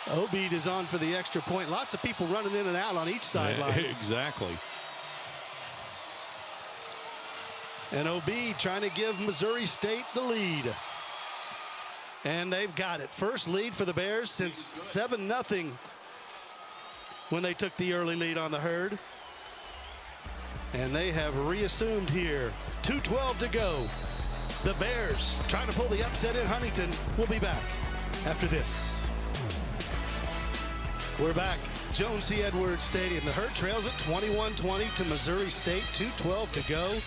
Obeid is on for the extra point. Lots of people running in and out on each sideline. Yeah, exactly. And Obeid trying to give Missouri State the lead. And they've got it. First lead for the Bears since 7-0 when they took the early lead on the Herd. And they have reassumed here. 2:12 to go. The Bears trying to pull the upset in Huntington. We'll be back after this. We're back. Jones C. Edwards Stadium. The Herd trails at 21-20 to Missouri State. 2:12 to go.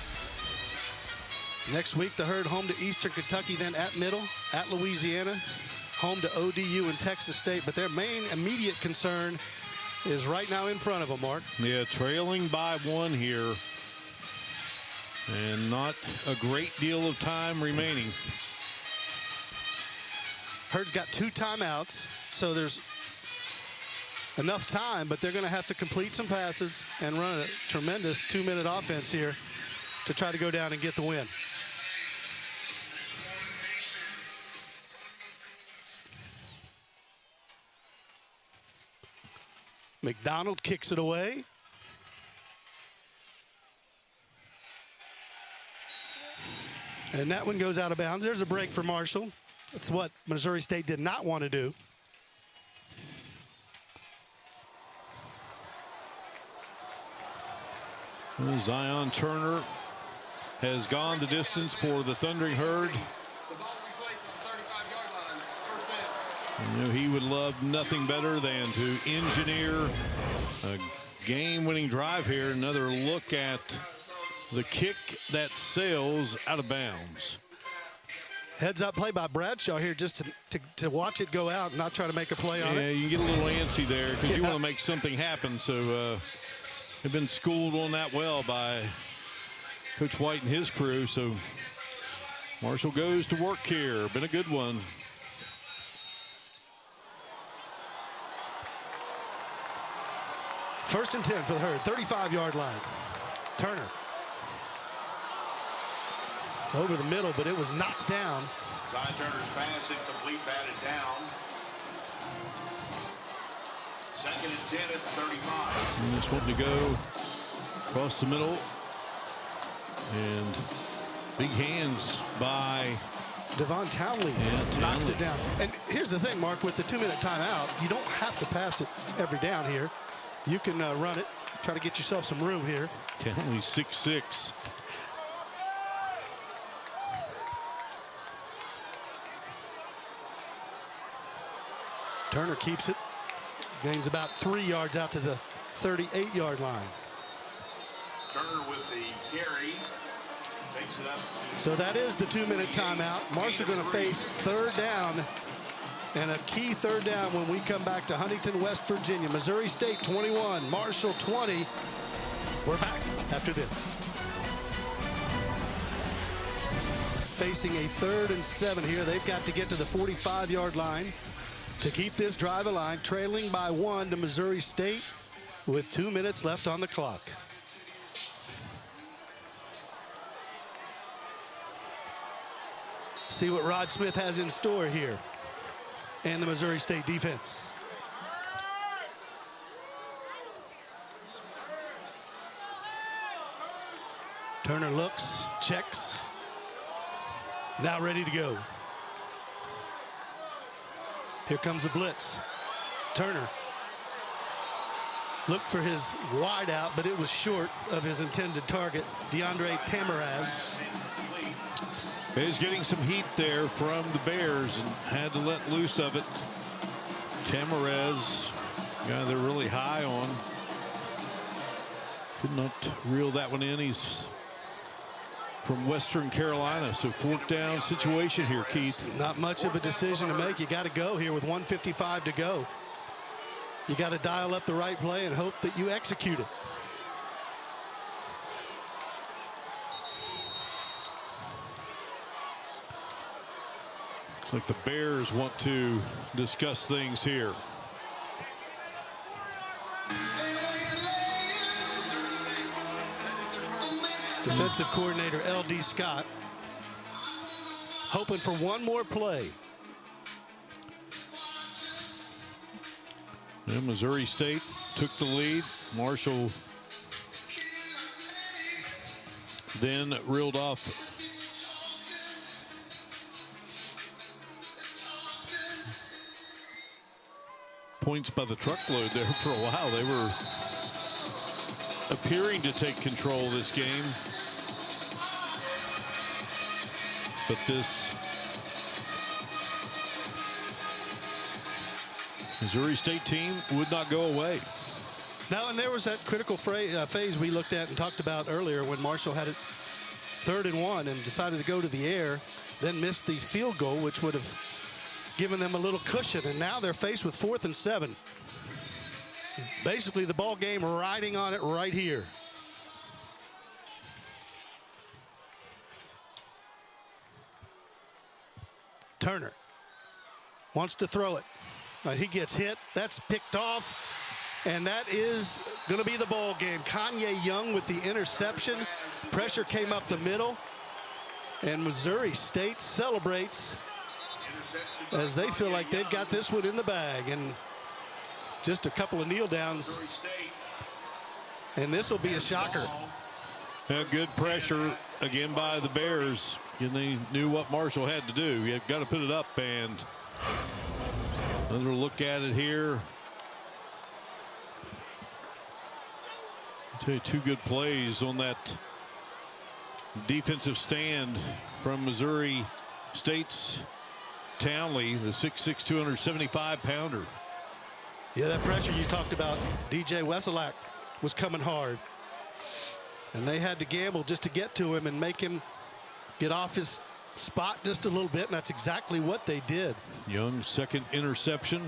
Next week, the Herd home to Eastern Kentucky, then at Middle, at Louisiana, home to ODU and Texas State. But their main immediate concern is right now in front of them, Mark. Yeah, trailing by 1 here. And not a great deal of time remaining. Herd's got 2 timeouts, so there's enough time, but they're going to have to complete some passes and run a tremendous 2-minute offense here to try to go down and get the win. McDonald kicks it away. And that one goes out of bounds. There's a break for Marshall. That's what Missouri State did not want to do. Zion Turner has gone the distance for the Thundering Herd. You know, he would love nothing better than to engineer a game-winning drive here. Another look at the kick that sails out of bounds. Heads up play by Bradshaw here just to watch it go out and not try to make a play on it. Yeah, you get a little antsy there because you want to make something happen. So they've been schooled on that well by Coach White and his crew. So Marshall goes to work here. Been a good one. First and 10 for the Herd, 35-yard line. Turner. Over the middle, but it was knocked down. Zy Turner's pass incomplete, batted down. Second and 10 at the 35. And just wanting to go across the middle. And big hands by Devon Townley knocks it down. And here's the thing, Mark, with the 2-minute timeout, you don't have to pass it every down here. You can run it, try to get yourself some room here. Townley's 6'6". Turner keeps it, gains about 3 yards out to the 38-yard line. Turner with the carry, makes it up. So that is the 2-minute timeout. Marshall going to face third down, and a key third down when we come back to Huntington, West Virginia. Missouri State 21, Marshall 20. We're back after this. Facing a 3rd and 7 here. They've got to get to the 45-yard line to keep this drive alive, trailing by 1 to Missouri State with 2 minutes left on the clock. See what Rod Smith has in store here and the Missouri State defense. Turner looks, checks, now ready to go. Here comes the blitz. Turner looked for his wide out, but it was short of his intended target, DeAndre Tamaraz. He's getting some heat there from the Bears and had to let loose of it. Tamaraz, guy they're really high on, could not reel that one in. He's from Western Carolina, so 4th down situation here, Keith. Not much of a decision to make. You got to go here with 1:55 to go. You got to dial up the right play and hope that you execute it. Looks like the Bears want to discuss things here. Defensive coordinator L.D. Scott hoping for one more play. And Missouri State took the lead. Marshall then reeled off points by the truckload there for a while. They were appearing to take control of this game, but this Missouri State team would not go away. Now, and there was that critical phase we looked at and talked about earlier when Marshall had it 3rd and 1 and decided to go to the air, then missed the field goal, which would have given them a little cushion, and now they're faced with 4th and 7. Basically the ball game riding on it right here. Turner wants to throw it. He gets hit. That's picked off, and that is going to be the ball game. Kanye Young with the interception. Pressure came up the middle, and Missouri State celebrates as they feel like they've got this one in the bag. And just a couple of kneel downs, and this will be a shocker. Good pressure again by the Bears, and they knew what Marshall had to do. You got to put it up, and another look at it here. I'll tell you, 2 good plays on that defensive stand from Missouri State's Townley, the 6'6", 275-pounder. Yeah, that pressure you talked about, DJ Wesolak, was coming hard. And they had to gamble just to get to him and make him get off his spot just a little bit, and that's exactly what they did. Young, second interception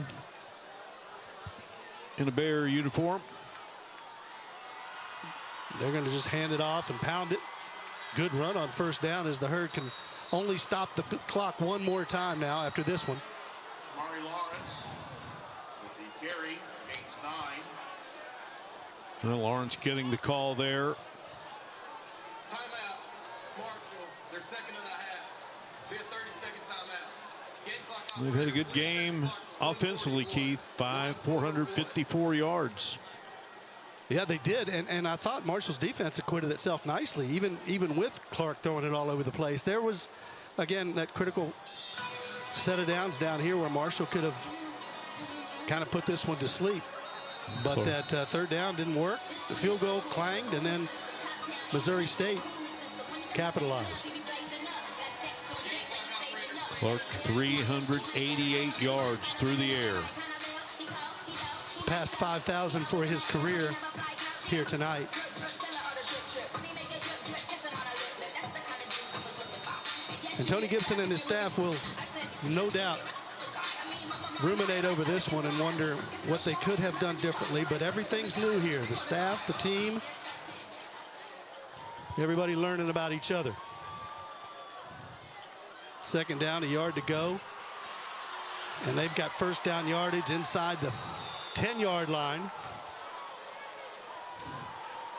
in a Bear uniform. They're going to just hand it off and pound it. Good run on first down as the Herd can only stop the clock one more time now after this one. Murray Lawrence with the carry, gains 9. Well, Lawrence getting the call there. Timeout. Marshall, their second and a half. Be a 30-second timeout. Game clock. They've had a good game offensively, Keith. 454 yards. Yeah, they did, and I thought Marshall's defense acquitted itself nicely, even with Clark throwing it all over the place. There was, again, that critical set of downs down here where Marshall could have kind of put this one to sleep. But Clark. that third down didn't work. The field goal clanged, and then Missouri State capitalized. Clark 388 yards through the air. Past 5,000 for his career here tonight. And Tony Gibson and his staff will no doubt ruminate over this one and wonder what they could have done differently, but everything's new here. The staff, the team, everybody learning about each other. Second down, a yard to go. And they've got first down yardage inside the 10-yard line.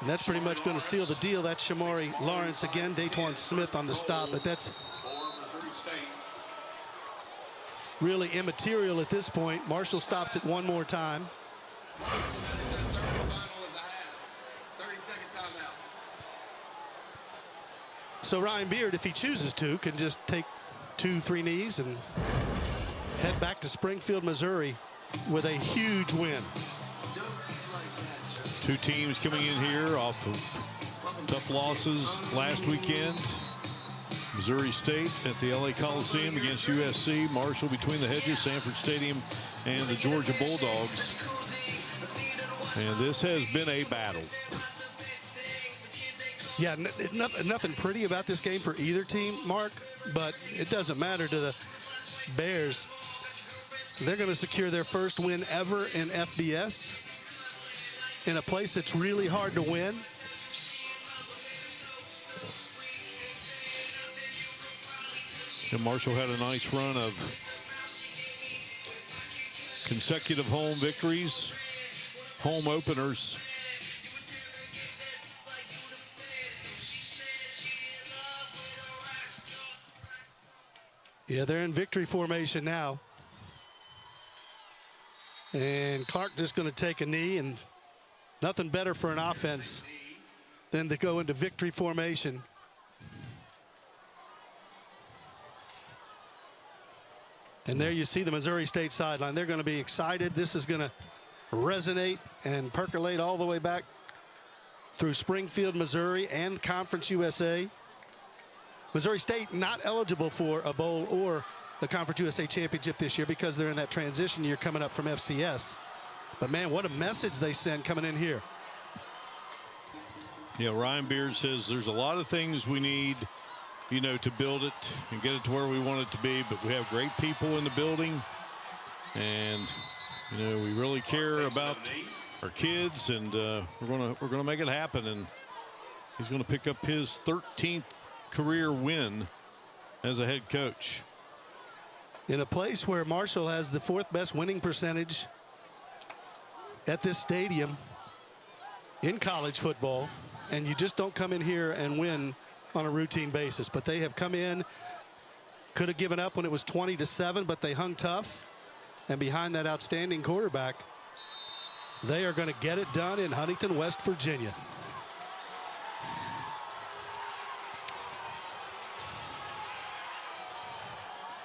And that's pretty much going to seal the deal. That's Shamari Lawrence again, Daytwan Smith on the stop, but that's really immaterial at this point. Marshall stops it one more time. So Ryan Beard, if he chooses to, can just take 2-3 knees and head back to Springfield, Missouri with a huge win. Two teams coming in here off of tough losses last weekend. Missouri State at the LA Coliseum against USC. Marshall between the hedges, Sanford Stadium and the Georgia Bulldogs. And this has been a battle. Yeah, nothing pretty about this game for either team, Mark, but it doesn't matter to the Bears. They're going to secure their first win ever in FBS in a place that's really hard to win. And Marshall had a nice run of consecutive home victories, home openers. Yeah, they're in victory formation now. And Clark just going to take a knee, and nothing better for an offense than to go into victory formation. And there you see the Missouri State sideline. They're going to be excited. This is going to resonate and percolate all the way back through Springfield, Missouri, and Conference USA. Missouri State not eligible for a bowl or the Conference USA Championship this year because they're in that transition year coming up from FCS. But, man, what a message they send coming in here. Yeah, Ryan Beard says there's a lot of things we need, you know, to build it and get it to where we want it to be. But we have great people in the building. And, you know, we really care about our kids. And we're gonna make it happen. And he's going to pick up his 13th career win as a head coach. In a place where Marshall has the 4th best winning percentage at this stadium in college football, and you just don't come in here and win on a routine basis. But they have come in, could have given up when it was 20-7, but they hung tough. And behind that outstanding quarterback, they are going to get it done in Huntington, West Virginia.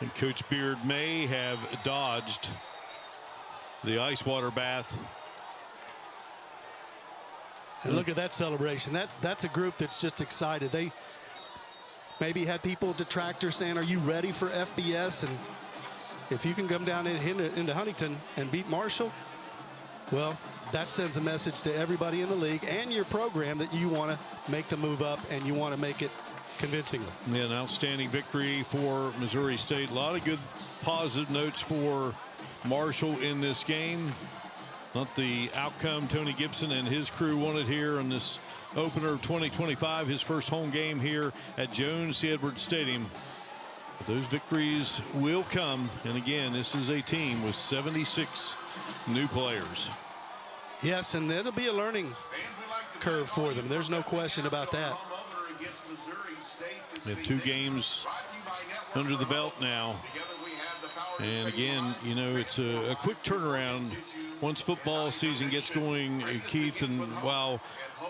And Coach Beard may have dodged the ice water bath. And look at that celebration. That's a group that's just excited. They maybe had people, detractors, saying, are you ready for FBS? And if you can come down into Huntington and beat Marshall, well, that sends a message to everybody in the league and your program that you want to make the move up and you want to make it convincingly. Yeah, an outstanding victory for Missouri State. A lot of good positive notes for Marshall in this game. Not the outcome Tony Gibson and his crew wanted here in this opener of 2025, his first home game here at Jones C. Edwards Stadium. But those victories will come. And again, this is a team with 76 new players. Yes, and it'll be a learning curve for them. There's no question about that. They have 2 games under the belt now. And again, you know, it's a quick turnaround once football season gets going, Keith. And while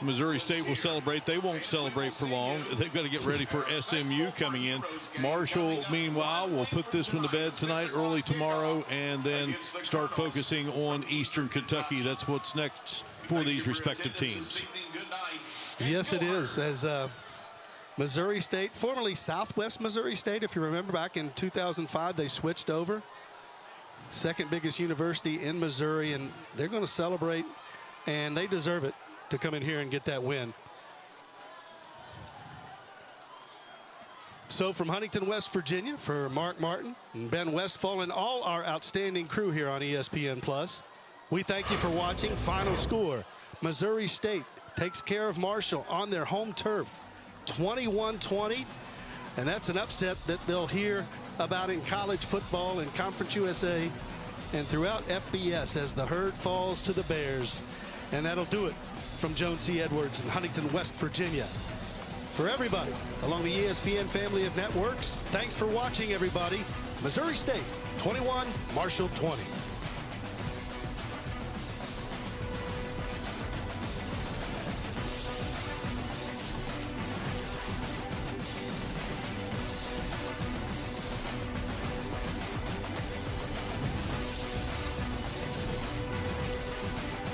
Missouri State will celebrate, they won't celebrate for long. They've got to get ready for SMU coming in. Marshall, meanwhile, will put this one to bed tonight, early tomorrow, and then start focusing on Eastern Kentucky. That's what's next for these respective teams. Yes, it is. As Missouri State, formerly Southwest Missouri State, if you remember back in 2005, they switched over. Second biggest university in Missouri, and they're going to celebrate, and they deserve it to come in here and get that win. So from Huntington, West Virginia, for Mark Martin and Ben Westphal and all our outstanding crew here on ESPN Plus, we thank you for watching. Final score: Missouri State takes care of Marshall on their home turf, 21-20, and that's an upset that they'll hear about in college football and Conference USA and throughout FBS as the herd falls to the Bears. And that'll do it from Jones C. Edwards in Huntington, West Virginia. For everybody along the ESPN family of networks, thanks for watching, everybody. Missouri State 21, Marshall 20.